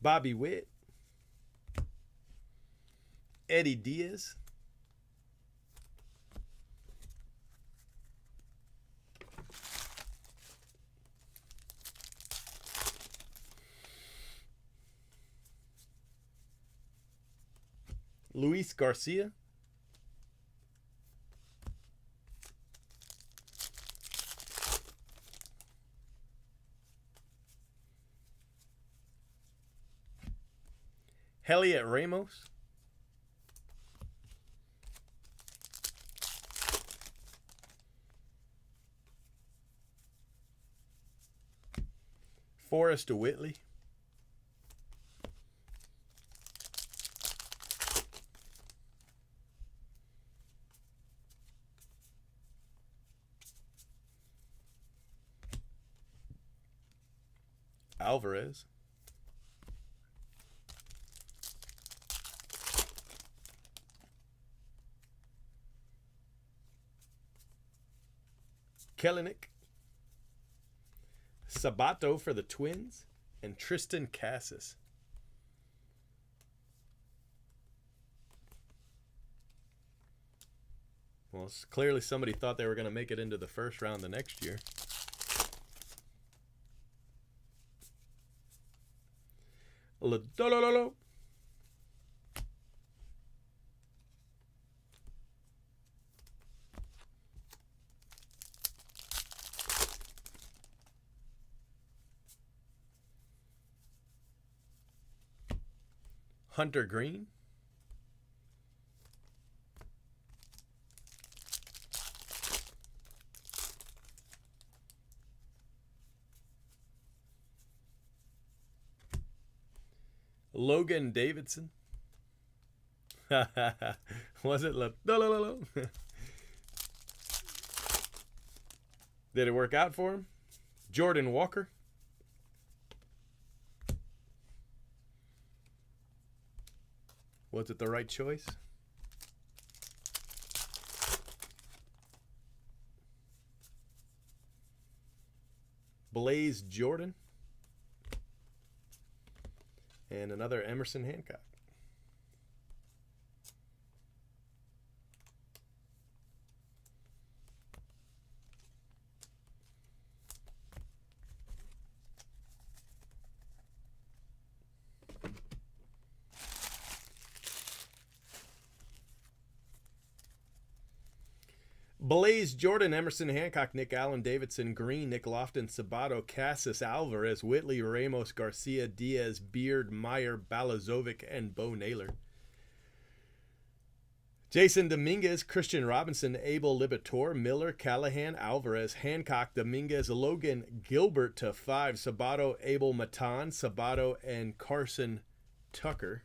Bobby Witt. Eddie Diaz. Luis Garcia. Heliot Ramos. Forrest Whitley. Alvarez. Kellenic. Sabato for the Twins. And Tristan Cassis. Well, clearly somebody thought they were going to make it into the first round the next year. Lodololo. Hunter Green. Logan Davidson. Was it? Did it work out for him? Jordan Walker. Was it the right choice? Blaze Jordan. And another Emerson Hancock. Blaze Jordan, Emerson Hancock, Nick Allen, Davidson, Green, Nick Lofton, Sabato, Cassis, Alvarez, Whitley, Ramos, Garcia, Diaz, Beard, Meyer, Balazovic, and Bo Naylor. Jason Dominguez, Christian Robinson, Abel Libator, Miller, Callahan, Alvarez, Hancock, Dominguez, Logan, Gilbert to 5, Sabato, Abel Matan, Sabato, and Carson Tucker.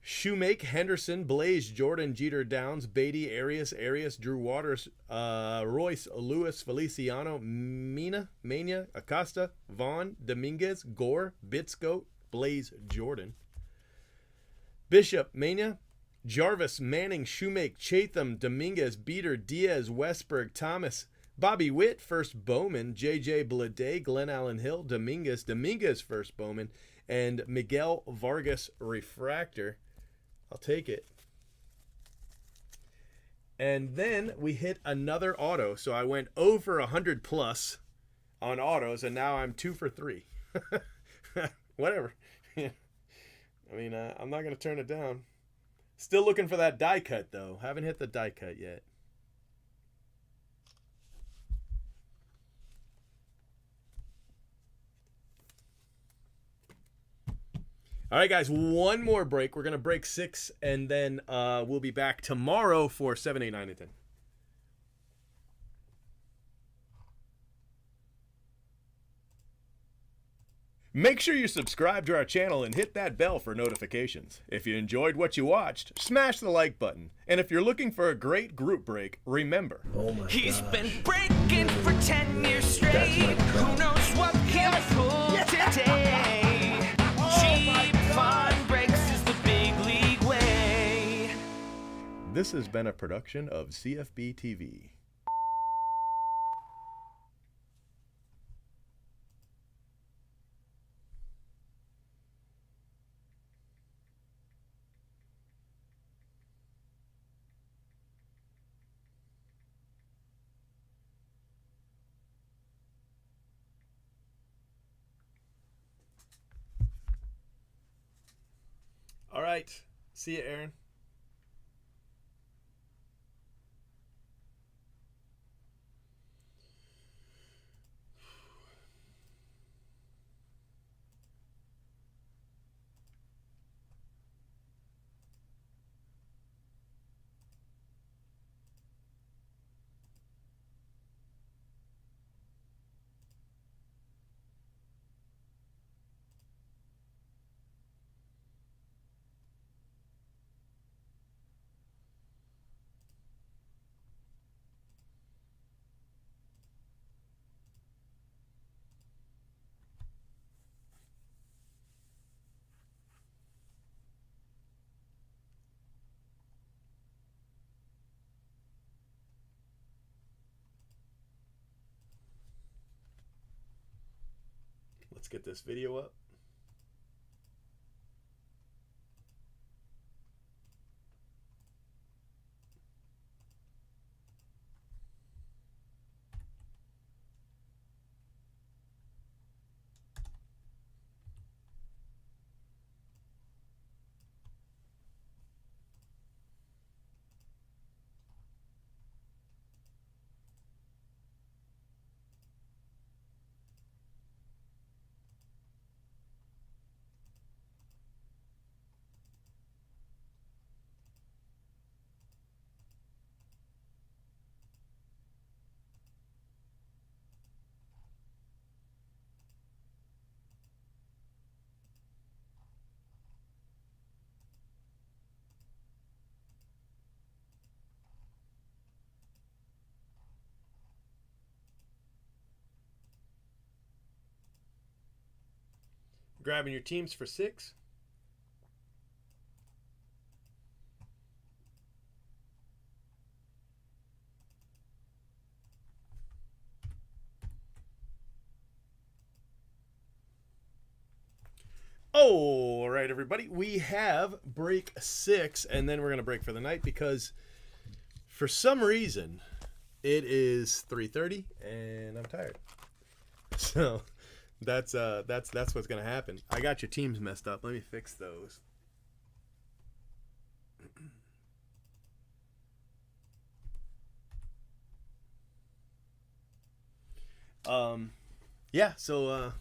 Shoemake, Henderson, Blaze, Jordan, Jeter, Downs, Beatty, Arias, Drew Waters, Royce, Lewis, Feliciano, Mina, Mania, Acosta, Vaughn, Dominguez, Gore, Bitsko, Blaze, Jordan. Bishop, Mania, Jarvis, Manning, Shoemake, Chatham, Dominguez, Beater, Diaz, Westberg, Thomas, Bobby Witt, first Bowman, JJ Bleday, Glenn Allen Hill, Dominguez, first Bowman, and Miguel Vargas Refractor. I'll take it. And then we hit another auto. So I went over 100 plus on autos, and now I'm 2 for 3. Whatever. I mean, I'm not going to turn it down. Still looking for that die cut, though. Haven't hit the die cut yet. All right, guys, one more break. We're going to break 6, and then we'll be back tomorrow for 7, 8, 9, and 10. Make sure you subscribe to our channel and hit that bell for notifications. If you enjoyed what you watched, smash the like button. And if you're looking for a great group break, remember, He's been breaking for 10 years straight. Who knows what he'll pull today? Cheap fun breaks is the big league way. this has been a production of CFB TV. All right. See you, Aaron. Let's get this video up. Grabbing your teams for 6. All right, everybody. We have break 6, and then we're going to break for the night because for some reason it is 3:30 and I'm tired. So that's what's going to happen. I got your teams messed up. Let me fix those. Yeah, so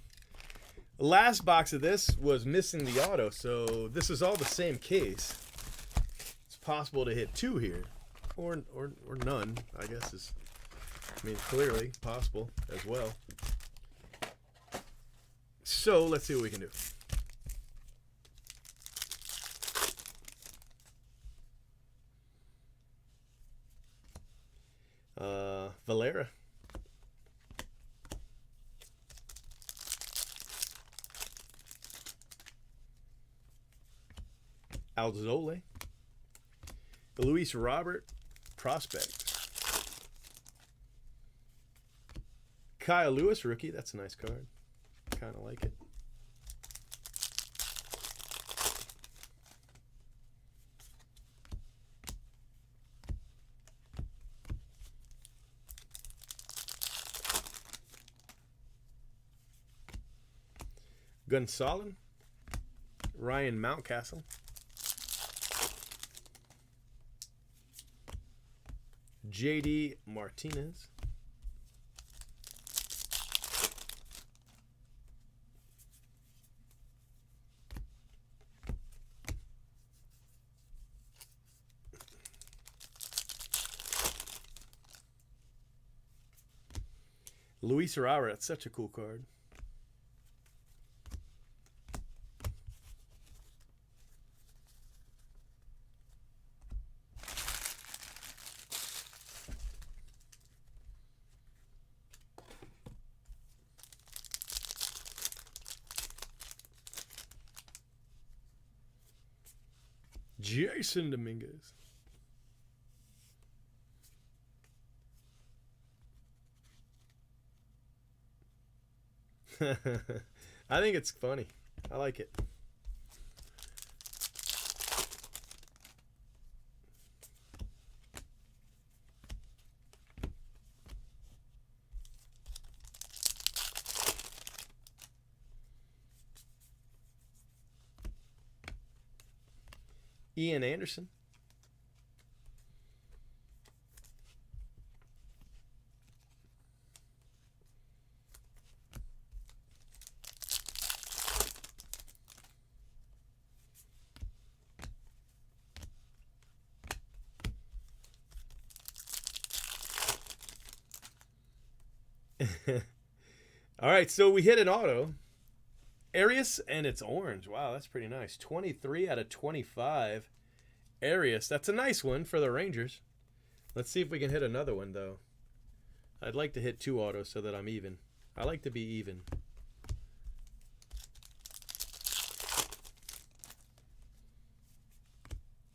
last box of this was missing the auto, so this is all the same case. It's possible to hit 2 here, or none, I guess is, I mean, clearly possible as well. So let's see what we can do. Valera. Alzole. Luis Robert, prospect. Kyle Lewis, rookie. That's a nice card. Kind of like it. Gonsolin. Ryan Mountcastle. JD Martinez. Luis Arraura, that's such a cool card. Jason Dominguez. I think it's funny. I like it. Ian Anderson. All right, so we hit an auto. Arias, and it's orange. Wow, that's pretty nice. 23 out of 25. Arias, that's a nice one for the Rangers. Let's see if we can hit another one, though. I'd like to hit 2 autos so that I'm even. I like to be even.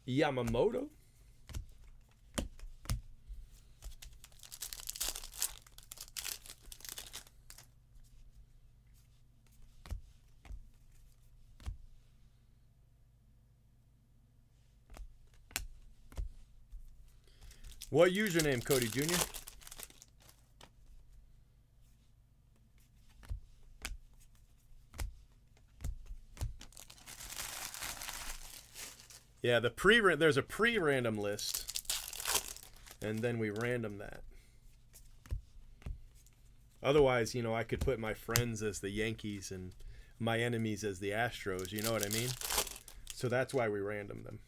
Yamamoto. What username, Cody Jr.? Yeah, there's a pre-random list, and then we random that. Otherwise, you know, I could put my friends as the Yankees and my enemies as the Astros. You know what I mean? So that's why we random them.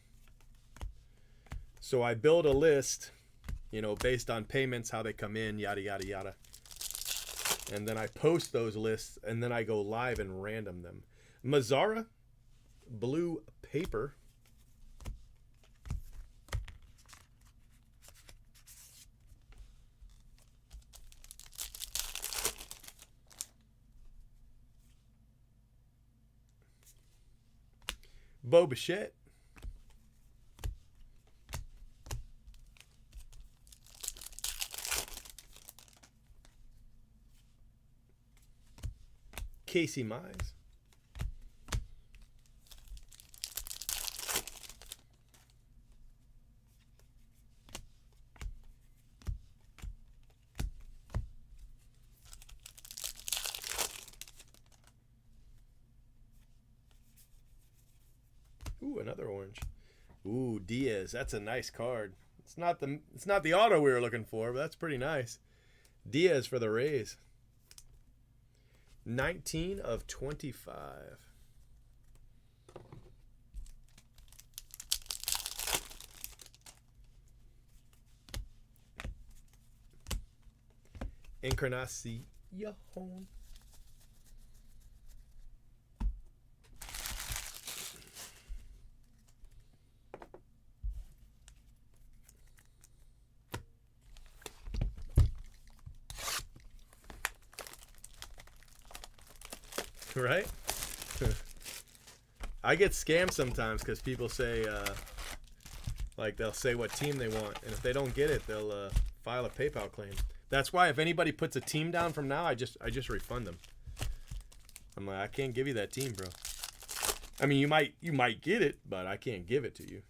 So I build a list, you know, based on payments, how they come in, yada, yada, yada. And then I post those lists, and then I go live and random them. Mazzara, blue paper. Bo Bichette. Casey Mize. Ooh, another orange. Ooh, Diaz. That's a nice card. It's not the auto we were looking for, but that's pretty nice. Diaz for the Rays. 19 of 25. Encarnacion. Right? I get scammed sometimes because people say, like, they'll say what team they want, and if they don't get it, they'll file a PayPal claim. That's why if anybody puts a team down from now, I just refund them. I'm like, I can't give you that team, bro. I mean, you might get it, but I can't give it to you.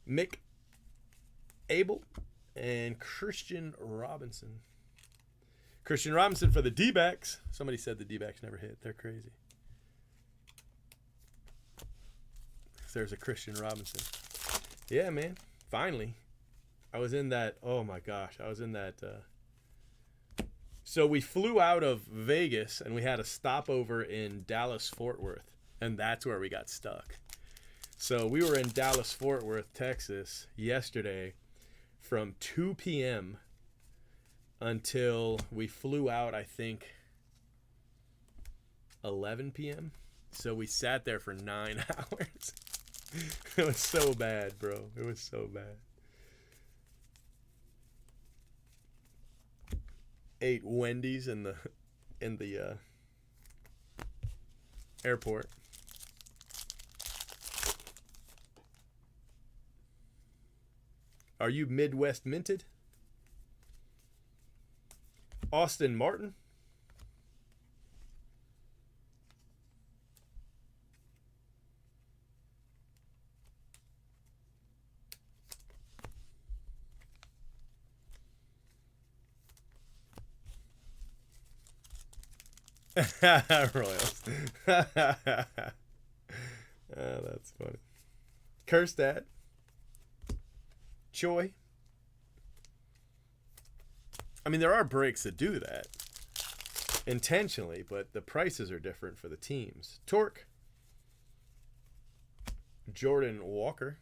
Mick Abel and Christian Robinson. Christian Robinson for the D-backs. Somebody said the D-backs never hit. They're crazy. There's a Christian Robinson. Yeah, man. Finally. I was in that. Oh, my gosh. I was in that. So we flew out of Vegas, and we had a stopover in Dallas-Fort Worth. And that's where we got stuck. So we were in Dallas-Fort Worth, Texas, yesterday from 2 p.m. until we flew out, I think, 11 p.m. So we sat there for 9 hours. It was so bad, bro. It was so bad. Ate Wendy's in the airport. Are you Midwest minted? Austin Martin. Royals. Oh, that's funny. Kerstad. Choi. I mean, there are breaks that do that intentionally, but the prices are different for the teams. Torque. Jordan Walker.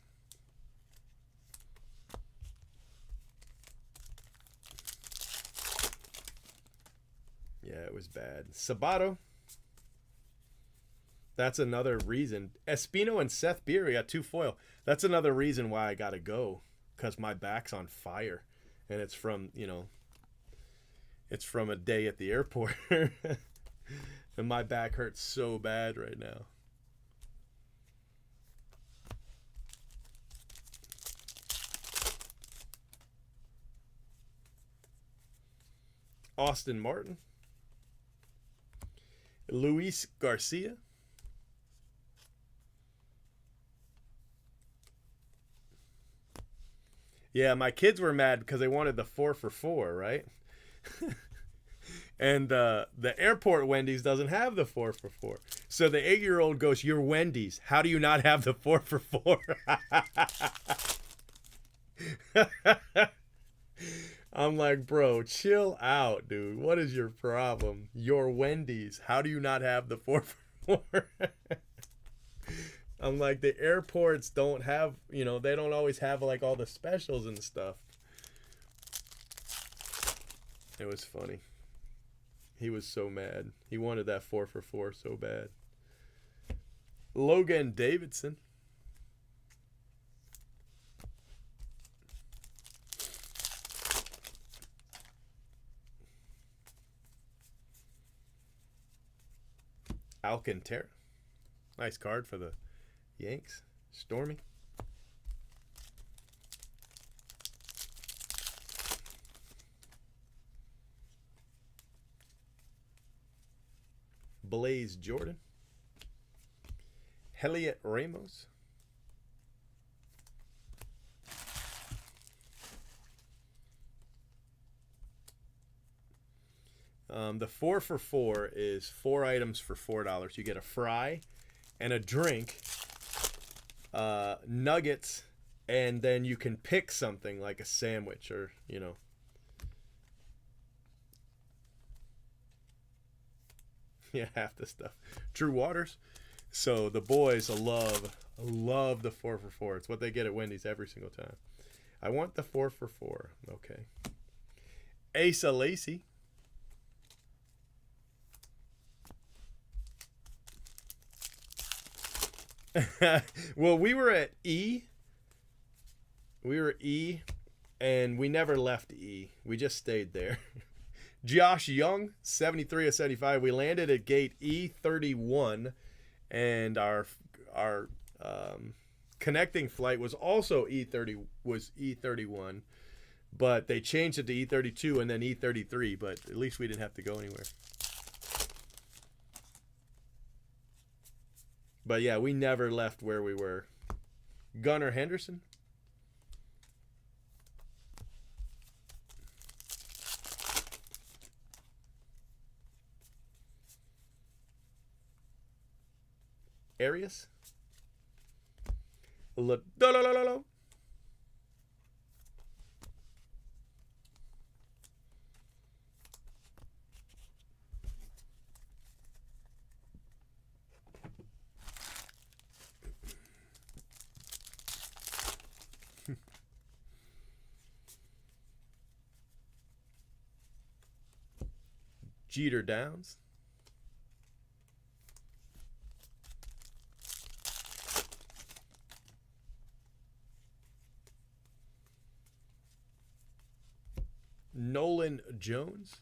Yeah, it was bad. Sabato. That's another reason. Espino and Seth Beer, we got 2 foil. That's another reason why I got to go, because my back's on fire. And it's from, it's from a day at the airport. And my back hurts so bad right now. Austin Martin. Luis Garcia. Yeah, my kids were mad because they wanted the 4 for 4, right? And the airport Wendy's doesn't have the 4 for 4. So the 8-year-old goes, "You're Wendy's. How do you not have the 4 for 4?" I'm like, bro, chill out, dude. What is your problem? You're Wendy's. How do you not have the 4 for 4? I'm like, the airports don't have, they don't always have like all the specials and stuff. It was funny. He was so mad. He wanted that 4 for 4 so bad. Logan Davidson. Alcantara. Nice card for the Yanks. Stormy. Blaze Jordan. Heliot Ramos. The 4 for 4 is 4 items for $4. You get a fry and a drink, nuggets, and then you can pick something like a sandwich or, you know. Yeah, half the stuff. True Waters. So the boys love the 4 for 4. It's what they get at Wendy's every single time. I want the 4 for 4. Okay. Asa Lacey. Well, we were at E. We were at E, and we never left E. We just stayed there. Josh Young, 73 of 75. We landed at gate E31, and our connecting flight was also E31, but they changed it to E32 and then E33. But at least we didn't have to go anywhere. But yeah, we never left where we were. Gunnar Henderson. Arias. Jeter Downs. Nolan Jones.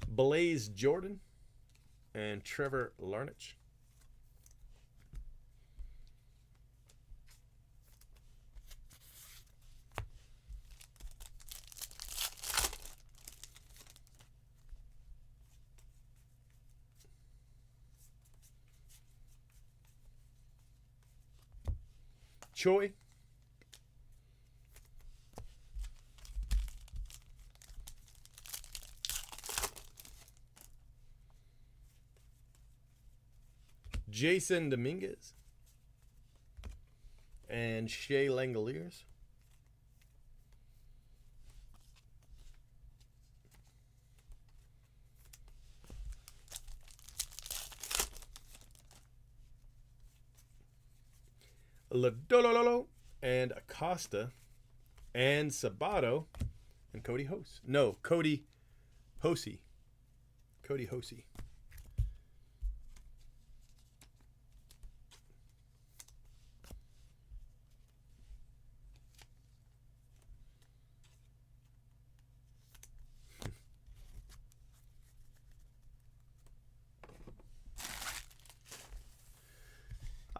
Blaze Jordan and Trevor Larnach. Choi. Jason Dominguez. And Shea Langoliers. Ladololo and Acosta and Sabato and Cody Hose. No, Cody Hosey. Cody Hosey.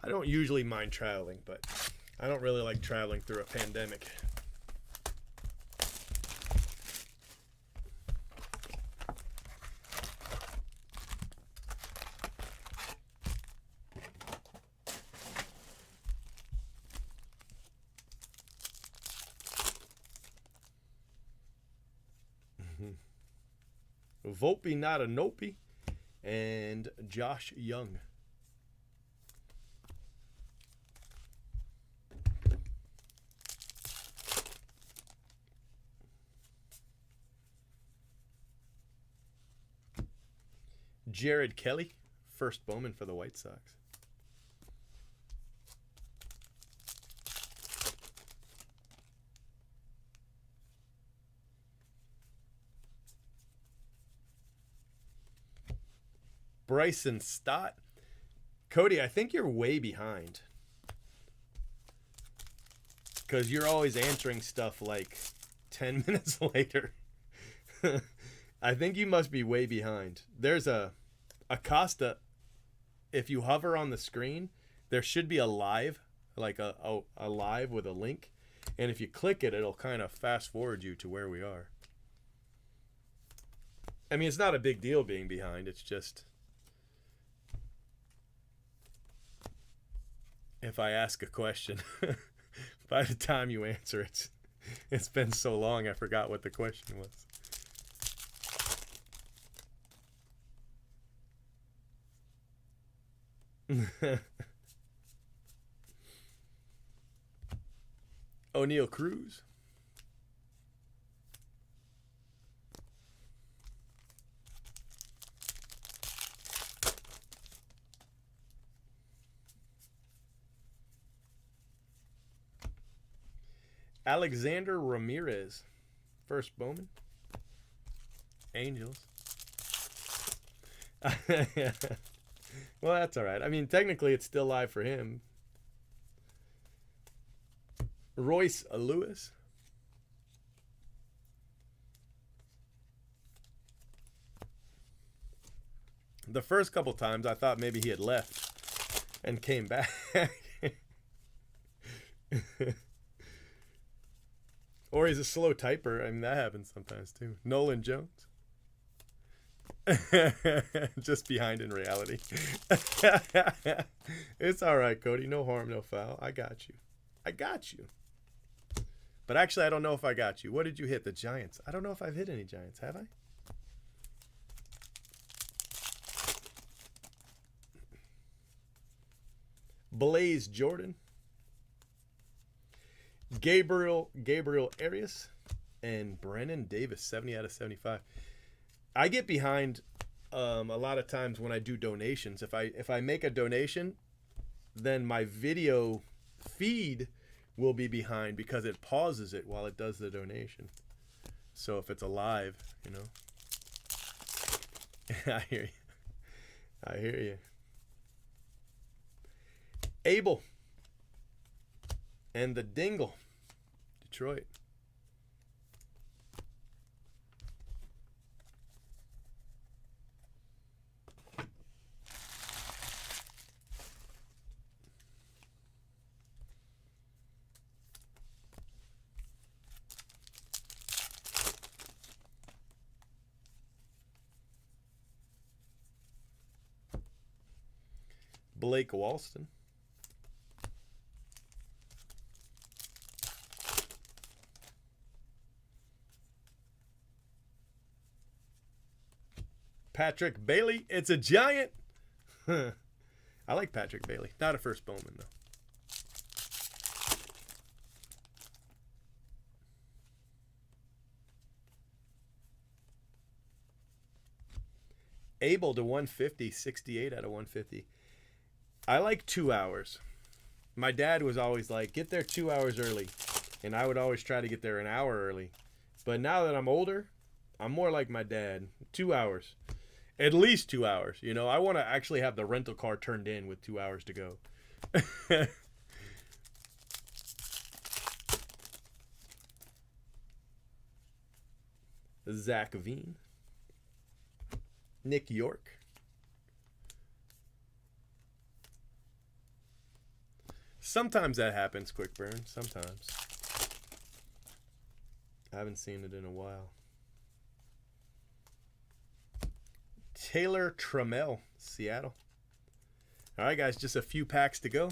I don't usually mind traveling, but I don't really like traveling through a pandemic. Volpe not a Nope and Josh Young. Jared Kelly, first Bowman for the White Sox. Bryson Stott. Cody, I think you're way behind. Because you're always answering stuff like 10 minutes later. I think you must be way behind. There's a Acosta. If you hover on the screen, there should be a live, like a live with a link. And if you click it, it'll kind of fast forward you to where we are. I mean, it's not a big deal being behind. It's just if I ask a question. By the time you answer it, it's been so long I forgot what the question was. O'Neal Cruz. Alexander Ramirez. First Bowman. Angels. Well, that's all right. I mean, technically, it's still live for him. Royce Lewis. The first couple times, I thought maybe he had left and came back. Or he's a slow typer. I mean, that happens sometimes, too. Nolan Jones. Just behind in reality. It's all right, Cody. No harm, no foul. I got you. I got you. But actually, I don't know if I got you. What did you hit? The Giants. I don't know if I've hit any Giants. Have I? Blaze Jordan. Gabriel Arias. And Brennan Davis. 70 out of 75. I get behind a lot of times when I do donations. If I make a donation, then my video feed will be behind because it pauses it while it does the donation. So if it's alive, you know. I hear you. I hear you. Abel and the Dingle. Detroit. Blake Walston. Patrick Bailey. It's a Giant. I like Patrick Bailey. Not a first Bowman, though. Abel to 150. 68 out of 150. I like 2 hours. My dad was always like, get there 2 hours early. And I would always try to get there an hour early. But now that I'm older, I'm more like my dad. 2 hours. At least 2 hours. You know, I want to actually have the rental car turned in with 2 hours to go. Zach Veen. Nick York. Sometimes that happens, Quick Burn. Sometimes. I haven't seen it in a while. Taylor Trammell, Seattle. All right, guys, just a few packs to go.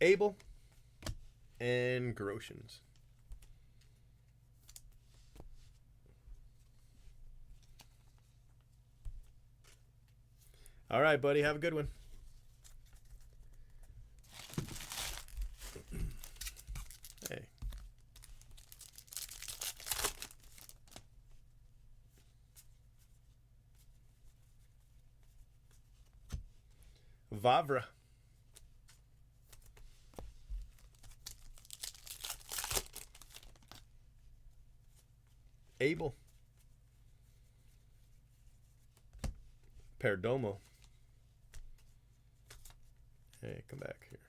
Abel and Groshans. All right, buddy. Have a good one. Hey. Vavra. Abel. Perdomo. Hey, come back here.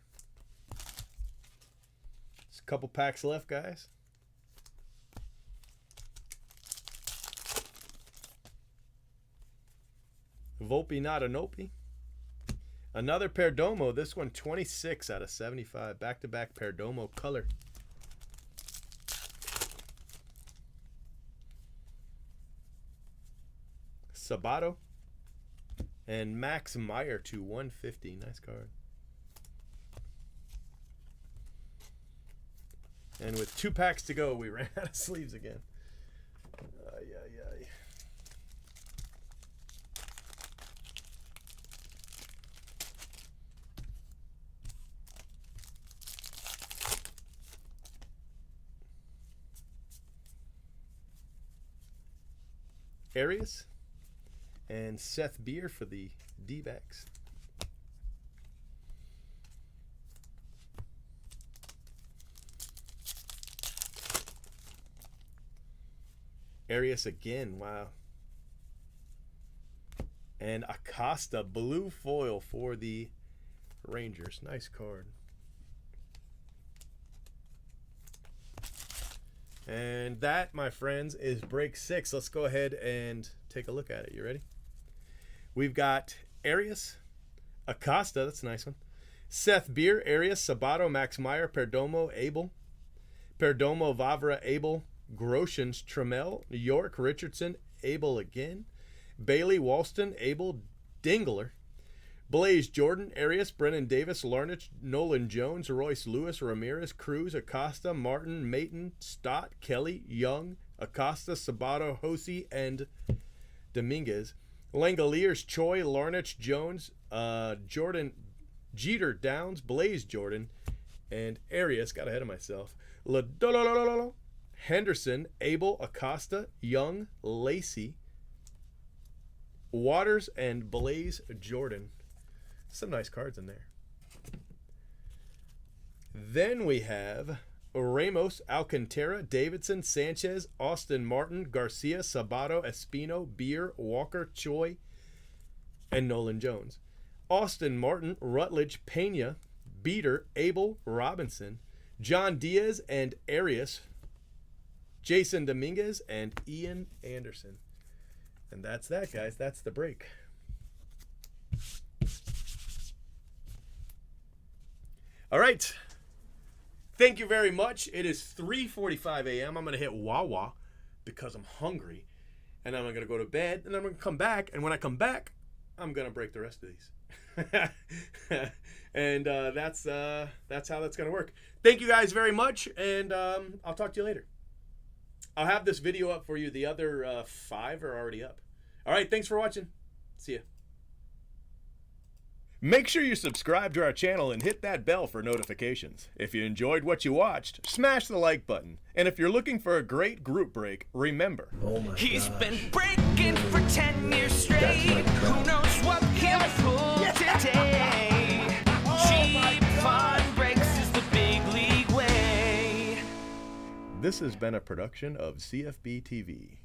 Just a couple packs left, guys. Volpe, not an Opie. Another Perdomo. This one 26 out of 75. Back-to-back Perdomo color. Sabato. And Max Meyer to 150. Nice card. And with 2 packs to go, we ran out of sleeves again. Ay, ay, ay. Arias and Seth Beer for the D-backs. Arias again, wow. And Acosta, blue foil for the Rangers. Nice card. And that, my friends, is break 6. Let's go ahead and take a look at it. You ready? We've got Arias, Acosta, that's a nice one. Seth Beer, Arias, Sabato, Max Meyer, Perdomo, Abel. Perdomo, Vavra, Abel, Groshans, Trammell, York, Richardson, Abel again. Bailey, Walston, Abel, Dingler. Blaze, Jordan, Arias, Brennan Davis, Larnach, Nolan Jones, Royce Lewis, Ramirez, Cruz, Acosta, Martin, Mayton, Stott, Kelly, Young, Acosta, Sabato, Hosey, and Dominguez. Langoliers, Choi, Larnach, Jones, Jordan, Jeter, Downs, Blaze, Jordan, and Arias. Got ahead of myself. Henderson, Abel, Acosta, Young, Lacey, Waters, and Blaze Jordan. Some nice cards in there. Then we have Ramos, Alcantara, Davidson, Sanchez, Austin Martin, Garcia, Sabato, Espino, Beer, Walker, Choi, and Nolan Jones. Austin Martin, Rutledge, Pena, Beater, Abel, Robinson, John Diaz, and Arias, Jason Dominguez, and Ian Anderson. And that's that, guys. That's the break. All right. Thank you very much. It is 3:45 a.m. I'm going to hit Wawa because I'm hungry. And then I'm going to go to bed. And then I'm going to come back. And when I come back, I'm going to break the rest of these. And that's how that's going to work. Thank you guys very much. And I'll talk to you later. I'll have this video up for you. The other 5 are already up. All right. Thanks for watching. See ya. Make sure you subscribe to our channel and hit that bell for notifications. If you enjoyed what you watched, smash the like button. And if you're looking for a great group break, remember. He's been breaking for 10 years straight. Who knows what he'll pull today? Cheap fun breaks is the big league way. This has been a production of CFB TV.